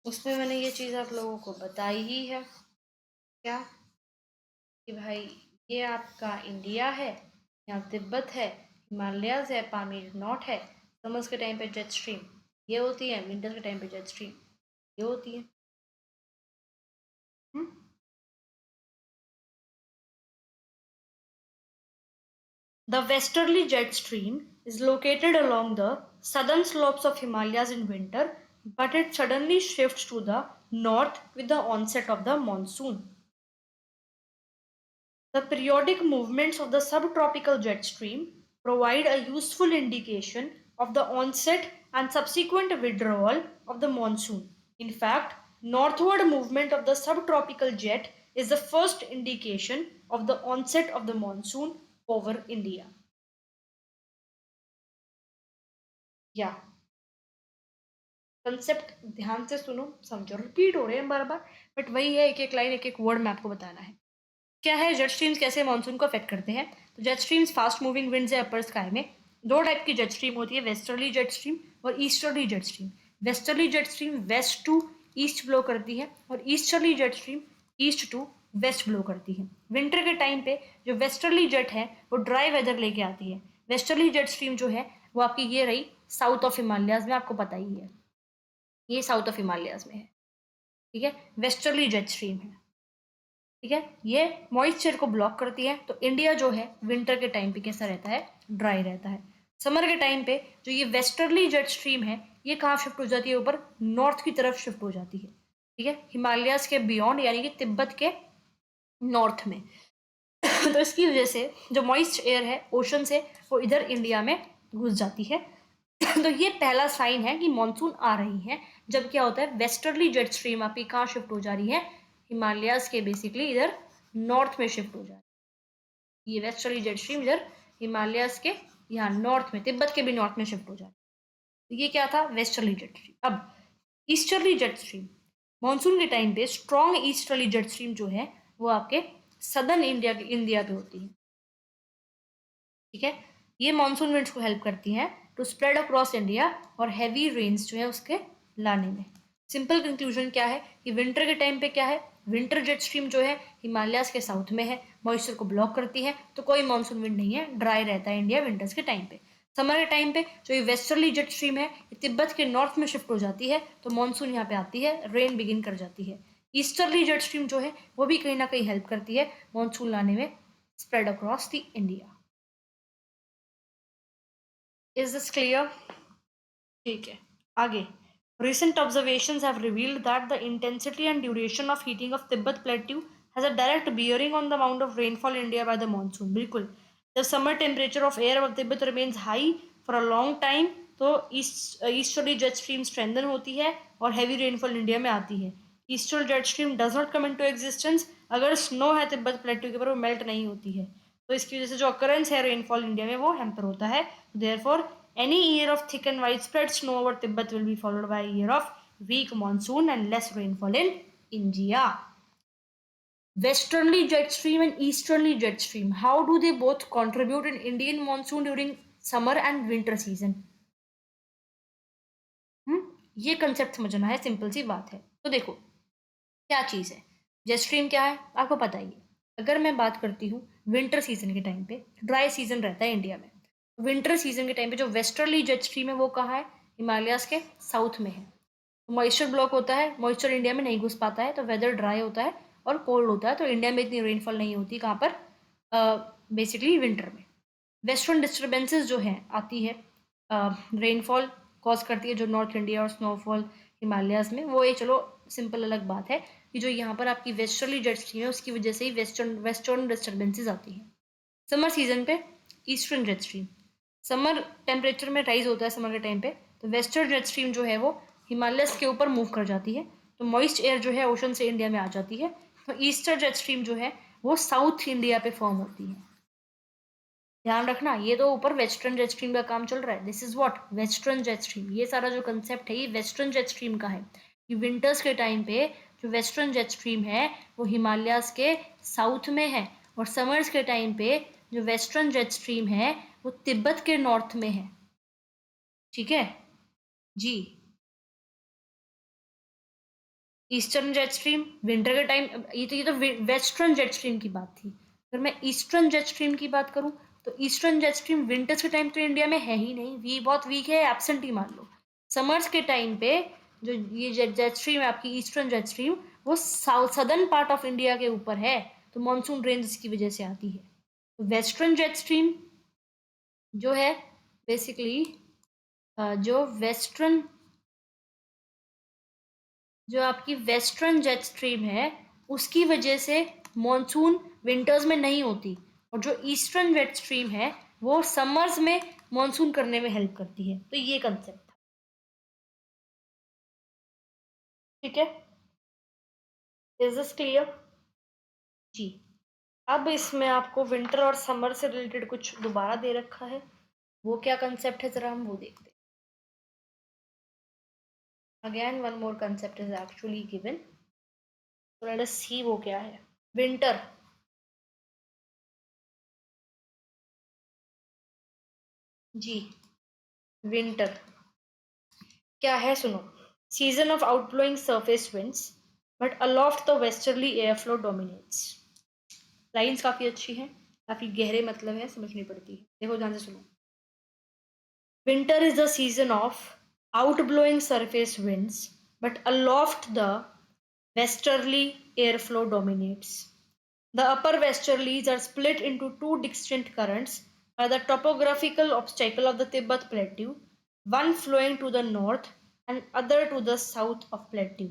उसमें मैंने ये चीज आप लोगों को बताई ही है, क्या कि भाई ये आपका इंडिया है, यहाँ तिब्बत है, हिमालयाज है, पामीर नॉट है, समर्स के टाइम पे जेट स्ट्रीम ये होती है, विंटर्स के टाइम पे जेट स्ट्रीम ये होती है। The westerly jet stream is located along the southern slopes of Himalayas in winter, but it suddenly shifts to the north with the onset of the monsoon. The periodic movements of the subtropical jet stream provide a useful indication of the onset and subsequent withdrawal of the monsoon. In fact, northward movement of the subtropical jet is the first indication of the onset of the monsoon over India. या concept ध्यान से सुनो, समझो, repeat हो रहे हैं बार बार, but वही है, एक एक लाइन एक एक वर्ड में आपको बताना है। क्या है, जेट स्ट्रीम्स कैसे मानसून को अफेक्ट करते हैं? तो jet streams fast moving winds है अपर स्काई में। दो टाइप की जेट स्ट्रीम होती है, वेस्टर्ली जेट स्ट्रीम और easterly jet stream. Westerly jet stream west to east blow करती है और easterly jet stream east to west blow करती है। विंटर के टाइम पे जो वेस्टर्ली जेट है वो ड्राई वेदर लेके आती है। वेस्टर्ली जेट स्ट्रीम जो है वो आपकी ये रही साउथ ऑफ हिमालयाज में, आपको पता ही है, ये साउथ ऑफ हिमालयाज में है। ठीक है, वेस्टर्ली जेट स्ट्रीम है। ठीक है, ये मॉइस्चर को ब्लॉक करती है, तो इंडिया जो है विंटर के टाइम पे कैसा रहता है, ड्राई रहता है। समर के टाइम पे जो ये वेस्टर्ली जेट स्ट्रीम है ये कहाँ शिफ्ट हो जाती है, ऊपर नॉर्थ की तरफ शिफ्ट हो जाती है। ठीक है, हिमालयाज के बियॉन्ड यानी कि तिब्बत के नॉर्थ में। तो इसकी वजह से जो मॉइस्ट एयर है ओशन से वो इधर इंडिया में घुस जाती है। तो ये पहला साइन है कि मॉनसून आ रही है, जब क्या होता है वेस्टर्ली जेट स्ट्रीम आपकी कहाँ शिफ्ट हो जा रही है, हिमालयाज के बेसिकली इधर नॉर्थ में शिफ्ट हो जा रही है। ये वेस्टर्ली जेट स्ट्रीम इधर हिमालयाज के यहाँ नॉर्थ में, तिब्बत के भी नॉर्थ में शिफ्ट हो जा रही है। तो ये क्या था, वेस्टर्ली जेट स्ट्रीम। अब ईस्टर्ली जेट स्ट्रीम, मानसून के टाइम पे स्ट्रॉन्ग ईस्टर्ली जेट स्ट्रीम जो है वो आपके सदर्न इंडिया पे होती है। ठीक है, ये मानसून विंड्स को हेल्प करती हैं टू स्प्रेड अक्रॉस इंडिया और हैवी रेन्स जो है उसके लाने में। सिंपल कंक्लूजन क्या है कि विंटर के टाइम पे क्या है, विंटर जेट स्ट्रीम जो है हिमालयाज के साउथ में है, मॉइस्चर को ब्लॉक करती है, तो कोई मानसून विंड नहीं है, ड्राई रहता है इंडिया विंटर्स के टाइम पे। समर के टाइम पे जो ये वेस्टर्ली जेट स्ट्रीम है ये तिब्बत के नॉर्थ में शिफ्ट हो जाती है, तो मानसून यहाँ पे आती है, रेन बिगिन कर जाती है। ईस्टर्ली जेट स्ट्रीम जो है वो भी कहीं ना कहीं हेल्प करती है मानसून लाने में, spread across the India. Is this clear? ठीक है, आगे। Recent observations have revealed that the intensity and duration of heating of Tibet Plateau has a direct bearing on the amount of rainfall in India by the monsoon. बिल्कुल, जब summer temperature of air of Tibet remains high for a long time, तो easterly jet stream strengthen होती है और heavy rainfall India में आती है। Eastern jet stream does not come into existence, अगर स्नो है तिब्बत प्लेट्यू के ऊपर वो मेल्ट नहीं होती है, तो इसकी वजह से जो अकरेंस है रेनफॉल इंडिया में वो हैम्पर होता है। Therefore any year of thick and widespread snow over Tibet will be followed by a year of weak monsoon and less rainfall in India. Westerly jet stream and easterly jet stream, how do they both contribute in Indian monsoon during summer and winter season? ये concept समझना है, simple सी बात है। तो देखो क्या चीज़ है, जेट स्ट्रीम क्या है आपको पता ही है। अगर मैं बात करती हूँ विंटर सीजन के टाइम पे, ड्राई सीजन रहता है इंडिया में, विंटर सीजन के टाइम पे जो वेस्टर्ली जेट स्ट्रीम है वो कहाँ है, हिमालयाज के साउथ में है। मॉइस्चर ब्लॉक होता है, मॉइस्चर इंडिया में नहीं घुस पाता है, तो वेदर ड्राई होता है और कोल्ड होता है, तो इंडिया में इतनी रेनफॉल नहीं होती, कहाँ पर, बेसिकली विंटर में। वेस्टर्न डिस्टर्बेंसेस जो है आती है, रेनफॉल कॉज करती है जो नॉर्थ इंडिया और स्नोफॉल हिमालयाज में, वो ये चलो सिंपल अलग बात है कि जो यहाँ पर आपकी वेस्टर्ली जेट स्ट्रीम है उसकी वजह से ही वेस्टर्न डिस्टर्बेंसेज आती हैं। समर सीजन पे eastern jet stream, summer temperature में राइज होता है समर के टाइम पे, तो वेस्टर्न जेट स्ट्रीम जो है वो हिमालयस के ऊपर मूव कर जाती है, तो मॉइस्ट एयर जो है ओशन से इंडिया में आ जाती है, तो ईस्टर्न जेट स्ट्रीम जो है वो साउथ इंडिया पे फॉर्म होती है। ध्यान रखना, ये तो ऊपर वेस्टर्न जेट स्ट्रीम का काम चल रहा है, this is what western jet stream, ये सारा जो कंसेप्ट है ये वेस्टर्न जेट स्ट्रीम का है कि विंटर्स के टाइम पे जो वेस्टर्न जेट स्ट्रीम है वो हिमालयाज के साउथ में है, और समर्स के टाइम पे जो वेस्टर्न जेट स्ट्रीम है वो तिब्बत के नॉर्थ में है। ठीक है जी, ईस्टर्न जेट स्ट्रीम विंटर के टाइम, ये तो वेस्टर्न जेट स्ट्रीम की बात थी। अगर मैं ईस्टर्न जेट स्ट्रीम की बात करूं तो ईस्टर्न जेट स्ट्रीम विंटर्स के टाइम तो इंडिया में है ही नहीं, बहुत वीक है, एब्सेंट ही मान लो। समर्स के टाइम पे जो ये जेट स्ट्रीम है आपकी ईस्टर्न जेट स्ट्रीम वो south southern part of India के ऊपर है, तो मानसून रेंज की वजह से आती है। तो वेस्टर्न जेट स्ट्रीम जो है बेसिकली जो वेस्टर्न जो आपकी वेस्टर्न जेट स्ट्रीम है उसकी वजह से मॉनसून विंटर्स में नहीं होती, और जो ईस्टर्न जेट स्ट्रीम है वो समर्स में मॉनसून करने में हेल्प करती है, तो ये कंसेप्ट था। ठीक है, इज दिस क्लियर? जी। अब इसमें आपको विंटर और समर से रिलेटेड कुछ दोबारा दे रखा है, वो क्या कंसेप्ट है जरा हम वो देखते हैं। Again one more concept is actually given, तो लेट अस सी वो क्या है। विंटर, जी, विंटर क्या है सुनो। Season of outblowing surface winds but aloft the westerly air flow dominates. Lines काफी अच्छी हैं, काफी गहरे मतलब है, समझनी पड़ती है। देखो ध्यान से सुनो। Winter is the season of outblowing surface winds, but aloft the westerly airflow dominates. The upper westerlies are split into two distinct currents by the topographical obstacle of the Tibet Plateau, one flowing to the north and other to the south of plateau.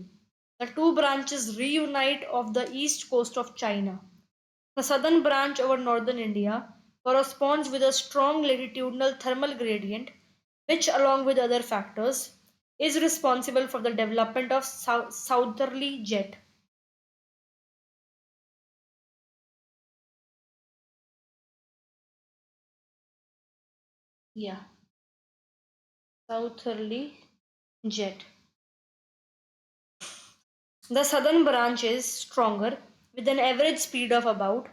The two branches reunite off the east coast of China. The southern branch over northern India corresponds with a strong latitudinal thermal gradient which, along with other factors, is responsible for the development of southerly jet. Yeah, southerly jet. The southern branch is stronger with an average speed of about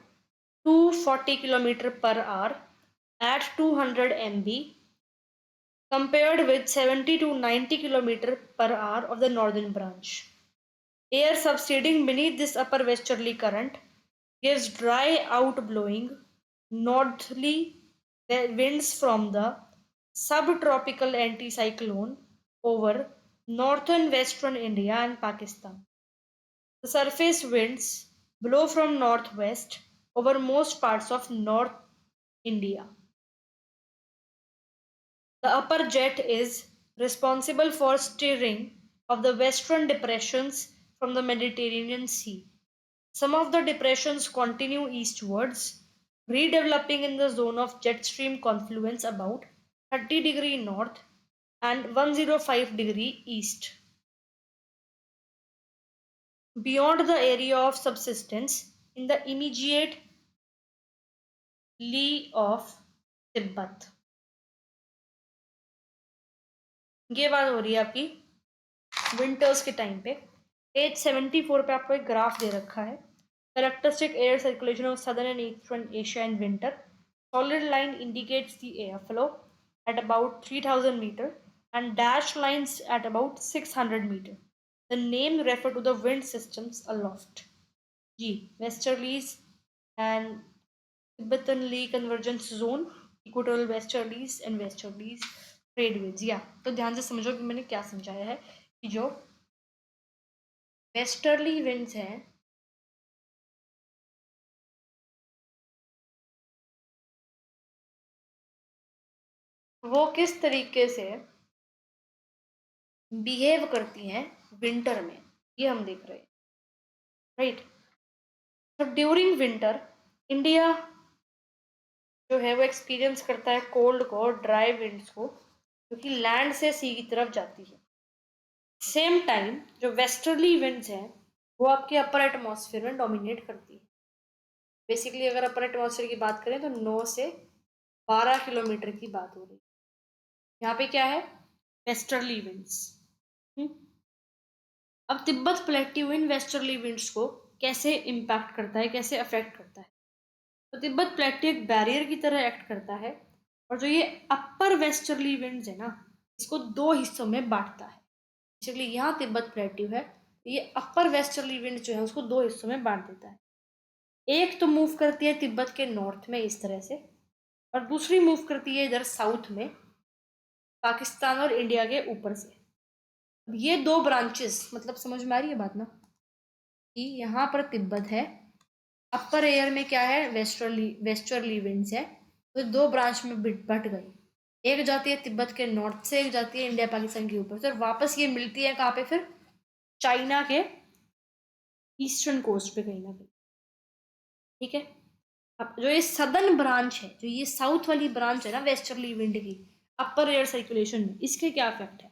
240 km per hour at 200 MB compared with 70 to 90 km per hour of the northern branch. Air subsiding beneath this upper westerly current gives dry outblowing northerly winds from the subtropical anticyclone over northern western India and Pakistan. The surface winds blow from northwest over most parts of North India. The upper jet is responsible for steering of the western depressions from the Mediterranean Sea. Some of the depressions continue eastwards, redeveloping in the zone of jet stream confluence about 30° north and 105° east. Beyond the area of subsistence in the immediate lee of Tibet. ये बात हो रही है आपकी winters के time पे। Page 74 पे आपको एक ग्राफ दे रखा है। Characteristic air circulation of southern and eastern Asia in winter. Solid line indicates the airflow at about 3000 meter and dashed lines at about 600 meter. The name refer to the wind systems aloft. G. Westerlies and Tibetan Lee convergence zone, equatorial westerlies and westerlies trade winds. या तो ध्यान से समझो कि मैंने क्या समझाया है कि जो वेस्टर्ली विंड्स हैं वो किस तरीके से बिहेव करती हैं विंटर में, ये हम देख रहे हैं, राइट। तो ड्यूरिंग विंटर इंडिया जो है वो एक्सपीरियंस करता है कोल्ड को, ड्राई विंड्स को, क्योंकि लैंड से सी की तरफ जाती है। सेम टाइम जो वेस्टर्ली विंड्स हैं वो आपके अपर एटमॉस्फेयर में डोमिनेट करती है। बेसिकली अगर अपर एटमॉस्फेयर की बात करें तो 9 से 12 किलोमीटर की बात हो रही है। यहाँ पे क्या है, वेस्टर्ली विंड्स। अब तिब्बत प्लेट्यू इन वेस्टर्ली विंड्स को कैसे इम्पैक्ट करता है, कैसे अफेक्ट करता है। तो तिब्बत प्लेट्यू एक बैरियर की तरह एक्ट करता है और जो ये अपर वेस्टर्ली विंड्स है ना, इसको दो हिस्सों में बांटता है। बेसिकली यहाँ तिब्बत प्लेट्यू है, ये अपर वेस्टर्ली विंड जो है उसको दो हिस्सों में बांट देता है। एक तो मूव करती है तिब्बत के नॉर्थ में इस तरह से, और दूसरी मूव करती है इधर साउथ में पाकिस्तान और इंडिया के ऊपर से। अब ये दो ब्रांचेस, मतलब समझ में आ रही है बात ना, कि यहाँ पर तिब्बत है, अपर एयर में क्या है, वेस्टर्ली विंड्स है, तो दो ब्रांच में बट गई। एक जाती है तिब्बत के नॉर्थ से, एक जाती है इंडिया पाकिस्तान के ऊपर से, और वापस ये मिलती है कहाँ पे, फिर चाइना के ईस्टर्न कोस्ट पे कहीं ना कहीं, ठीक है। अब जो ये सदर्न ब्रांच है, जो ये साउथ वाली ब्रांच है ना वेस्टर्ली विंड की अपर एयर सर्कुलेशन में, इसके क्या इफेक्ट है।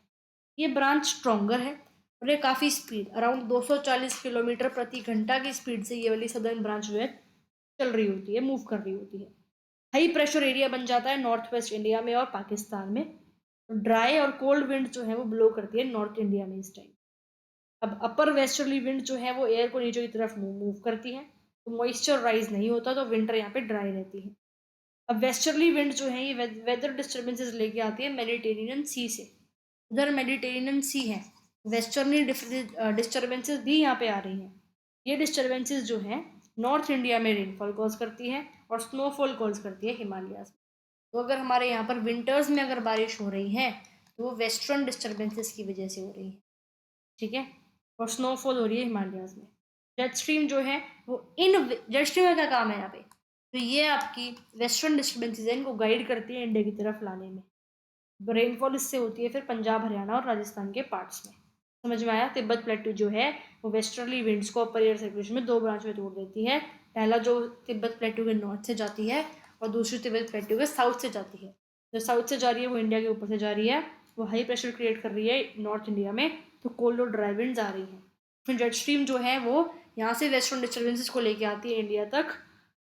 ये ब्रांच स्ट्रोंगर है, और ये काफ़ी स्पीड अराउंड 240 किलोमीटर प्रति घंटा की स्पीड से ये वाली सदर्न ब्रांच जो है चल रही होती है, मूव कर रही होती है। हाई प्रेशर एरिया बन जाता है नॉर्थ वेस्ट इंडिया में और पाकिस्तान में। ड्राई और कोल्ड विंड जो है वो ब्लो करती है नॉर्थ इंडिया में इस टाइम। अब अपर वेस्टर्ली विंड जो है वो एयर को नीचे की तरफ मूव करती है, तो मॉइस्चर राइज नहीं होता, तो विंटर यहाँ पे ड्राई रहती है। अब वेस्टर्ली विंड जो है ये वेदर डिस्टर्बेंसेस लेके आती है मेडिटेरेनियन सी से। उधर मेडिटेरेनियन सी है, वेस्टर्ली डिस्टर्बेंसेस भी यहाँ पे आ रही हैं। ये डिस्टर्बेंसेस जो है नॉर्थ इंडिया में रेनफॉल कॉज करती है और स्नोफॉल कॉज करती है हिमालयाज में। तो अगर हमारे यहाँ पर विंटर्स में अगर बारिश हो रही है तो वो वेस्टर्न डिस्टर्बेंसेस की वजह से हो रही है, ठीक है। और स्नोफॉल हो रही है हिमालयाज में। जेट स्ट्रीम जो है वो इन जेट स्ट्रीम का क्या काम है यहाँ पे, तो ये आपकी वेस्टर्न डिस्टर्बेंसेज है, इनको गाइड करती है इंडिया की तरफ लाने में। रेनफॉल इससे होती है फिर पंजाब हरियाणा और राजस्थान के पार्ट्स में। समझ में आया। तिब्बत प्लेटू जो है वो वेस्टर्ली विंड्स को अपर एयर सर्कुलेशन में दो ब्रांच में तोड़ देती है। पहला जो तिब्बत प्लेटू के नॉर्थ से जाती है और दूसरी तिब्बत प्लेटू के साउथ से जाती है। जो साउथ से जा रही है वो इंडिया के ऊपर से जा रही है, वो हाई प्रेशर क्रिएट कर रही है नॉर्थ इंडिया में, तो कोल्ड और ड्राई विंड्स आ रही हैं। फिर जेट स्ट्रीम जो है वो यहाँ से वेस्टर्न डिस्टर्बेंसेस को लेके आती है इंडिया तक,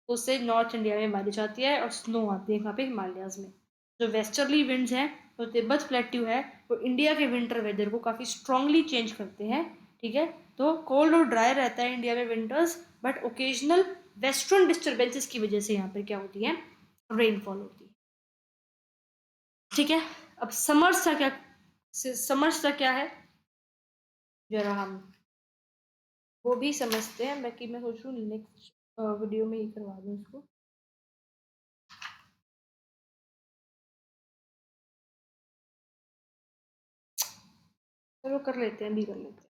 तो उससे नॉर्थ इंडिया में बारिश आती है और स्नो आती है यहाँ पे हिमालयाज में। जो वेस्टर्ली विंड्स हैं तो तिब्बत प्लेट्यू है वो इंडिया के विंटर वेदर को काफ़ी स्ट्रांगली चेंज करते हैं, ठीक है। तो कोल्ड और ड्राई रहता है इंडिया में winters, but occasional western disturbances की वजह से यहाँ पर क्या होती है, रेनफॉल होती है, ठीक है। अब समर्स का क्या है जरा हम वो भी समझते हैं। बाकी मैं सोच रही हूँ नेक्स्ट वीडियो में ही करवा दूँ इसको। चलो कर लेते हैं, भी कर लेते हैं।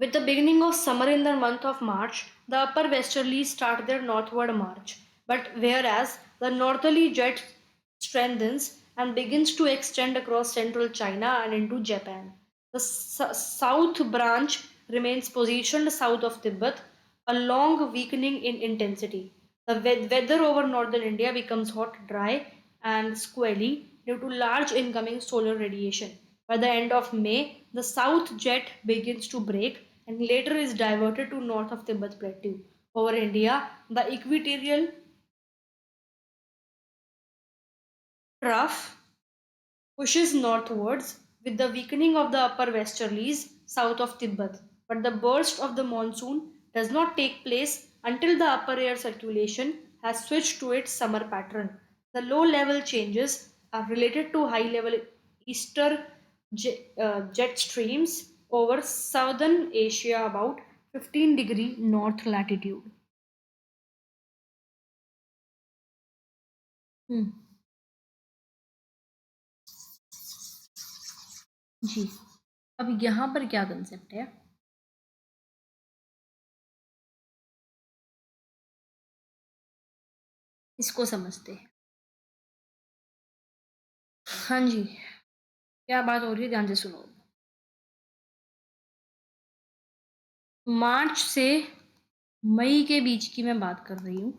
With the beginning of summer in the month of March, the upper westerlies start their northward march. But whereas the northerly jet strengthens and begins to extend across central China and into Japan, the south branch remains positioned south of Tibet, a long weakening in intensity. The weather over northern India becomes hot, dry, and squally due to large incoming solar radiation. By the end of May, the south jet begins to break and later is diverted to north of Tibet Plateau. Over India, the equatorial trough pushes northwards with the weakening of the upper westerlies south of Tibet, but the burst of the monsoon does not take place until the upper air circulation has switched to its summer pattern. The low level changes are related to high level easter jet streams over southern Asia about 15-degree north latitude. हम्म, जी। अब यहाँ पर क्या concept है, इसको समझते हैं। हाँ जी, क्या बात हो रही है, ध्यान से सुनो। मार्च से मई के बीच की मैं बात कर रही हूँ,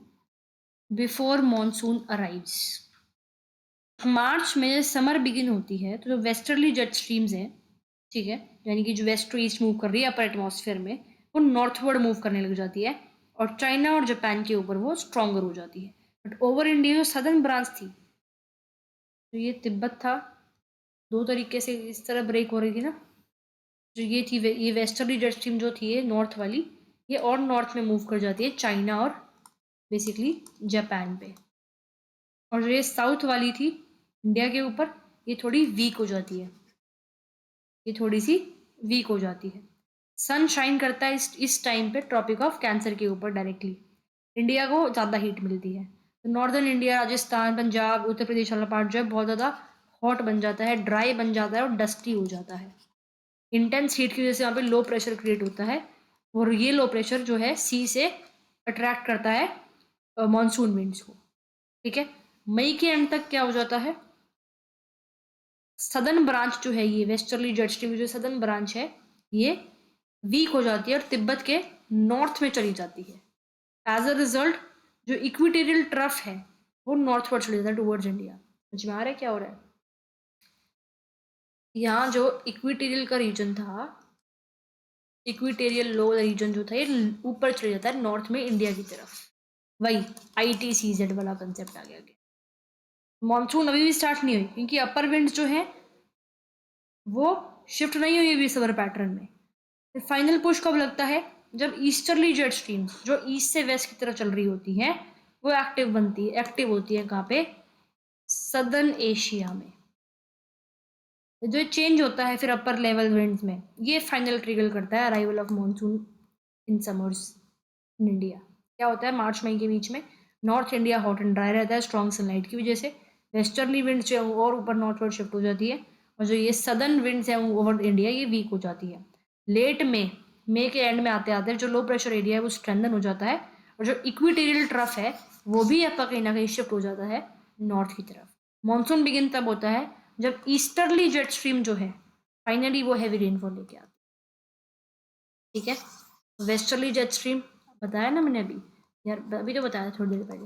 बिफोर मॉनसून अराइव्स। मार्च में समर बिगिन होती है तो जो वेस्टर्ली जेट स्ट्रीम्स हैं, ठीक है, यानी कि जो वेस्ट टू ईस्ट मूव कर रही है अपर एटमॉस्फेयर में, वो नॉर्थवर्ड मूव करने लग जाती है और चाइना और जापान के ऊपर वो स्ट्रॉन्गर हो जाती है। बट ओवर इंडिया जो सदर्न ब्रांच थी, तो ये तिब्बत था, दो तरीके से इस तरह ब्रेक हो रही थी ना। जो ये थी ये वेस्टर्ली जेट स्ट्रीम जो थी ये नॉर्थ वाली, ये और नॉर्थ में मूव कर जाती है चाइना और बेसिकली जापान पे। और जो ये साउथ वाली थी इंडिया के ऊपर, ये थोड़ी वीक हो जाती है, ये थोड़ी सी वीक हो जाती है। सन शाइन करता है इस टाइम पे ट्रॉपिक ऑफ कैंसर के ऊपर डायरेक्टली, इंडिया को ज़्यादा हीट मिलती है। तो नॉर्दर्न इंडिया राजस्थान पंजाब उत्तर प्रदेश वाला पार्ट जो है बहुत ज़्यादा हॉट बन जाता है, ड्राई बन जाता है और डस्टी हो जाता है। इंटेंस हीट की वजह से यहाँ पे लो प्रेशर क्रिएट होता है और ये लो प्रेशर जो है सी से अट्रैक्ट करता है मॉनसून विंड्स को, ठीक है। मई के एंड तक क्या हो जाता है, सदर्न ब्रांच जो है ये वेस्टर्ली जेट स्ट्रीम जो सदर्न ब्रांच है ये वीक हो जाती है और तिब्बत के नॉर्थ में चली जाती है। एज अ रिजल्ट जो इक्विटेरियल ट्रफ है वो नॉर्थवर्ड चले जाता है टूवर्ड्स इंडिया। समझ में आ रहा है क्या हो रहा है। यहाँ जो इक्वेटोरियल का रीजन था, इक्वेटोरियल लो रीजन जो था, ये ऊपर चले जाता है नॉर्थ में इंडिया की तरफ। वही ITCZ वाला कंसेप्ट आ गया। मॉनसून अभी भी स्टार्ट नहीं हुई क्योंकि अपर विंड जो है वो शिफ्ट नहीं हुई अभी समर पैटर्न में। फिर फाइनल पुश कब लगता है? जब ईस्टर्ली जेट स्ट्रीम जो ईस्ट से वेस्ट की तरफ चल रही होती है वो एक्टिव होती है कहाँ पे? सदर्न एशिया में। जो चेंज होता है फिर अपर लेवल विंड्स में, ये फाइनल ट्रिगर करता है arrival of monsoon in summers in India. क्या होता है मार्च मई के बीच में north India hot and dry रहता है स्ट्रॉन्ग सनलाइट की वजह से। वेस्टर्ली विंड जो है वो और ऊपर नॉर्थवर्ड शिफ्ट हो जाती है और जो ये सदर्न विंड्स है वो ओवर इंडिया ये वीक हो जाती है। लेट मई के एंड में आते आते जो लो प्रेशर एरिया है वो स्ट्रेंथन हो जाता है और जो इक्वेटोरियल ट्रफ है वो भी आपका कहीं ना कहीं शिफ्ट हो जाता है नॉर्थ की तरफ। मानसून बिगिन तब होता है जब ईस्टर्ली जेट स्ट्रीम जो है फाइनली वो हैवी रेनफॉल लेके आती है। ठीक है, वेस्टर्ली जेट स्ट्रीम बताया ना मैंने अभी, यार अभी तो बताया थोड़ी देर पहले।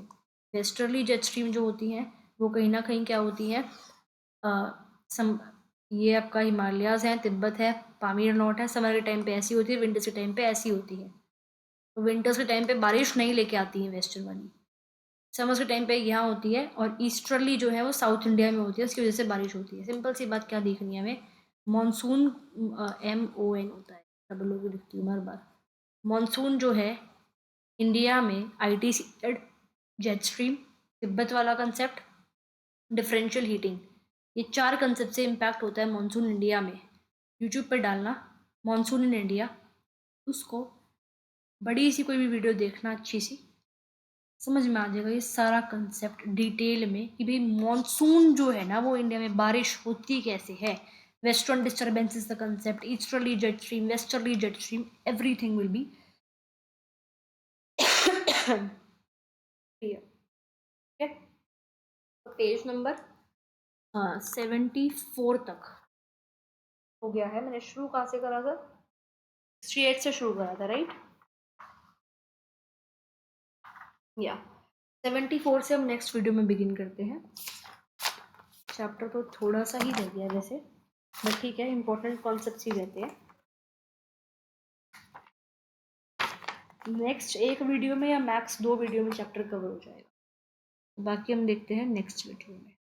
वेस्टर्ली जेट स्ट्रीम जो होती हैं वो कहीं ना कहीं क्या होती हैं, सम ये आपका हिमालयाज हैं, तिब्बत है, पामीर नोट है। समर के टाइम पे ऐसी होती है, विंटर्स के टाइम पे ऐसी होती है। तो विंटर्स के टाइम पे बारिश नहीं लेके आती है वेस्टर्न वाली, समर्स के टाइम पे यहाँ होती है। और ईस्टर्ली जो है वो साउथ इंडिया में होती है, उसकी वजह से बारिश होती है। सिंपल सी बात क्या देखनी है हमें, मानसून MON होता है, डबल ओ लिखती हूँ हर बार। मानसून जो है इंडिया में ITCZ, जेट स्ट्रीम, तिब्बत वाला कंसेप्ट, डिफरेंशियल हीटिंग, ये 4 कंसेप्ट से इम्पैक्ट होता है मानसून इंडिया में। यूट्यूब पर डालना मानसून इन इंडिया, उसको बड़ी सी कोई भी वीडियो देखना अच्छी सी, समझ में आ जाएगा ये सारा कंसेप्ट डिटेल में कि भाई मॉनसून जो है ना वो इंडिया में बारिश होती कैसे है। Western disturbance is the concept, easterly jet stream, westerly jet stream, everything will be clear. ठीक है, तो पेज नंबर 74 तक हो गया है। मैंने शुरू कहाँ से करा था? 68 से शुरू करा था, राइट? या 74 से हम नेक्स्ट वीडियो में बिगिन करते हैं। चैप्टर तो थोड़ा सा ही रह गया वैसे, बट ठीक है, इंपॉर्टेंट कॉन्सेप्ट्स ही रहते हैं। नेक्स्ट एक वीडियो में या मैक्स 2 वीडियो में चैप्टर कवर हो जाएगा, बाकी हम देखते हैं नेक्स्ट वीडियो में।